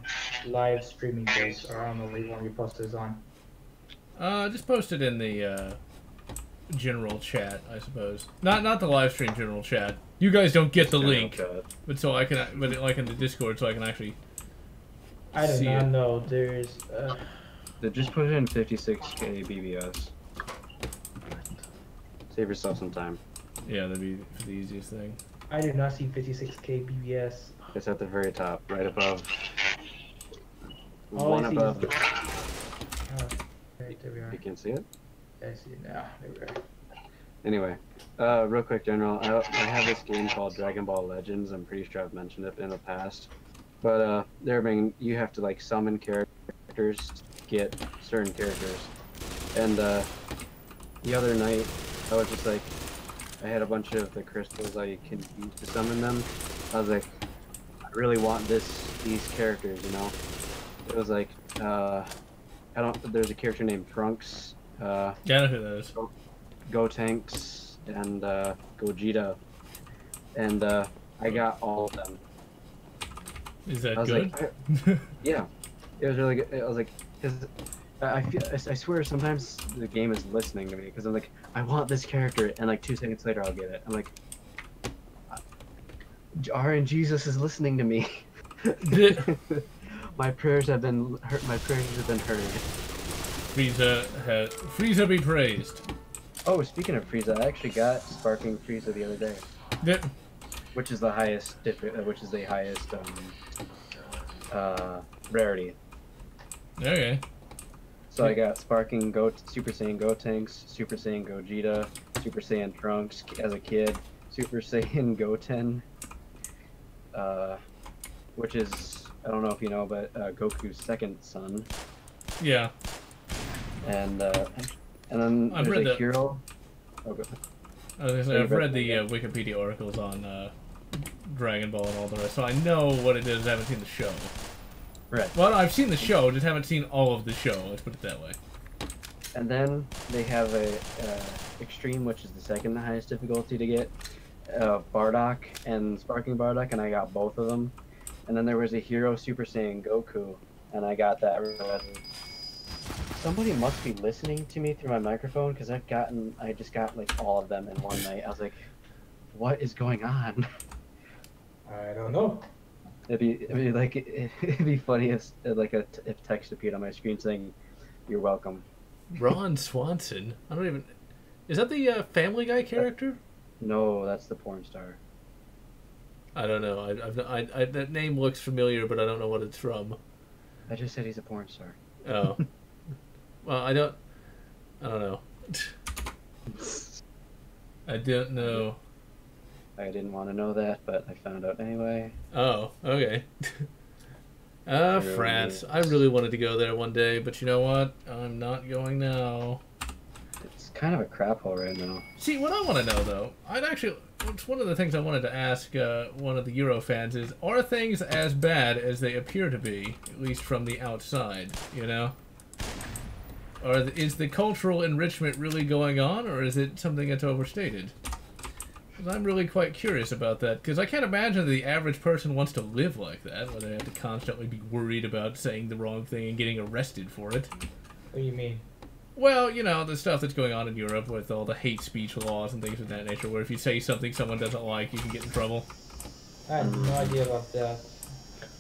live streaming page, or I don't know what you want me to post this on. Just post it in the general chat, I suppose. Not the live stream general chat. You guys don't get the link, but so I can, but like in the Discord, so I can actually. I do not know. There's. They just put it in 56k BBS. Save yourself some time. Yeah, that'd be the easiest thing. I do not see 56k BBS. It's at the very top, right above. All One I see above. is... right, there we are. You can see it? I see it now. There we are. Anyway, real quick, General, I have this game called Dragon Ball Legends. I'm pretty sure I've mentioned it in the past. But you have to like summon characters to get certain characters. And the other night, I was just like, I had a bunch of the crystals I can use to summon them. I was like, I really want these characters, you know? It was like, there's a character named Trunks. Yeah, I know who that is. Gotenks and Gogeta. And I got all of them. Is that good? good? Yeah. It was really good. I was like, I swear sometimes the game is listening to me because I'm like, I want this character, and like 2 seconds later I'll get it. I'm like, Jesus is listening to me. My prayers have been heard. Frieza be praised. Oh, speaking of Frieza, I actually got Sparking Frieza the other day. Yeah. Which is the highest rarity. Okay. So I got Sparking Super Saiyan Gotenks, Super Saiyan Gogeta, Super Saiyan Trunks as a kid, Super Saiyan Goten, which is, I don't know if you know, but Goku's second son. Yeah. And then I've there's read a hero. Oh, go ahead. I've read the Wikipedia articles on Dragon Ball and all the rest, so I know what it is. I haven't seen the show. Right. Well, I've seen the show, just haven't seen all of the show. Let's put it that way. And then they have a Extreme, which is the second highest difficulty to get, Bardock and Sparking Bardock, and I got both of them. And then there was a Hero Super Saiyan Goku, and I got that. Somebody must be listening to me through my microphone because I just got like all of them in one night. I was like, what is going on? I don't know. It'd be funny if text appeared on my screen saying, "You're welcome." Ron Swanson. I don't even. Is that the Family Guy character? No, that's the porn star. I don't know. That name looks familiar, but I don't know what it's from. I just said he's a porn star. Oh. Well, I don't know. I don't know. I didn't want to know that, but I found out anyway. Oh, okay. France. I really wanted to go there one day, but you know what? I'm not going now. It's kind of a crap hole right now. See, what I want to know, though, it's one of the things I wanted to ask one of the Euro fans is, are things as bad as they appear to be, at least from the outside, you know? Or is the cultural enrichment really going on, or is it something that's overstated? I'm really quite curious about that, because I can't imagine the average person wants to live like that, where they have to constantly be worried about saying the wrong thing and getting arrested for it. What do you mean? Well, you know, the stuff that's going on in Europe with all the hate speech laws and things of that nature, where if you say something someone doesn't like, you can get in trouble. I had no idea about that.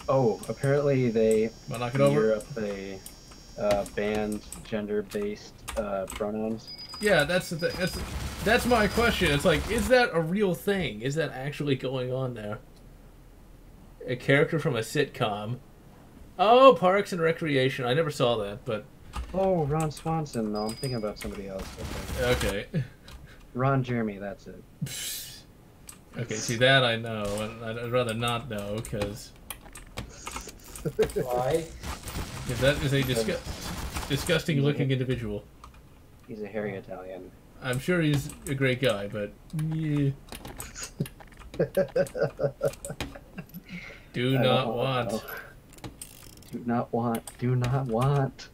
Oh, apparently they, knock it over? Europe, they banned gender-based pronouns. Yeah, that's the thing. That's my question. It's like, is that a real thing? Is that actually going on there? A character from a sitcom. Oh, Parks and Recreation. I never saw that, but... Oh, Ron Swanson. No, I'm thinking about somebody else. Okay. Ron Jeremy, that's it. Okay, see, that I know, and I'd rather not know, because... Why? Because that is a disgusting-looking individual. He's a hairy Italian. I'm sure he's a great guy, but... Yeah. Do not want. Do not want. Do not want.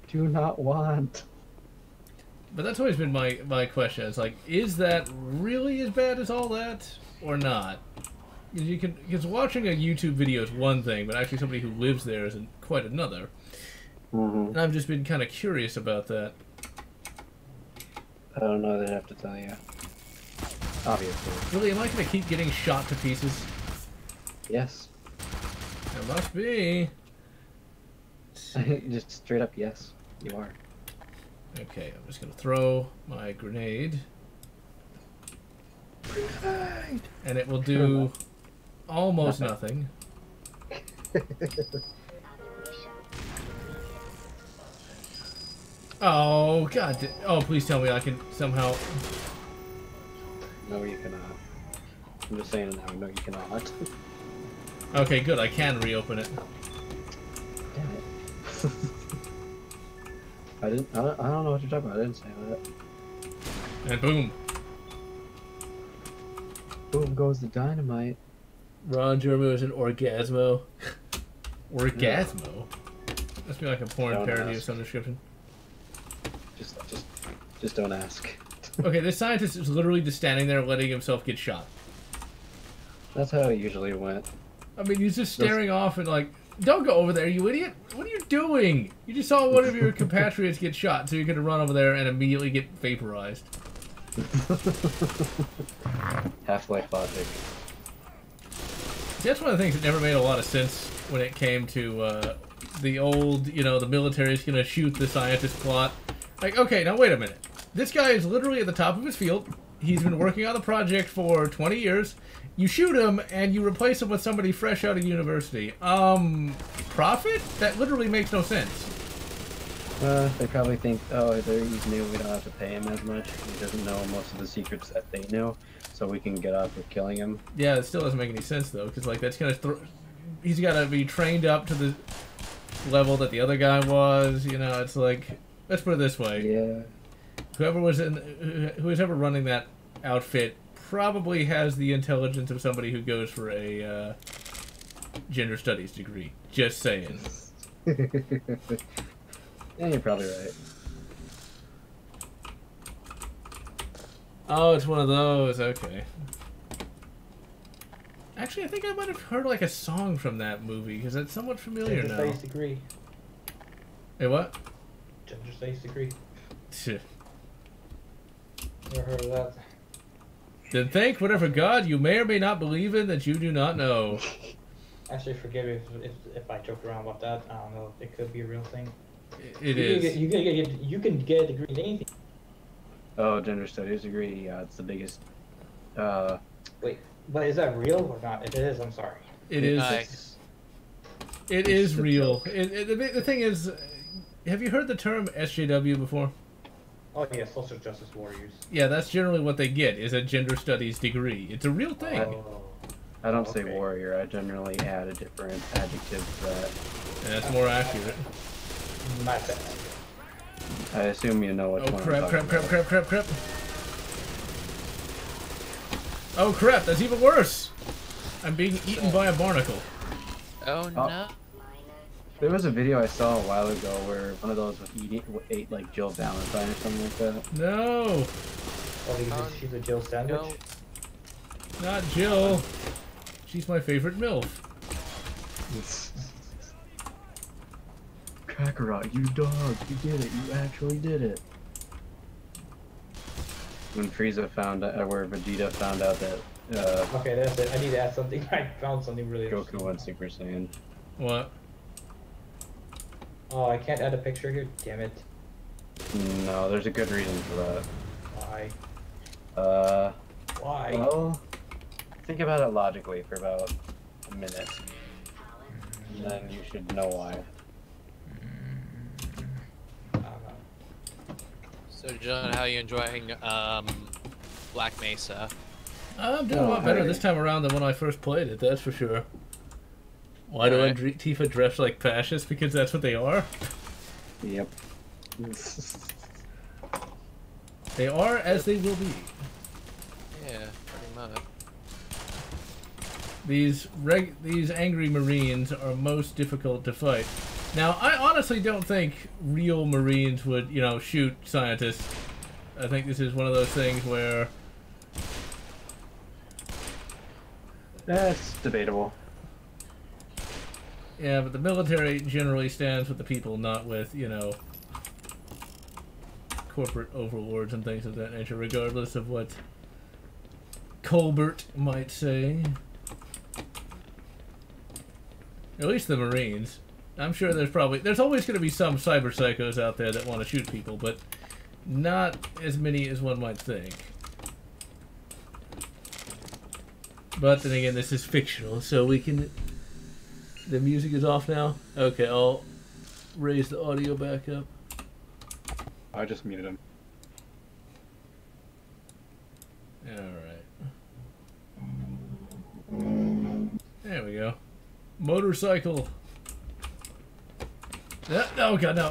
Do not want. But that's always been my question. It's like, is that really as bad as all that, or not? Because watching a YouTube video is one thing, but actually somebody who lives there is quite another. And I've just been kind of curious about that. I don't know. They'd have to tell you. Obviously. Really, am I going to keep getting shot to pieces? Yes. It must be. Just straight up yes, you are. Okay, I'm just going to throw my grenade. And it will do almost nothing. Oh, God. Oh, please tell me I can somehow... No, you cannot. I'm just saying now, no, you cannot. Okay, good. I can reopen it. Damn it. I don't know what you're talking about. I didn't say that. And boom. Boom goes the dynamite. Ron Jeremy was an orgasmo. Orgasmo? Must be like a porn Don't parody ask. of some description. Just don't ask. Okay, this scientist is literally just standing there letting himself get shot. That's how it usually went. I mean, he's just staring off and like, don't go over there, you idiot! What are you doing? You just saw one of your compatriots get shot, so you're gonna run over there and immediately get vaporized. Half-Life logic. See, that's one of the things that never made a lot of sense when it came to the old, the military's gonna shoot the scientist plot. Like, okay, now wait a minute. This guy is literally at the top of his field. He's been working on the project for 20 years. You shoot him, and you replace him with somebody fresh out of university. Profit? That literally makes no sense. They probably think, oh, he's new, we don't have to pay him as much. He doesn't know most of the secrets that they know, so we can get off with killing him. Yeah, it still doesn't make any sense, though, because, like, that's gonna he's gotta be trained up to the level that the other guy was, it's like, let's put it this way. Yeah. Whoever's ever running that outfit probably has the intelligence of somebody who goes for a gender studies degree. Just saying. Yeah, you're probably right. Oh, it's one of those. Okay. Actually, I think I might have heard like a song from that movie because it's somewhat familiar now. Gender studies degree. Hey, what? Gender studies degree. Shit. Never heard of that. Then thank whatever God you may or may not believe in that you do not know. Actually, forgive me if I joke around about that. I don't know. It could be a real thing. It is. You can get a degree in anything. Oh, gender studies degree. Yeah, it's the biggest. Wait, but is that real or not? If it is, I'm sorry. It is. It is real. The thing is, have you heard the term SJW before? Oh yeah, social justice warriors. Yeah, that's generally what they get, is a gender studies degree. It's a real thing. Oh. I don't say warrior. I generally add a different adjective to that. And that's more accurate. My bad. I assume you know what one crap, I'm crap, talking crap, crap, crap, crap. Oh crap, that's even worse. I'm being eaten by a barnacle. Oh no. There was a video I saw a while ago where one of those ate like Jill Valentine or something like that. No. Oh, she's a Jill sandwich? No. Not Jill. She's my favorite MILF. Kakarot, you dog, you did it, you actually did it. When Frieza found out, where Vegeta found out that, okay, that's it. I need to add something. I found something really Goku went Super Saiyan. What? Oh, I can't add a picture here? Damn it. No, there's a good reason for that. Why? Why? Well, think about it logically for about a minute. And then you should know why. So, John, how are you enjoying Black Mesa? I'm doing a lot better this time around than when I first played it, that's for sure. Why do Tifa dress like fascists? Because that's what they are? Yep. They are as they will be. Yeah, pretty much. These angry Marines are most difficult to fight. Now, I honestly don't think real Marines would, shoot scientists. I think this is one of those things where... That's debatable. Yeah, but the military generally stands with the people, not with, you know, corporate overlords and things of that nature, regardless of what Colbert might say. At least the Marines. I'm sure there's always going to be some cyber psychos out there that want to shoot people, but not as many as one might think. But then again, this is fictional, so we can... The music is off now? Okay, I'll raise the audio back up. I just muted him. Alright. There we go. Motorcycle. Oh god, no.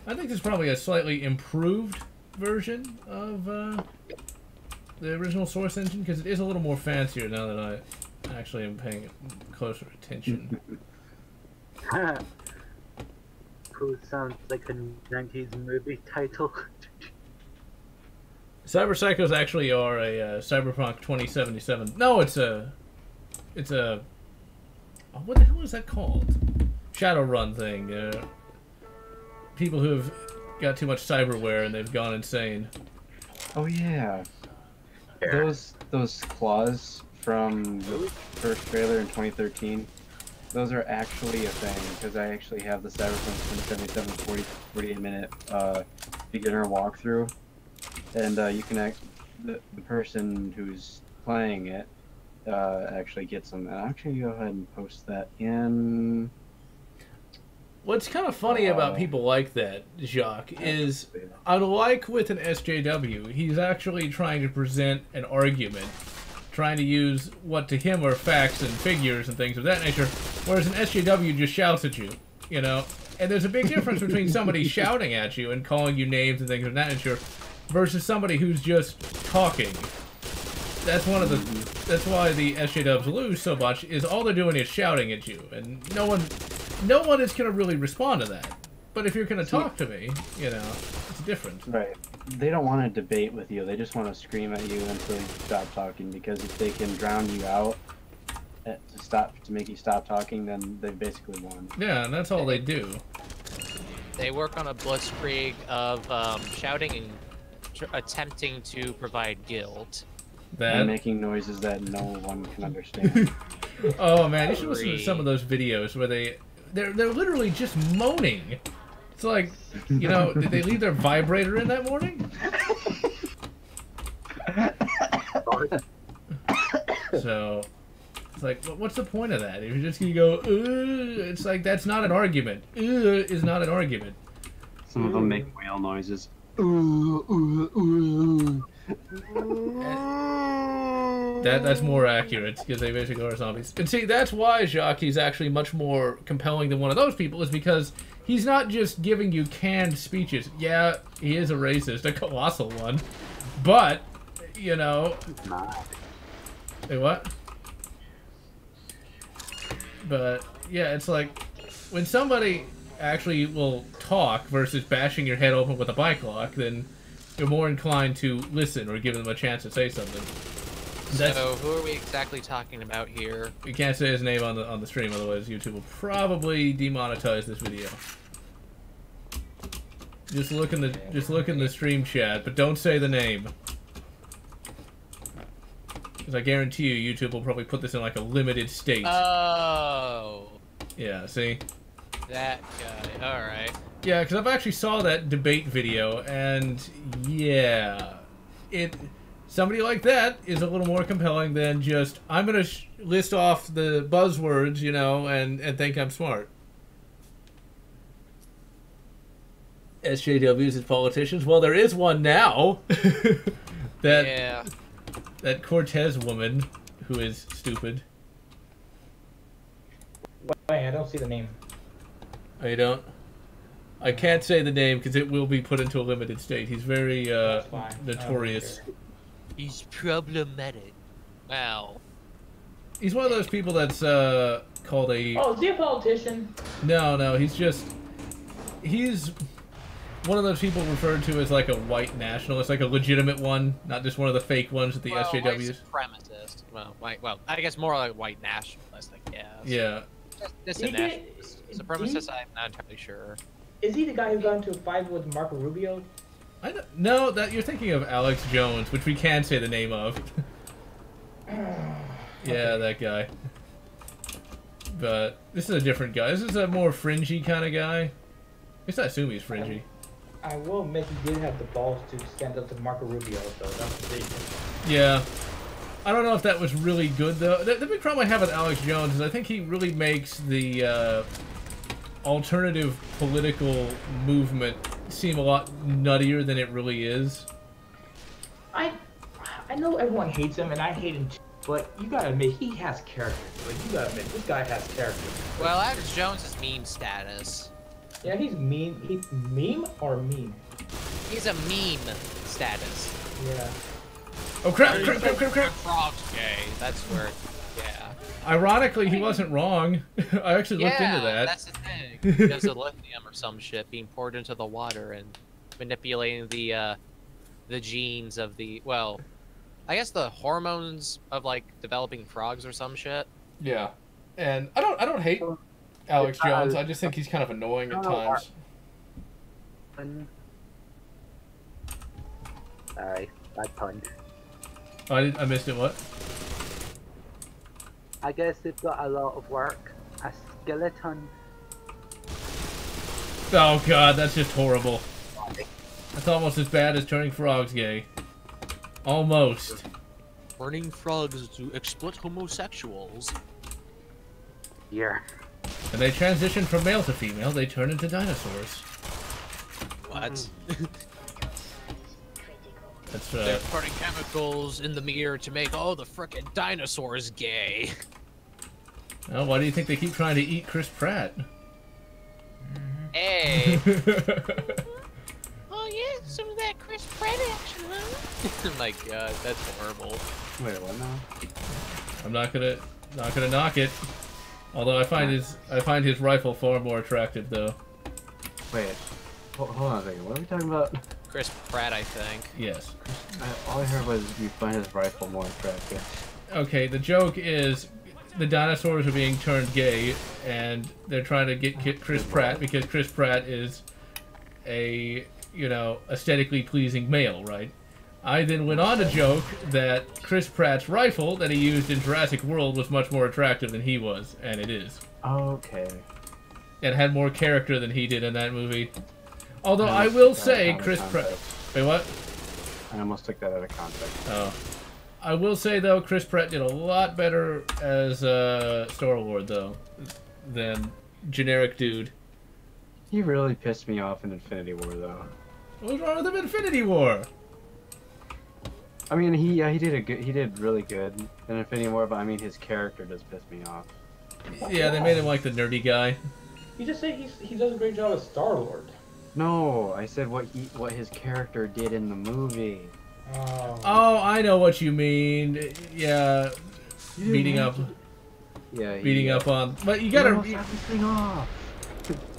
I think this is probably a slightly improved version of the original Source engine, because it is a little more fancier now that I actually am paying closer attention. Cool, sounds like a 90s movie title. Cyber Psychos actually are a Cyberpunk 2077. No, it's a... What the hell is that called? Shadowrun thing. People who have got too much cyberware and they've gone insane. Oh yeah. Those claws from the first trailer in 2013, those are actually a thing, because I actually have the Cyberpunk 2077 48-minute beginner walkthrough, and you can the person who's playing it actually gets them. And I'll actually go ahead and post that in. What's kind of funny about people like that, Jacques, is unlike with an SJW, he's actually trying to present an argument, trying to use what to him are facts and figures and things of that nature, whereas an SJW just shouts at you, you know? And there's a big difference between somebody shouting at you and calling you names and things of that nature versus somebody who's just talking. That's one of the... That's why the SJWs lose so much, is all they're doing is shouting at you, and no one is going to really respond to that. But if you're going to talk to me, you know, it's different. Right. They don't want to debate with you. They just want to scream at you until you stop talking, because if they can drown you out to make you stop talking, then they basically won. Yeah, and that's all they do. They work on a blitzkrieg of shouting and attempting to provide guilt. And making noises that no one can understand. Oh man, you should listen to some of those videos where they're literally just moaning. It's like, you know, did they leave their vibrator in that morning? So, it's like, what's the point of that? If you're just gonna go, it's like, that's not an argument. Is not an argument. Some of them make whale noises. That's more accurate, because they basically are zombies. And see, that's why Jacques is actually much more compelling than one of those people, is because he's not just giving you canned speeches. Yeah, he is a racist, a colossal one. But, you know... Wait, what? But, yeah, it's like, when somebody actually will talk versus bashing your head open with a bike lock, then you're more inclined to listen or give them a chance to say something. So, who are we exactly talking about here? We can't say his name on the stream, otherwise YouTube will probably demonetize this video. Just look in the stream chat, but don't say the name. Because I guarantee you, YouTube will probably put this in like a limited state. Oh. Yeah, see? That guy, alright. Yeah, because I've actually saw that debate video, and yeah, somebody like that is a little more compelling than just, I'm going to list off the buzzwords, you know, and think I'm smart. SJWs as politicians? Well, there is one now. That Cortez woman who is stupid. Wait, I don't see the name. Oh, you don't? I can't say the name because it will be put into a limited state. He's very notorious. He's problematic. Wow. He's one of those people that's called a... Oh, is he a politician? No, he's just... one of those people referred to as like a white nationalist, like a legitimate one, not just one of the fake ones at the SJWs. White supremacist. Well, I guess more like white nationalist, I guess. Yeah. Just a nationalist. Supremacist, I'm not entirely sure. Is he the guy who got into a fight with Marco Rubio? No, that you're thinking of Alex Jones, which we can say the name of. Yeah, that guy. But this is a different guy. This is a more fringy kind of guy. At least I assume he's fringy. I will admit he did have the balls to stand up to Marco Rubio, so that's big. Yeah. I don't know if that was really good, though. The big problem I have with Alex Jones is I think he really makes the alternative political movement seem a lot nuttier than it really is. I know everyone hates him, and I hate him too, but you gotta admit, he has character. Like, you gotta admit, this guy has character. Well, Alex Jones is meme status. Yeah, he's mean. He's meme or meme? He's a meme status. Yeah. Oh crap! Frog's gay. That's where. Yeah. Ironically, he wasn't wrong. I actually looked into that. That's the thing. Because of lithium or some shit being poured into the water and manipulating the genes of the I guess the hormones of like developing frogs or some shit. Yeah, and I don't hate Alex Jones. I just think he's kind of annoying at times. Sorry, bad pun. I missed it. What? I guess they've got a lot of work. A skeleton. Oh god, that's just horrible. That's almost as bad as turning frogs gay. Almost. Turning frogs to exploit homosexuals. Yeah. And they transition from male to female, they turn into dinosaurs. What? That's They're putting chemicals in the mirror to make all the frickin' dinosaurs gay. Well, why do you think they keep trying to eat Chris Pratt? Hey! Oh yeah, some of that Chris Pratt action, huh? Oh my god, that's horrible. Wait, what now? I'm not gonna knock it. Although I find his rifle far more attractive, though. Wait, hold on a second. What are we talking about? Chris Pratt, I think. Yes. All I heard was you find his rifle more attractive. Okay, the joke is the dinosaurs are being turned gay, and they're trying to get Chris Pratt because Chris Pratt is a, aesthetically pleasing male, right? I then went on to joke that Chris Pratt's rifle that he used in Jurassic World was much more attractive than he was, and it is. Okay. It had more character than he did in that movie. Although I will say Chris Pratt... Wait, what? I almost took that out of context. Oh. I will say, though, Chris Pratt did a lot better as Star-Lord, though, than generic dude. He really pissed me off in Infinity War, though. What's wrong with him in Infinity War? I mean, he did really good in Infinity War, but I mean, his character does piss me off. Yeah, they made him like the nerdy guy. You just said he does a great job as Star-Lord. No, I said what his character did in the movie. Oh, I know what you mean. Yeah, beating up. Yeah, beating up on. But you gotta. This thing off.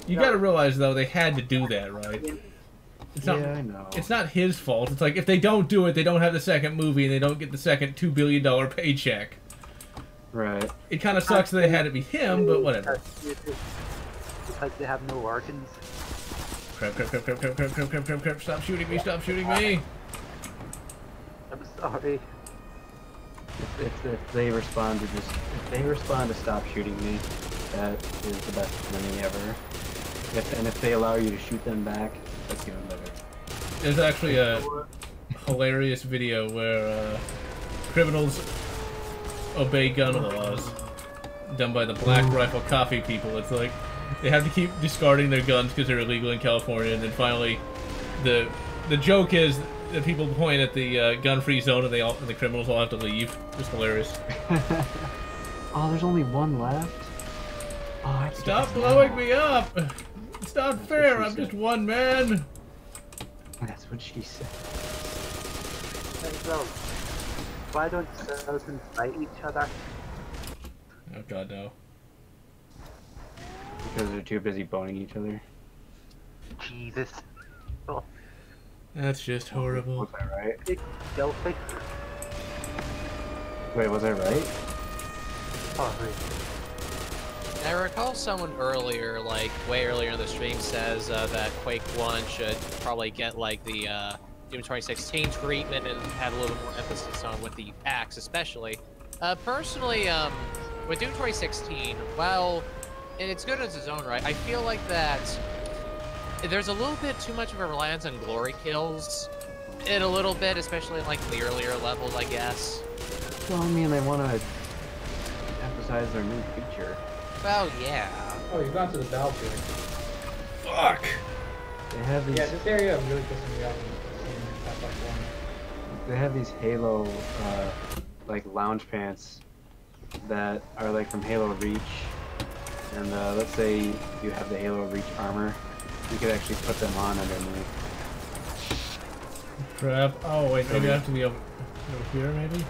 You gotta realize though they had to do that, right? It's not, yeah, I know. It's not his fault. It's like if they don't do it, they don't have the second movie and they don't get the second $2 billion paycheck. Right. It kind of sucks that it had to be him, but whatever. Because they have no organs. Crap! Stop shooting me! Stop shooting me! I'm sorry. If they respond to stop shooting me, that is the best thing ever. If they allow you to shoot them back, that's even better. There's actually a hilarious video where criminals obey gun laws done by the Black Rifle Coffee people. It's like they have to keep discarding their guns because they're illegal in California, and then finally the joke is that people point at the gun-free zone and the criminals all have to leave. It's hilarious. Oh, there's only one left? Oh, stop blowing me up! It's not fair, I'm just one man! That's what she said. So, why don't skeletons fight each other? Oh god, no. Because they're too busy boning each other. Jesus. That's just horrible. Was I right? Delphic. Wait, was I right? Oh, right. I recall someone earlier, like way earlier in the stream, says that Quake 1 should probably get like the Doom 2016 treatment and have a little bit more emphasis on with the axe, especially. Personally, with Doom 2016, well, it's good in its own right. I feel like that there's a little bit too much of a reliance on glory kills in a little bit, especially in like the earlier levels, I guess. Well, I mean, they want to emphasize their new feature. Well, yeah. Oh, you've gone to the battlefield. Fuck! They have these. Yeah, this area really pissing me off. In Half-Life 1. They have these Halo, like lounge pants that are like from Halo Reach. And let's say you have the Halo Reach armor, you could actually put them on underneath. Crap. Oh wait, maybe I have to be over here, maybe?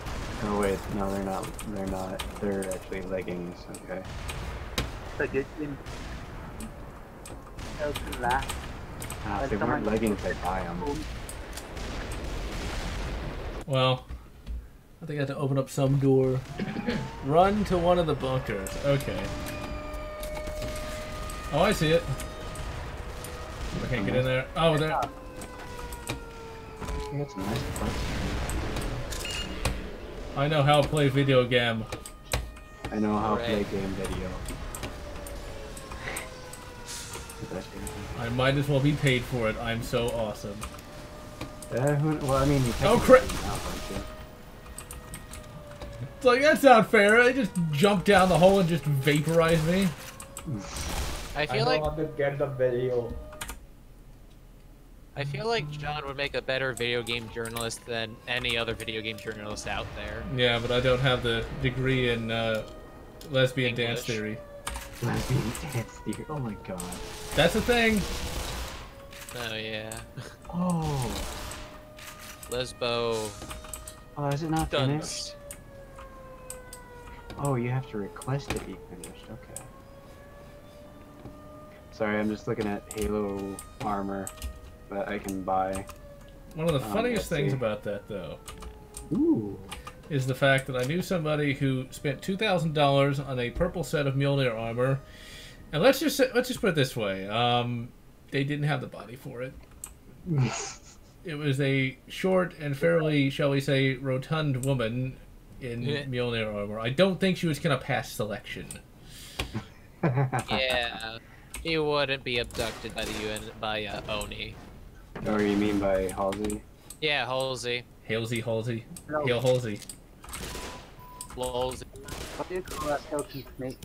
Oh wait, no, they're not. They're not. They're actually leggings. Okay. Like it in. If they weren't leggings, I'd buy them. Well, I think I have to open up some door. Run to one of the bunkers. Okay. Oh, I see it. I can't get in there. Oh, there. That's a nice place. I know how to play video game. I know how to play game video. I might as well be paid for it. I'm so awesome. Well, I mean, you oh crap! now, aren't you? It's like, that's not fair. They just jumped down the hole and just vaporized me. I feel like how to get the video. I feel like John would make a better video game journalist than any other video game journalist out there. Yeah, but I don't have the degree in lesbian dance English. theory. Lesbian dance theory. Oh my god. That's a thing. Oh yeah. Oh. Lesbo. Oh, is it not Done. finished? Oh, you have to request it be finished. Okay. Sorry, I'm just looking at Halo armor that I can buy. One of the funniest things see. about that, though, Ooh. is the fact that I knew somebody who spent $2,000 on a purple set of Mjolnir armor, and let's just put it this way: they didn't have the body for it. It was a short and fairly, shall we say, rotund woman in Mjolnir armor. I don't think she was gonna pass selection. Yeah, he wouldn't be abducted by the UN by Oni. Or you mean by Halsey? Yeah, Halsey. Halsey. No. Hail Halsey. Lolsey. What do you call that healthy snake?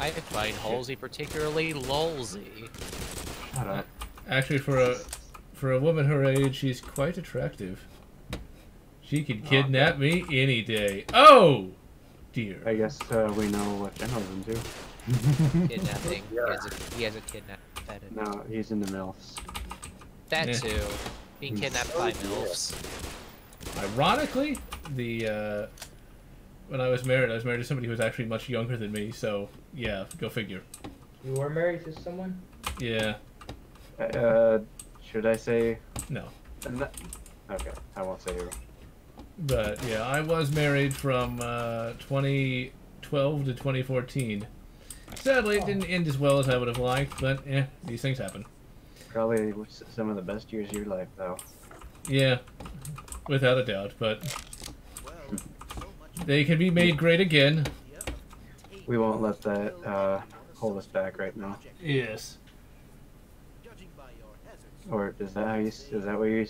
I find Halsey particularly lolsy. Shut up. Actually, for a woman her age, she's quite attractive. She could kidnap me any day. Oh, dear. I guess we know what General's into. Kidnapping. He has a kidnap. No, he's into MILFs. That Yeah. too. Being kidnapped by MILFs. Ironically, when I was married to somebody who was actually much younger than me. So yeah, go figure. You were married to someone? Yeah. Should I say? No. Okay, I won't say who. But yeah, I was married from 2012 to 2014. Sadly, it didn't end as well as I would have liked, but yeah, these things happen. Probably some of the best years of your life, though. Yeah, without a doubt, but they can be made great again. We won't let that hold us back right now. Yes. Or is that how you? Is that what you?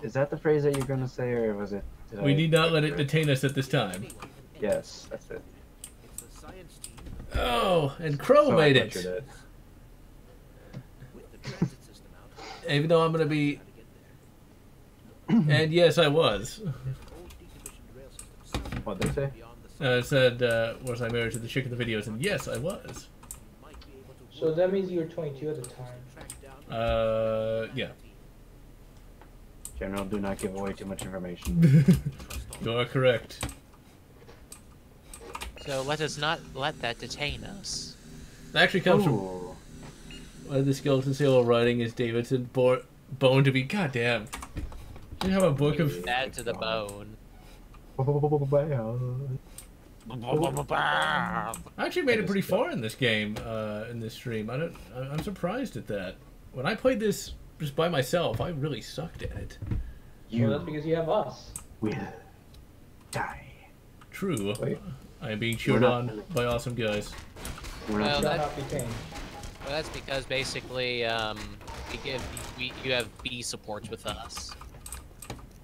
Is that the phrase that you're gonna say, or was it? We need not let it detain us at this time. Yes, that's it. Oh, and Crow made it. Even though I'm gonna be. And yes, I was. What'd they say? I said, was I married to the chick in the videos? And yes, I was. So that means you were 22 at the time. Yeah. General, do not give away too much information. You are correct. So let us not let that detain us. That actually comes from... The skeleton sailor riding is Davidson, bone to be. Goddamn. You have a book of. Add to the bone. I actually made it pretty far in this game, in this stream. I'm surprised at that. When I played this just by myself, I really sucked at it. Well, that's because you have us. Will die. True. Wait. I am being cheered on by awesome guys. Well, that's because basically, you have B supports with us.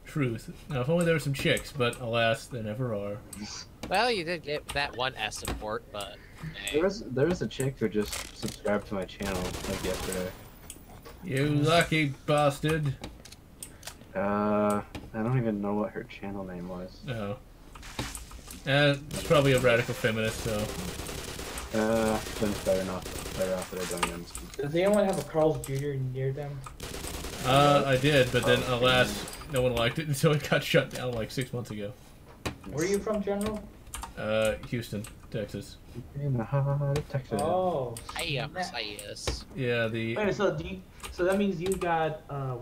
Truth. Now, if only there were some chicks, but alas, there never are. Well, you did get that one S support, but hey. There was a chick who just subscribed to my channel like yesterday. You lucky bastard. I don't even know what her channel name was. No. It's probably a radical feminist, so. Then it's better off that I don't even. Does anyone have a Carl's Jr. near them? I did, but then alas, no one liked it, and so it got shut down like 6 months ago. Where are you from, General? Houston, Texas. In the heart of Texas. Oh. Yes. Yeah, Wait, so that means you got I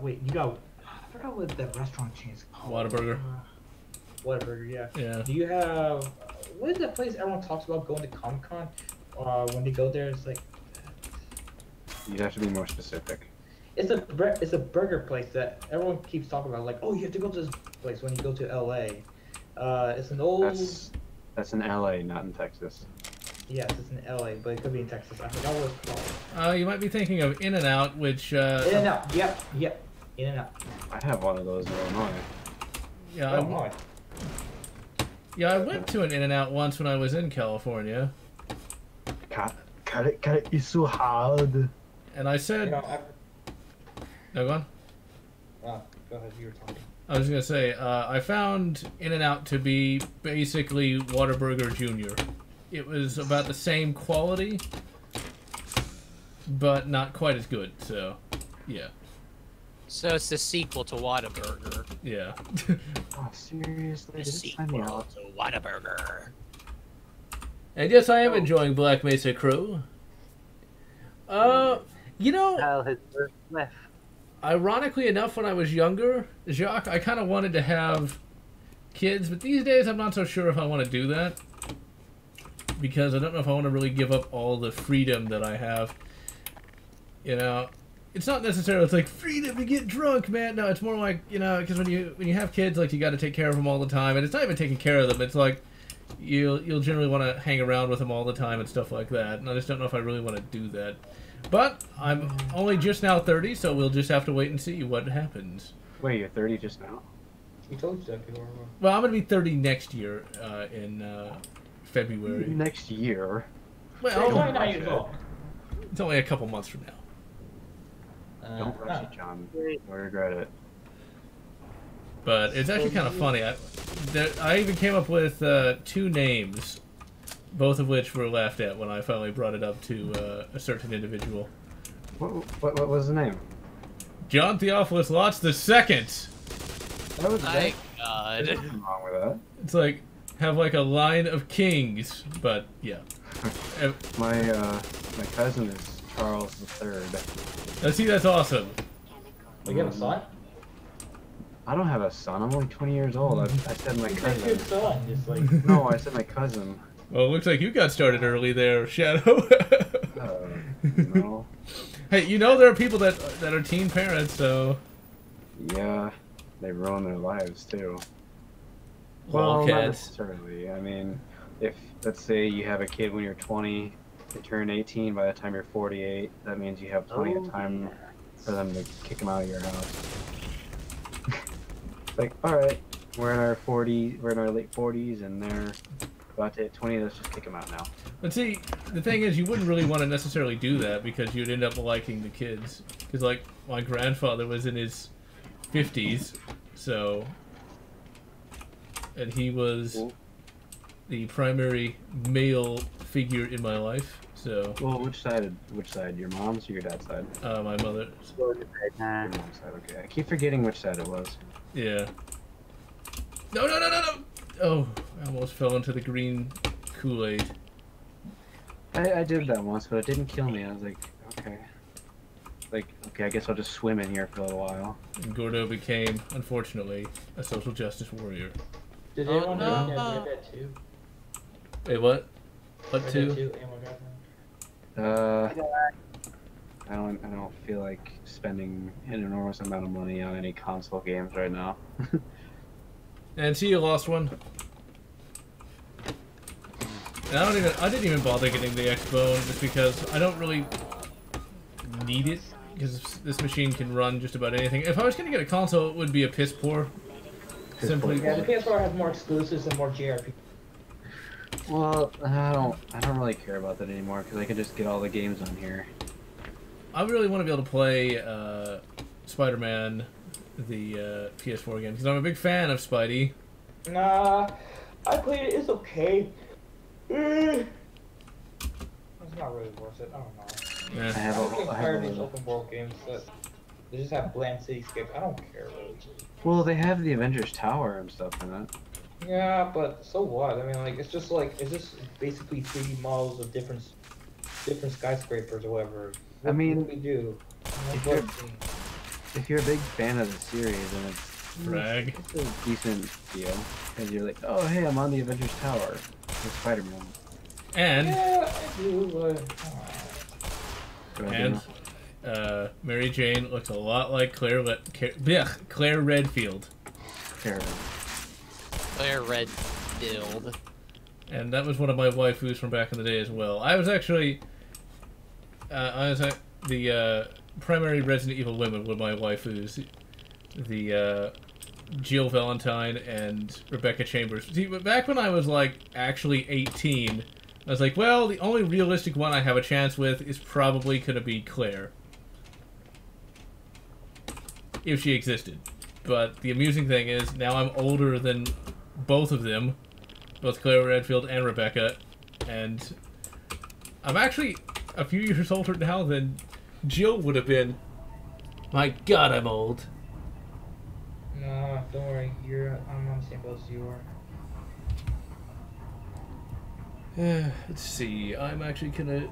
forgot what that restaurant chain is called. Whataburger. Whataburger, yeah. Yeah. Do you have what is that place everyone talks about going to Comic-Con? When they go there, it's like You'd have to be more specific. it's a burger place that everyone keeps talking about. Like, oh, you have to go to this place when you go to LA. It's an old. That's in LA, not in Texas. Yes, it's in LA, but it could be in Texas. I forgot what it's called. You might be thinking of In-N-Out, which. In-N-Out. Yep. In-N-Out. I have one of those in Illinois. Yeah. I went to an In-N-Out once when I was in California. Cut it, it's so hard. And I said. No, go on. Go ahead. You were talking. I was gonna say, I found In-N-Out to be basically Whataburger Jr. It was about the same quality, but not quite as good. So, yeah. So it's the sequel to Whataburger. Yeah. Oh, seriously? The sequel to Whataburger. And yes, I am enjoying Black Mesa Crew. You know, ironically enough, when I was younger, Jacques, I kind of wanted to have kids, but these days I'm not so sure if I want to do that. Because I don't know if I want to really give up all the freedom that I have. You know, it's not necessarily, it's like freedom to get drunk, man. No, it's more like, you know, because when you have kids, like, you got to take care of them all the time. And it's not even taking care of them. It's like, you'll generally want to hang around with them all the time and stuff like that. And I just don't know if I really want to do that. But I'm only just now 30, so we'll just have to wait and see what happens. Wait, you're 30 just now? We told you that before. Well, I'm going to be 30 next year in February. Next year? Well, 29 years old. It's only a couple months from now. Don't rush it, John. You'll regret it. But it's actually kind of funny. I even came up with 2 names, both of which were laughed at when I finally brought it up to a certain individual. What was the name? John Theophilus Lotz II. That was my God. There's nothing wrong with that. It's like, have like a line of kings, but yeah. My cousin is Charles III. Now see, that's awesome. You have a son? I don't have a son. I'm only 20 years old. I said my cousin. Your son, just like... No, I said my cousin. Well, it looks like you got started early there, Shadow. No. Hey, you know there are people that are teen parents, so... Yeah, they ruin their lives, too. Well, not necessarily. I mean, if, let's say you have a kid when you're 20, they turn 18 by the time you're 48, that means you have plenty of time for them to kick them out of your house. Like, alright, we're in our late 40s, and they're about to hit 20, let's just kick them out now. But see, the thing is, you wouldn't really want to necessarily do that, because you'd end up liking the kids. Because, like, my grandfather was in his 50s, so... And he was the primary male figure in my life, so... Well, which side? Your mom's or your dad's side? My mother's. Your mom's side, okay. I keep forgetting which side it was. Yeah. No! Oh, I almost fell into the green Kool-Aid. I did that once, but it didn't kill me. I was like, okay. like, okay, I guess I'll just swim in here for a little while. And Gordo became, unfortunately, a social justice warrior. Did Oh, anyone no. get Red Dead 2? Wait, what? What Red 2? Dead 2, anyone got that? I don't feel like spending an enormous amount of money on any console games right now. And see, you lost one. And I didn't even bother getting the X-Bone just because I don't really need it, because this machine can run just about anything. If I was going to get a console, it would be a piss poor. Simply. Yeah, the PS4 has more exclusives and more JRPG. Well, I don't really care about that anymore because I can just get all the games on here. I really want to be able to play Spider-Man, the PS4 game, because I'm a big fan of Spidey. Nah, I played it. It's okay. It's not really worth it. I don't know. Yeah. I'm getting tired of these open world games that they just have bland cityscapes. I don't care really. Well, they have the Avengers Tower and stuff in it. Yeah, but so what? I mean, like it's just basically 3D models of different skyscrapers or whatever. I mean, what do we do? If you're a big fan of the series, then it's a decent deal. Because you're like, oh hey, I'm on the Avengers Tower with Spider-Man. And yeah, I do, but Mary Jane looks a lot like Claire Redfield. Claire Redfield. And that was one of my waifus from back in the day as well. I was actually the primary Resident Evil women were my waifus. The Jill Valentine and Rebecca Chambers. See, but back when I was like actually 18, I was like, well, the only realistic one I have a chance with is probably gonna be Claire. If she existed. But the amusing thing is, now I'm older than both of them, both Claire Redfield and Rebecca, and I'm actually a few years older now than Jill would have been. My God, I'm old. No, don't worry. I'm on the same boat as you are. Let's see. I'm actually gonna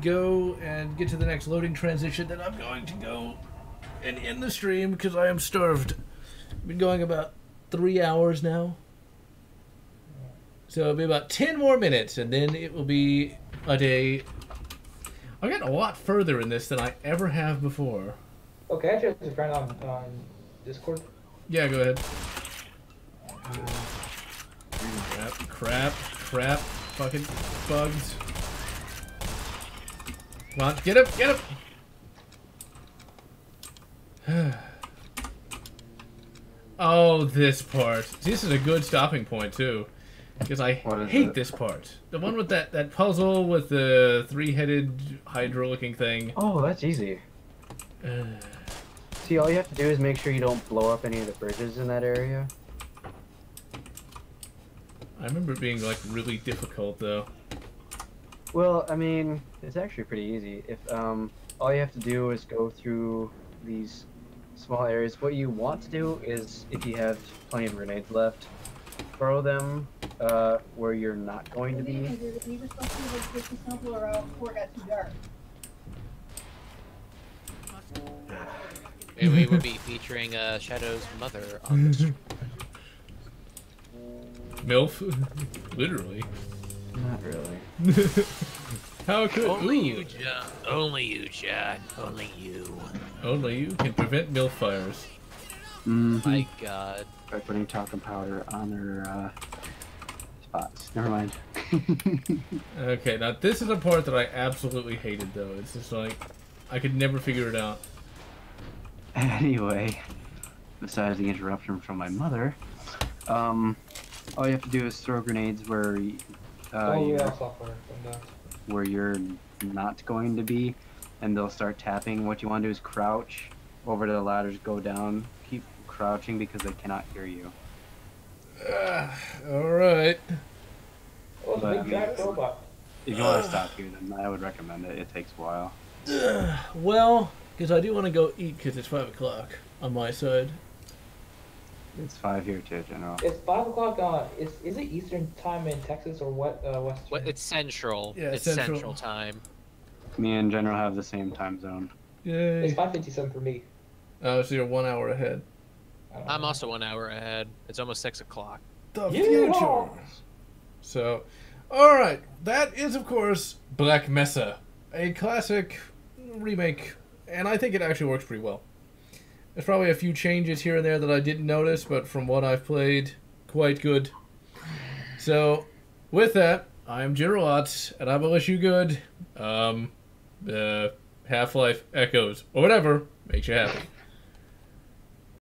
go and get to the next loading transition. Then I'm going to go and end the stream because I am starved. I've been going about 3 hours now. So it'll be about 10 more minutes, and then it will be a day. I've gotten a lot further in this than I ever have before. Okay, I actually have a friend on Discord. Yeah, go ahead. Crap, fucking bugs. Come on, get him! Oh, this part. This is a good stopping point, too. Because I hate this part. The one with that puzzle with the three-headed Hydra-looking thing. Oh, that's easy. See, all you have to do is make sure you don't blow up any of the bridges in that area. I remember it being, like, really difficult, though. Well, I mean, it's actually pretty easy. If all you have to do is go through these small areas. What you want to do is, if you have plenty of grenades left, throw them where you're not going to be. Maybe we would be featuring Shadow's mother on this. MILF? Literally. Not really. How could only you, John? Only you, John. Only you. Only you can prevent MILF fires. My God. By putting talcum powder on their spots. Never mind. Okay, now this is a part that I absolutely hated, though. It's just like, I could never figure it out. Anyway, besides the interruption from my mother, all you have to do is throw grenades where where you're not going to be, and they'll start tapping. What you want to do is crouch over to the ladders, go down, keep crouching because they cannot hear you. Alright. Oh, the big giant robot. If you want to stop here, then I would recommend it. It takes a while. Well, because I do want to go eat because it's 5 o'clock on my side. It's 5 here too, General. It's 5 o'clock. Is it Eastern time in Texas or what? Western? It's Central. Yeah, it's Central time. Me and General have the same time zone. Yay. It's 5:57 for me. Oh, so you're 1 hour ahead. I'm also 1 hour ahead. It's almost 6 o'clock. The future. So, all right, that is of course Black Mesa, a classic remake, and I think it actually works pretty well. There's probably a few changes here and there that I didn't notice, but from what I've played, quite good. So, with that, I am General Lotz, and I will wish you good. Half-Life Echoes, or whatever makes you happy.